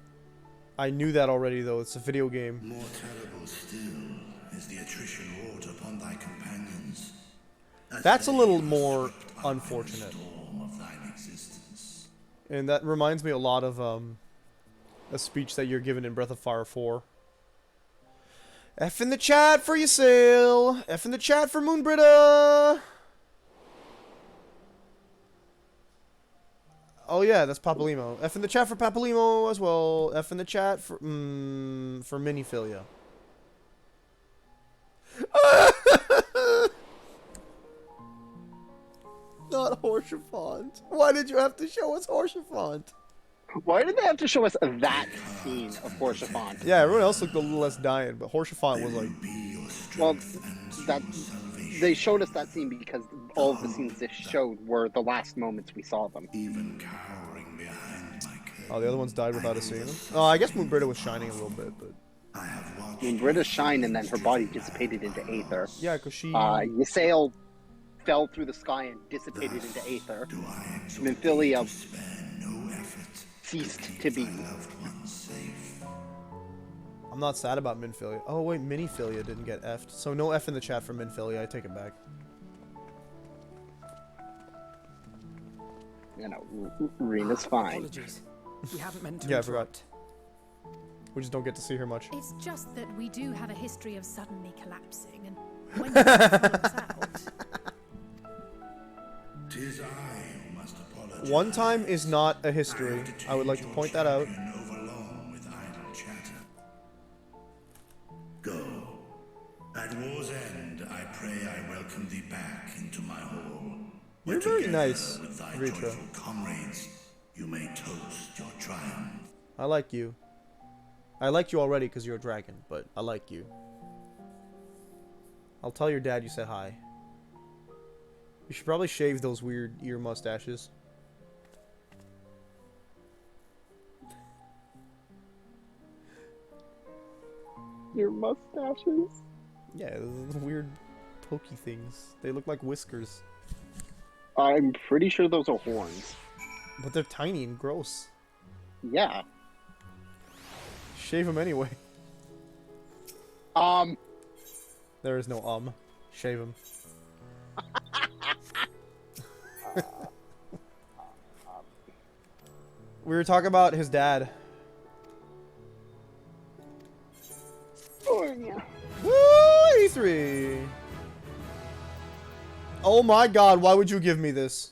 I knew that already, though. It's a video game. More terrible still is the attrition wrought upon thy companions. That's a little more unfortunate. Of thine existence. And that reminds me a lot of a speech that you're given in Breath of Fire 4. F in the chat for Ysail! F in the chat for Moonbritta! Oh yeah, that's Papalimo. F in the chat for Papalimo as well. F in the chat for Miniphilia. Not Horsefont. Why did you have to show us Horsefont? Why did they have to show us that scene of Horsefont? Yeah, everyone else looked a little less dying, but Horsefont was like... Well, they showed us that scene because all of the scenes they showed were the last moments we saw them. Even cowering behind my curtain. Oh, the other ones died without us seeing them? Oh, I guess Moonbritta was shining a little bit, but... Moonbritta shined and then her body dissipated into Aether. Yeah, because she... Ysail fell through the sky and dissipated into Aether. Minfilia ceased to be. I'm not sad about Minfilia. Oh wait, Miniphilia didn't get F'd. So no F in the chat for Minfilia, I take it back. You know, Rena's fine. Apologies. We haven't meant to Yeah, I interrupt. forgot. We just don't get to see her much. It's just that we do have a history of suddenly collapsing, and when you find us out... 'Tis I who must apologize. One time is not a history. I would like to point that out. Overlong with idle chatter. Go. At war's end, I pray I welcome thee back into my hall. You're very nice, with thy Ritra. joyful comrades, you may toast your triumph. I like you. I like you already because you're a dragon, but I like you. I'll tell your dad you said hi. You should probably shave those weird ear mustaches. Ear mustaches? Yeah, those weird pokey things. They look like whiskers. I'm pretty sure those are horns. But they're tiny and gross. Yeah. Shave them anyway. There is no Shave them. We were talking about his dad. Oh, yeah. Woo! E3! Oh my god, why would you give me this?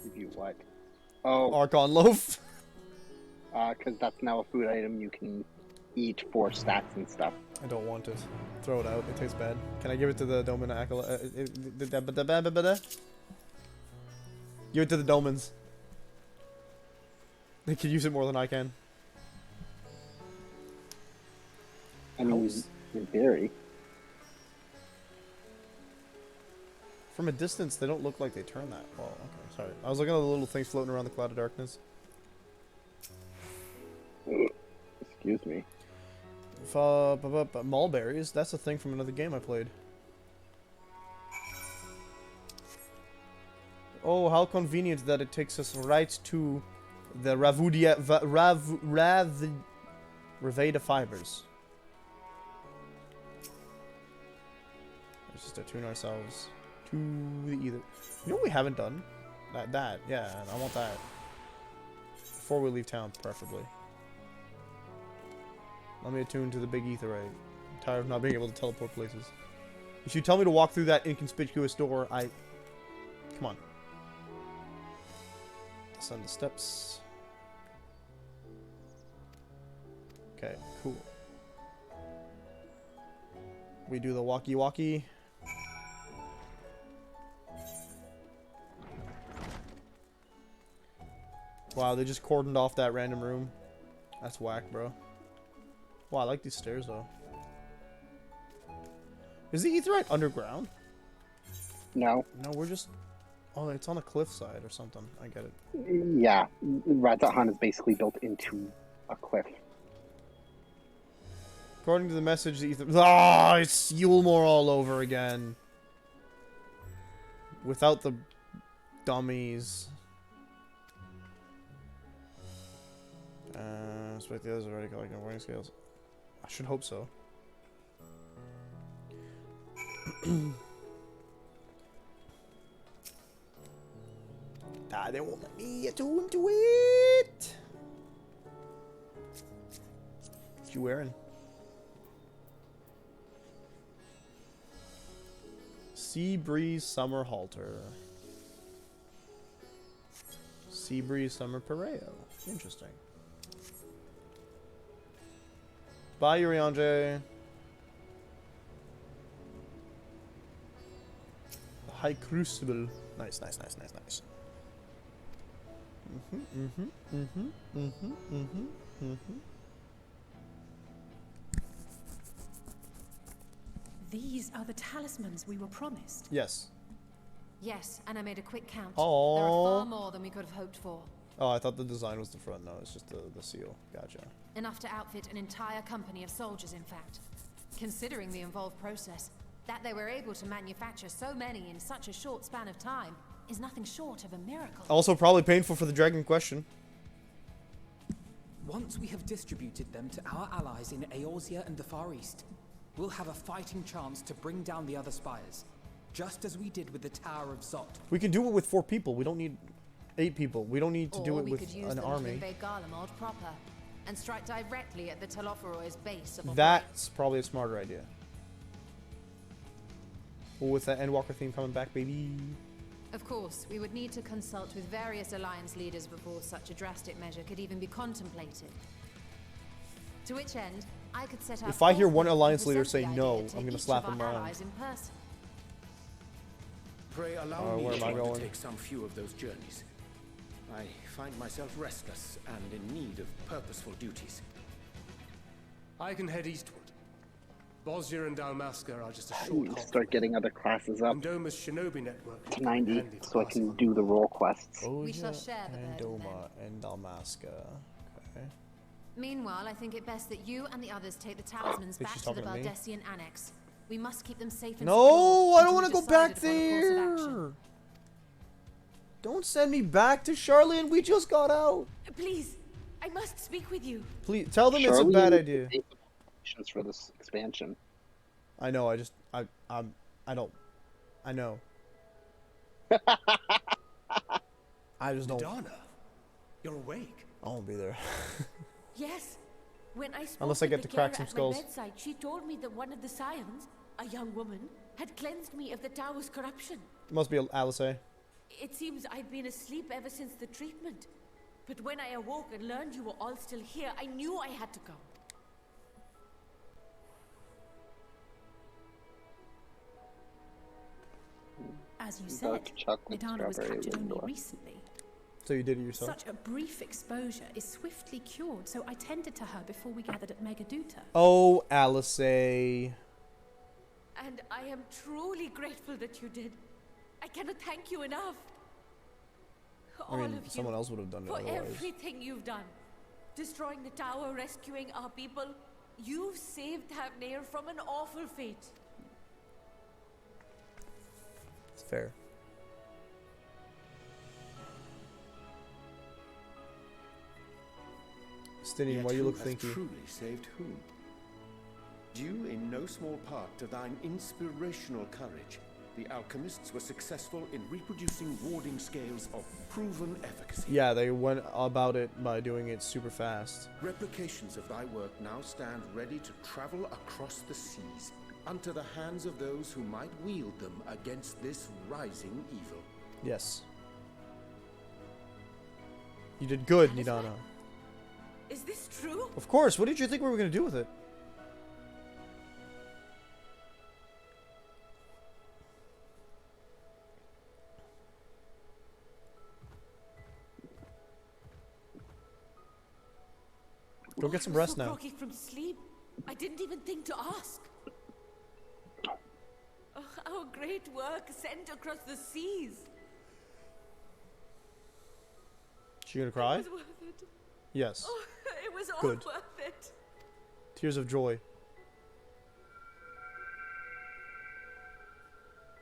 Give you what? Oh. Archon loaf. Because that's now a food item you can eat for stats and stuff. I don't want it. Throw it out. It tastes bad. Can I give it to the Domin Acolyte? Give it to the Domins. They could use it more than I can. I mean, in theory. From a distance, they don't look like they turn that well. Okay, sorry. I was looking at the little things floating around the cloud of darkness. Excuse me. Mulberries, that's a thing from another game I played. Oh, how convenient that it takes us right to the Raveda fibers. Let's just attune ourselves to the ether. You know what we haven't done? That, yeah, I want that. Before we leave town, preferably. Let me attune to the big etherite. I'm tired of not being able to teleport places. If you tell me to walk through that inconspicuous door, I... Come on. Descend the steps. Okay, cool. We do the walkie-walkie. Wow, they just cordoned off that random room. That's whack, bro. Wow, I like these stairs, though. Is the Aetheryte underground? No. No, we're just... Oh, it's on a cliffside or something. I get it. Yeah. Radzahan is basically built into a cliff. According to the message, the ether. Ah, it's Yulmore all over again. Without the dummies. Expect the others already collecting warning scales. I should hope so. They won't let me attune to it. What you wearing? Sea Breeze Summer Halter. Sea Breeze Summer Pareo. Interesting. Bye, Urianje. The High Crucible. Nice, nice, nice, nice, nice. These are the talismans we were promised. Yes. Yes, and I made a quick count. Oh. There are far more than we could have hoped for. Oh, I thought the design was the front. No, it's just the seal. Gotcha. Enough to outfit an entire company of soldiers, in fact. Considering the involved process, that they were able to manufacture so many in such a short span of time is nothing short of a miracle. Also, probably painful for the dragon question. Once we have distributed them to our allies in Eorzea and the Far East, we'll have a fighting chance to bring down the other spires, just as we did with the Tower of Zot. We can do it with 4 people. We don't need 8 people. We don't need to do it with an army. To invade Garlemald proper and strike directly at the Telophoroid's base of That's probably a smarter idea. Well, with that Endwalker theme coming back, baby. Of course, we would need to consult with various alliance leaders before such a drastic measure could even be contemplated. To which end, I could set up. If I hear one alliance leader say no, I'm gonna slap him around. Pray allow me where am I to going? take some few of those journeys. I find myself restless and in need of purposeful duties. I can head eastward. Bosnia and Dalmasca are just a short hop. Start getting other classes up Doma's shinobi network to 90 so I can do the role quests. We shall share the burden Doma and Dalmasca. Okay. Meanwhile, I think it best that you and the others take the talismans back to the Baldessian Annex. We must keep them safe and No, I don't want to go back there. Don't send me back to Charlian. We just got out. Please, I must speak with you. Please tell them it's a bad idea. For this expansion. I know. I don't. I know. I just don't. Madonna, you're awake. I won't be there. Yes. When I spoke Unless I get with to crack Megara some at skulls. my bedside, she told me that one of the scions, a young woman, had cleansed me of the tower's corruption. Must be Alice. It seems I'd been asleep ever since the treatment. But when I awoke and learned you were all still here, I knew I had to come. As you said, Madonna was captured only recently. So you did it yourself? Such a brief exposure is swiftly cured, so I tended to her before we gathered at Megaduta. Oh, Alice. And I am truly grateful that you did. I cannot thank you enough. I mean, someone else would have done it for otherwise. everything you've done. Destroying the tower, rescuing our people. You've saved Thavnair from an awful fate. It's fair. Stinian, why you look thinky? Truly saved whom? Due in no small part to thine inspirational courage, the alchemists were successful in reproducing warding scales of proven efficacy. Yeah, they went about it by doing it super fast. Replications of thy work now stand ready to travel across the seas, unto the hands of those who might wield them against this rising evil. Yes. You did good, Nidana. Is this true? Of course. What did you think we were going to do with it? Go get some rest now. Groggy from sleep, I didn't even think to ask. Oh, our great work sent across the seas. She gonna cry? It was worth it. Yes. Oh, it was all Good. worth it. Tears of joy.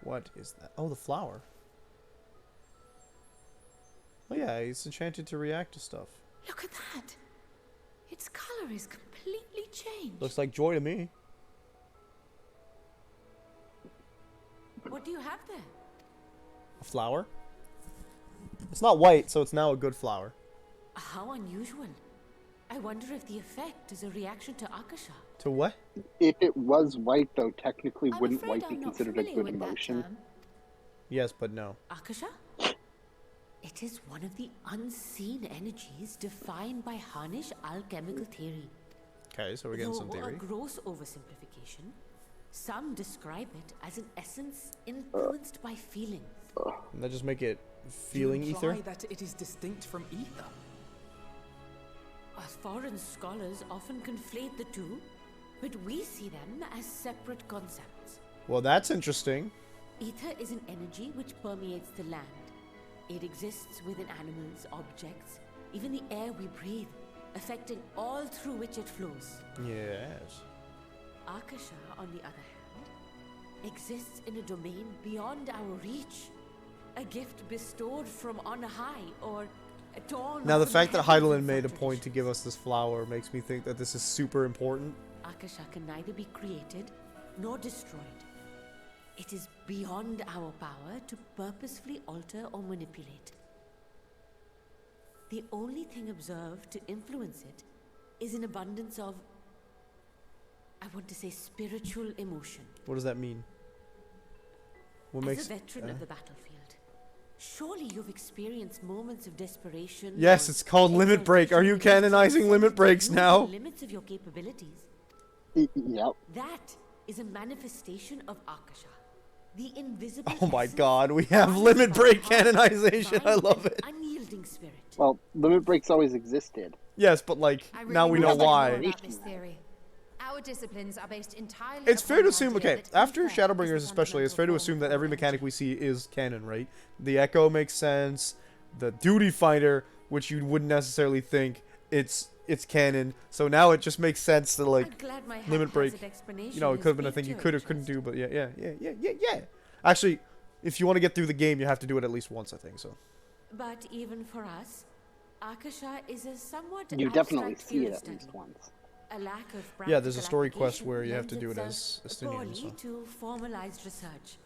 What is that? Oh, the flower. Oh yeah, it's enchanted to react to stuff. Look at that. Its color is completely changed. Looks like joy to me. What do you have there? A flower? It's not white, so it's now a good flower. How unusual. I wonder if the effect is a reaction to Akasha. To what? If it was white, though, technically I'm wouldn't afraid white be I'm not considered a familiar good with that emotion? term. Yes, but no. Akasha? It is one of the unseen energies defined by Harnish alchemical theory. Okay, so we're getting some theory. A gross oversimplification, some describe it as an essence influenced by feeling. And that just make it feeling you ether? imply that it is distinct from ether? Foreign scholars often conflate the two, but we see them as separate concepts. Well, that's interesting. Ether is an energy which permeates the land. It exists within animals, objects, even the air we breathe, affecting all through which it flows. Yes. Akasha, on the other hand, exists in a domain beyond our reach. A gift bestowed from on high, or torn. Now, the from fact that heavens Heidelin in made a some point to give us this flower makes me think that this is super important. Akasha can neither be created nor destroyed. It is beyond our power to purposefully alter or manipulate. The only thing observed to influence it is an abundance of, I want to say, spiritual emotion. What does that mean? What As makes a veteran of the battlefield, surely you've experienced moments of desperation. Yes, it's called Limit Break. Are you canonizing Limit Breaks now? The limits of your capabilities. Yep. That is a manifestation of Akasha. The invisible. Oh my god, we have Limit Break canonization. I love it. Unyielding spirit. Well, limit breaks always existed. Yes, but like, now we know why. This theory. Our disciplines are based entirely. It's fair to upon the assume, idea okay, that after ether is Shadowbringers the especially, it's fair to fundamental assume form that of every energy. mechanic we see is canon, right? The Echo makes sense. The Duty Finder, which you wouldn't necessarily think it's canon. So now it just makes sense to like Limit Break. You know, it could have been a thing you could or couldn't do, but yeah. Actually, if you want to get through the game, you have to do it at least once, I think so. But even for us, Akasha is a somewhat You definitely abstract see field it of at study. least once. A lack of Yeah, there's a practical story quest application where you have to lends do it itself as Estinian, poorly so. to formalized research.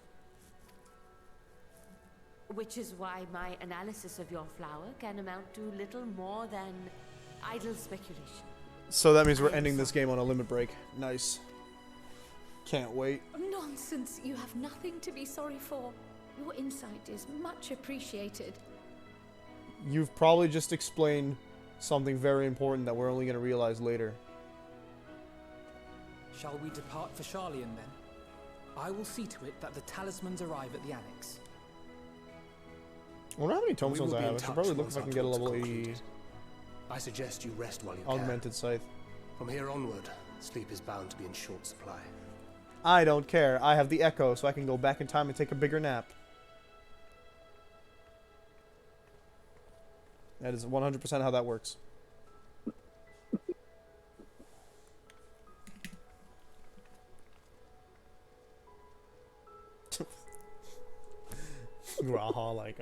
Which is why my analysis of your flower can amount to little more than idle speculation. So that means we're ending this game on a Limit Break. Nice. Can't wait. Nonsense. You have nothing to be sorry for. Your insight is much appreciated. You've probably just explained something very important that we're only going to realize later. Shall we depart for Sharlayan then? I will see to it that the talismans arrive at the annex. I wonder how many tomestones I be in have. I should touch probably look once if I our can get a talks level concluded. 80 I suggest you rest while you augmented scythe. can. From here onward, sleep is bound to be in short supply. I don't care. I have the Echo, so I can go back in time and take a bigger nap. That is 100% how that works. Raha like,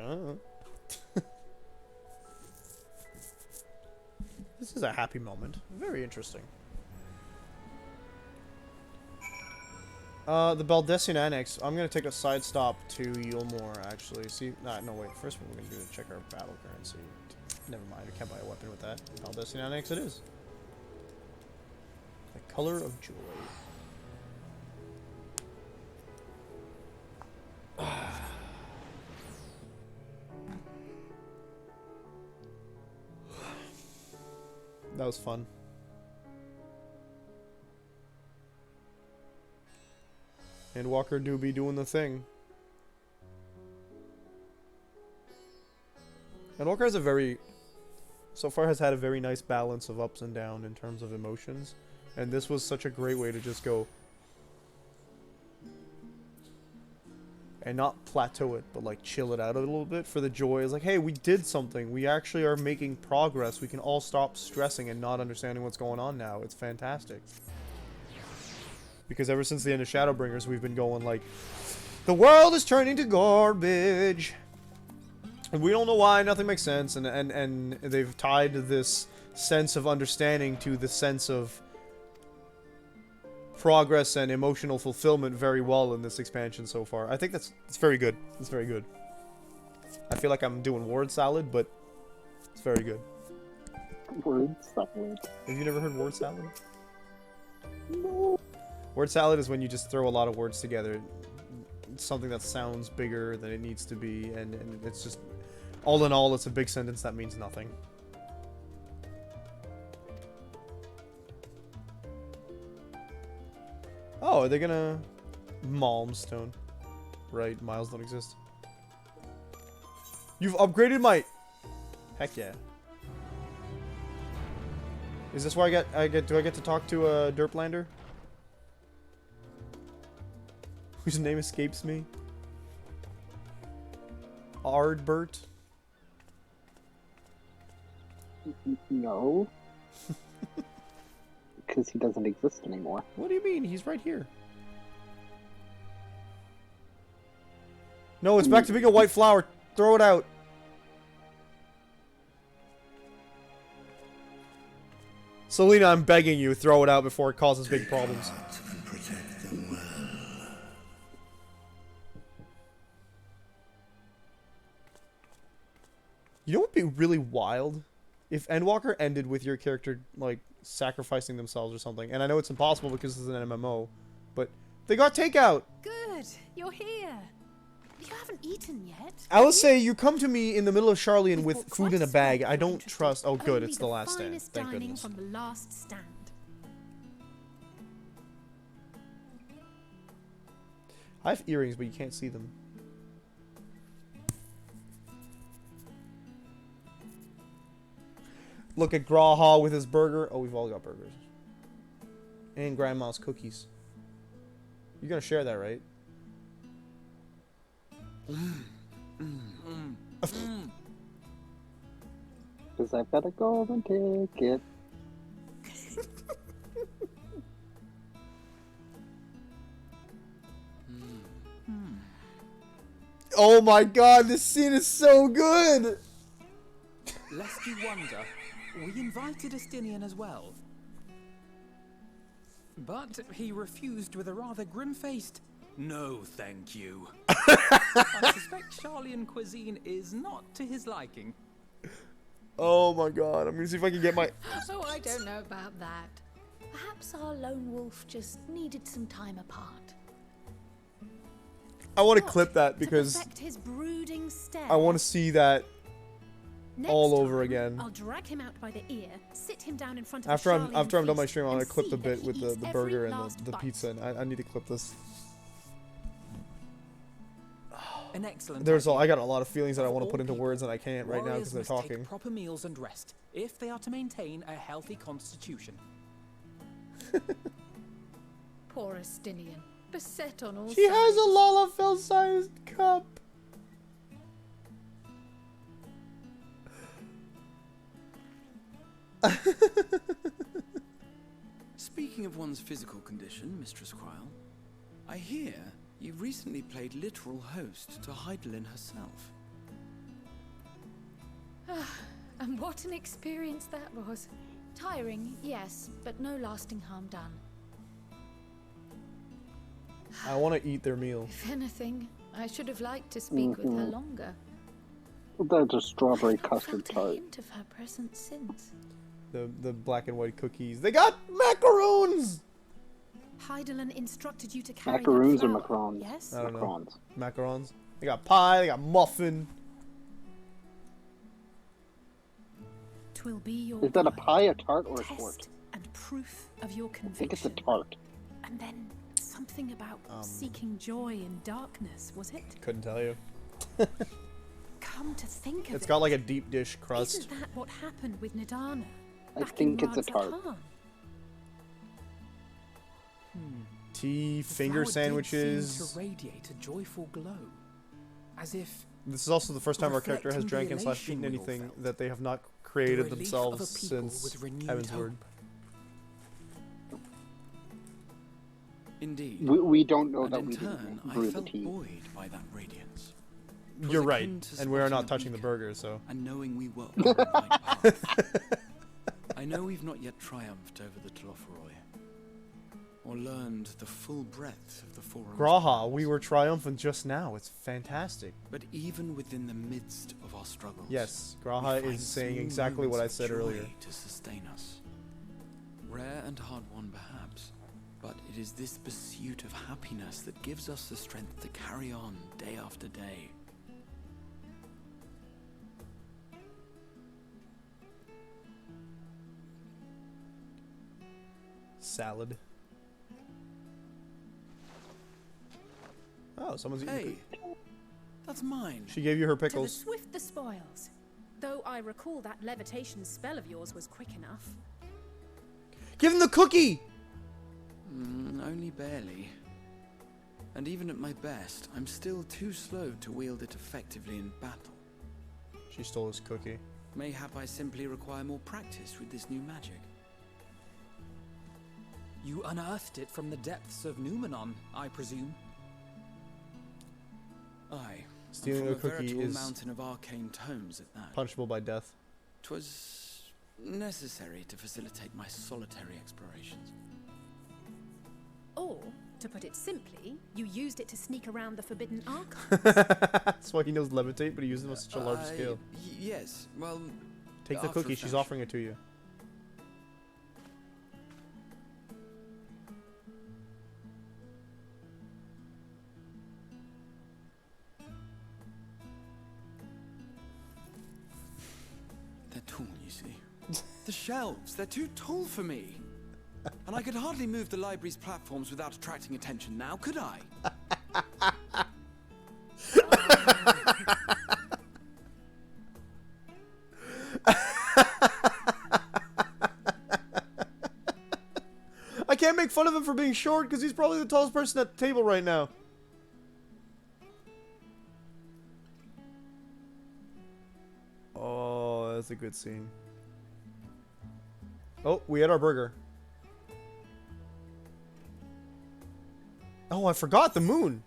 This is a happy moment. Very interesting. The Baldessian Annex. I'm gonna take a side stop to Yulmore, actually. See, no, wait. First, what we're gonna do is check our battle currency. Never mind, I can't buy a weapon with that. Baldessian Annex it is. The color of joy. That was fun. And Walker do be doing the thing. And Walker has a very... so far has had a very nice balance of ups and downs in terms of emotions. And this was such a great way to just go... and not plateau it, but like chill it out a little bit for the joy. It's like, hey, we did something. We actually are making progress. We can all stop stressing and not understanding what's going on now. It's fantastic. Because ever since the end of Shadowbringers, we've been going like, The world is turning to garbage. And we don't know why, nothing makes sense, and they've tied this sense of understanding to the sense of progress and emotional fulfillment very well in this expansion so far. I think it's very good. It's very good. I feel like I'm doing word salad, but it's very good. Word salad. Have you never heard word salad? No. Word salad is when you just throw a lot of words together. It's something that sounds bigger than it needs to be, and it's just... all in all, it's a big sentence that means nothing. Oh, are they gonna... Malmstone. Right, miles don't exist. You've upgraded my... Heck yeah. Is this where do I get to talk to a Derplander? Whose name escapes me? Ardbert? No. Because he doesn't exist anymore. What do you mean? He's right here. No, it's back to being a white flower. Throw it out. Selena, I'm begging you, throw it out before it causes big problems. And protect them well. You know what would be really wild? If Endwalker ended with your character, like, sacrificing themselves or something. And I know it's impossible because it's an MMO, but they got takeout! Good, you're here. You haven't eaten yet. Alice say you come to me in the middle of Charlian with food in a bag. I don't trust. Oh, good, it's the last stand. Thank goodness. From the last stand. I have earrings, but you can't see them. Look at Graha with his burger. Oh, we've all got burgers. And Grandma's cookies. You're gonna share that, right? Because I've got a golden ticket. Oh my god, this scene is so good! Lest you wonder, we invited Estinian as well. But he refused with a rather grim-faced, "No, thank you." I suspect Charlian cuisine is not to his liking. Oh my god, I'm gonna see if I can get my... Oh, I don't know about that. Perhaps our lone wolf just needed some time apart. I want to clip that because his brooding stare. I want to see that Next all time, over again. I'll drag him out by the ear, sit him down in front of After a I'm Charlian done my feast, stream, I'm and gonna clip see the that bit he with eats the every burger and last the bite. pizza, and I need to clip this. An excellent There's idea. I got a lot of feelings that I want to For put all into people, words and I can't right now because warriors they're must talking. take proper meals and rest if they are to maintain a healthy constitution. Poor Estinian, beset on all She has sides. a Lalafell-sized cup. Speaking of one's physical condition, Mistress Quile, I hear you recently played literal host to Heidelin herself. And what an experience that was. Tiring, yes, but no lasting harm done. I want to eat their meal. If anything, I should have liked to speak with her longer. That's a strawberry I've not custard felt a tart. hint of her presence since. The black and white cookies. They got macaroons! Heidelin instructed you to carry Macaroons that or flower, macarons? Yes? I don't know. Macarons. Macarons. They got pie, they got muffin. Twill be your Is that a guide, pie, a tart, or a test tort? and proof of your I think it's a conviction. tart. And then something about seeking joy in darkness, was it? Couldn't tell you. Come to think of It's it, got like a deep dish crust. isn't that what happened with Nidana? I back think in it's a tart. Radz-at-Han? Tea, The finger flower sandwiches. Did seem to radiate a joyful glow, as if This is also the first time our character has reflecting drank the and / eaten elation we all anything felt. that they have not the created relief themselves of a people since with renewed Heaven's hope. Word. Indeed. We don't know and that in we turn, didn't I brew the felt tea. buoyed by that radiance. 'Twas You're right, akin to and we are spotting not a touching the beacon burgers, so. And knowing we were on the right path. I know we've not yet triumphed over the Tlofroi, or learned the full breadth of the Forum's Graha, we were triumphant just now. It's fantastic. But even within the midst of our struggles, Yes, we Graha find is saying small exactly what I moments of said joy earlier. to sustain us. Rare and hard-won, perhaps, but it is this pursuit of happiness that gives us the strength to carry on day after day. Salad. Oh, someone's eating. Hey, that's mine. She gave you her To the pickles. swift the spoils. Though I recall that levitation spell of yours was quick enough. Give him the cookie! Only barely. And even at my best, I'm still too slow to wield it effectively in battle. She stole his cookie. Mayhap I simply require more practice with this new magic. You unearthed it from the depths of Numenon, I presume. Aye. Stealing from a a cookie veritable is mountain of arcane tomes at that. punishable by death. 'Twas necessary to facilitate my solitary explorations. Or, to put it simply, you used it to sneak around the forbidden archive. That's why he knows levitate, but he uses them on such a large scale. Yes, well... Take the after cookie, a she's fashion. offering it to you. They're tall, you see. The shelves, they're too tall for me. And I could hardly move the library's platforms without attracting attention now, could I? I can't make fun of him for being short because he's probably the tallest person at the table right now. Oh, that's a good scene. Oh, we had our burger. Oh, I forgot the moon.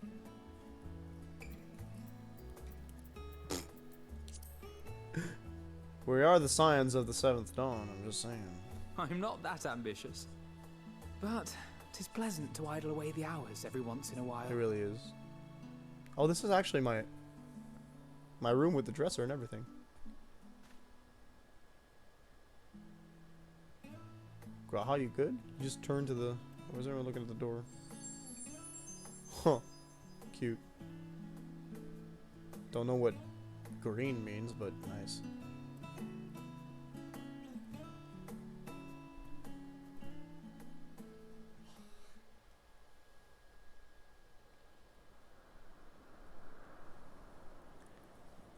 We are the scions of the seventh dawn, I'm just saying. I'm not that ambitious. But 'tis pleasant to idle away the hours every once in a while. It really is. Oh, this is actually my room with the dresser and everything. Graha, you good? You just turned to the... Why is everyone looking at the door? Huh. Cute. Don't know what green means, but nice.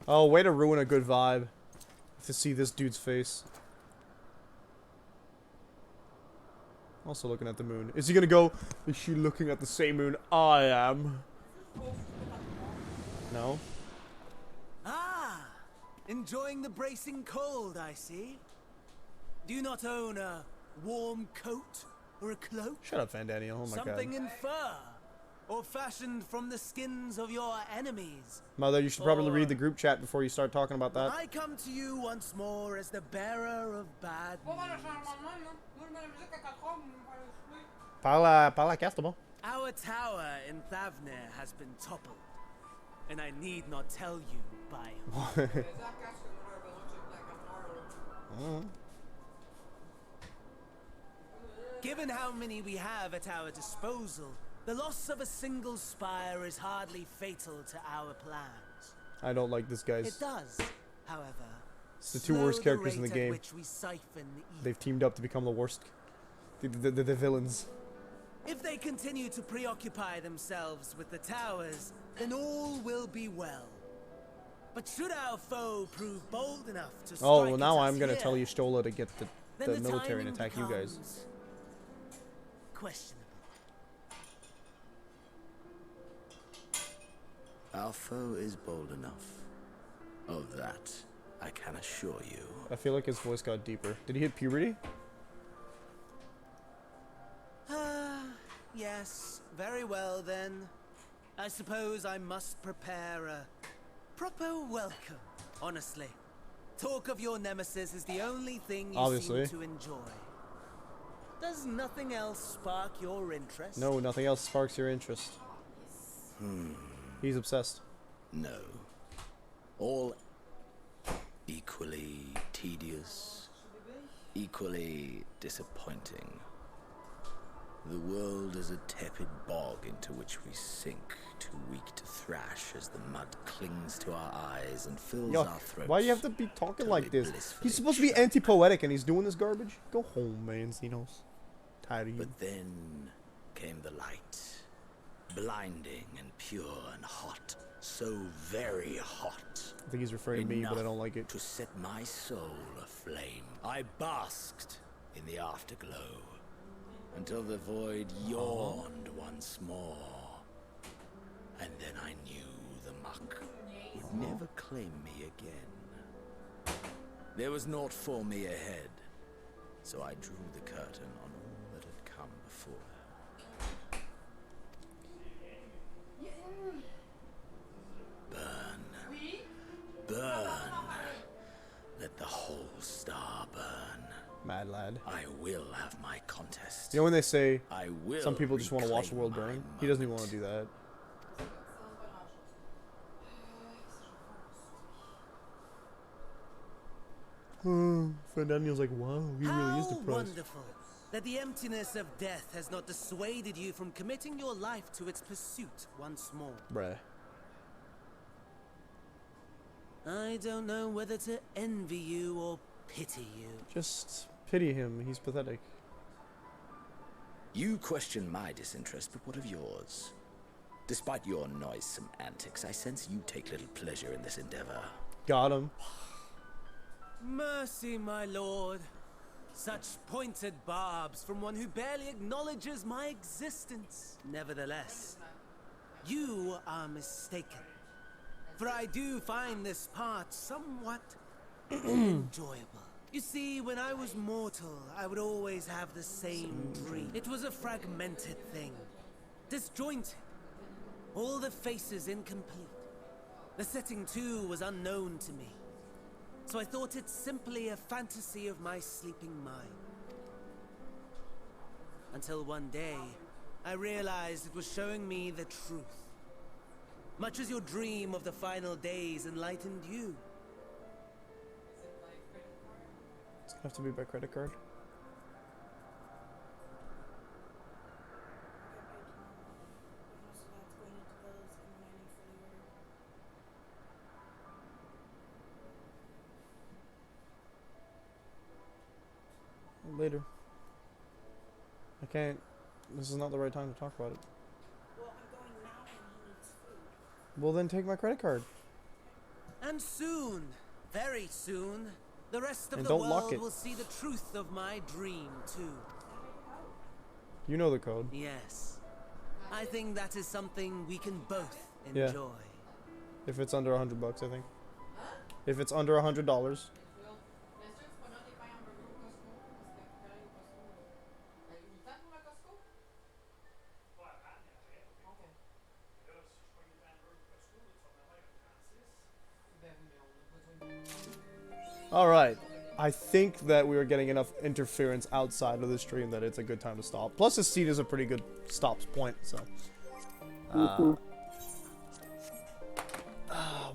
Oh, way to ruin a good vibe. To see this dude's face. Also looking at the moon. Is he gonna go, is she looking at the same moon I am? No? Ah! Enjoying the bracing cold, I see. Do you not own a warm coat or a cloak? Shut up, Van Daniel. Oh my Something god. in fur? Or fashioned from the skins of your enemies? Mother, you should probably read the group chat before you start talking about that. I come to you once more as the bearer of bad news. Parla Castable. Our tower in Thavnir has been toppled, and I need not tell you by who. Given how many we have at our disposal, the loss of a single spire is hardly fatal to our plans. I don't like this, guys. It does, however. It's the two worst characters in the rate at game. which we siphon the evil. They've teamed up to become the worst. The villains. If they continue to preoccupy themselves with the towers, then all will be well. But should our foe prove bold enough to strike Oh, well now at us I'm gonna here, tell you Stola to get the then military and timing attack you guys. becomes questionable. Our foe is bold enough. Of that, I can assure you. I feel like his voice got deeper. Did he hit puberty? Yes, very well then. I suppose I must prepare a proper welcome, honestly. Talk of your nemesis is the only thing you seem to enjoy. Does nothing else spark your interest? No, nothing else sparks your interest. He's obsessed. No. All equally tedious, equally disappointing. The world is a tepid bog into which we sink, too weak to thrash as the mud clings to our eyes and fills our throats. Why do you have to be talking like this? He's supposed to be anti-poetic and he's doing this garbage? Go home, man, Xenos. Tired of you. But then came the light. Blinding and pure and hot. So very hot. I think he's referring to me, but I don't like it. To set my soul aflame. I basked in the afterglow. Until the void yawned once more. And then I knew the muck would never claim me again. There was naught for me ahead, so I drew the curtain on all that had come before. Burn. Burn. Let the whole star burn. Mad lad. I will have my contest. You know when they say I will some people just want to watch the world burn? He doesn't even want to do that. Daniel's like, wow, he really is depressed. Wonderful that the emptiness of death has not dissuaded you from committing your life to its pursuit once more. Bruh. I don't know whether to envy you or pity you. Just pity him. He's pathetic. You question my disinterest, but what of yours? Despite your noisome antics, I sense you take little pleasure in this endeavor. Got him. Mercy, my lord. Such pointed barbs from one who barely acknowledges my existence. Nevertheless, you are mistaken. For I do find this part somewhat enjoyable. You see, when I was mortal, I would always have the same dream. It was a fragmented thing, disjointed, all the faces incomplete. The setting, too, was unknown to me. So I thought it simply a fantasy of my sleeping mind. Until one day, I realized it was showing me the truth. Much as your dream of the final days enlightened you. It's gonna have to be by credit card. Later. I can't. This is not the right time to talk about it. Well, I'm going now and he needs food. Well, then take my credit card. And soon, very soon, the rest of And the don't lock world it. will see the truth of my dream, too. You know the code. Yes. I think that is something we can both Yeah. enjoy. If it's under $100, I think. If it's under $100. Alright. I think that we are getting enough interference outside of the stream that it's a good time to stop. Plus, this seat is a pretty good stops point, so.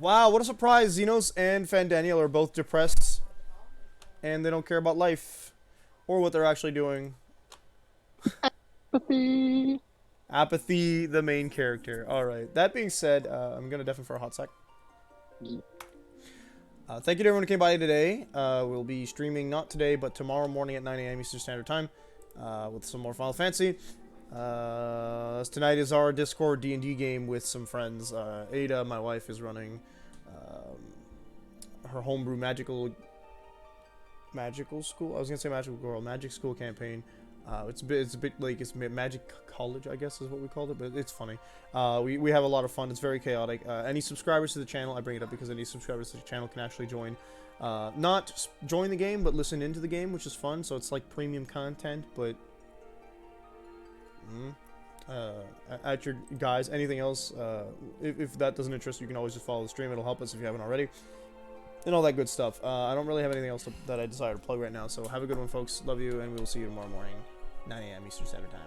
Wow, what a surprise. Xenos and Fandaniel are both depressed. And they don't care about life. Or what they're actually doing. Apathy. Apathy, the main character. Alright, that being said, I'm going to deafen for a hot sec. Thank you to everyone who came by today. We'll be streaming not today, but tomorrow morning at 9 a.m. Eastern Standard Time with some more Final Fantasy. Tonight is our Discord D&D game with some friends. Ada, my wife, is running her homebrew magical school. I was gonna say magical girl, magic school campaign. It's a bit like it's magic college, I guess is what we called it, but it's funny. We have a lot of fun. It's very chaotic. Any subscribers to the channel, I bring it up because any subscribers to the channel can actually join, not join the game, but listen into the game, which is fun. So it's like premium content, but at your guys. Anything else, if that doesn't interest you, you can always just follow the stream. It'll help us if you haven't already. And all that good stuff. I don't really have anything else that I desire to plug right now, so have a good one, folks. Love you, and we will see you tomorrow morning, 9 a.m. Eastern Standard Time.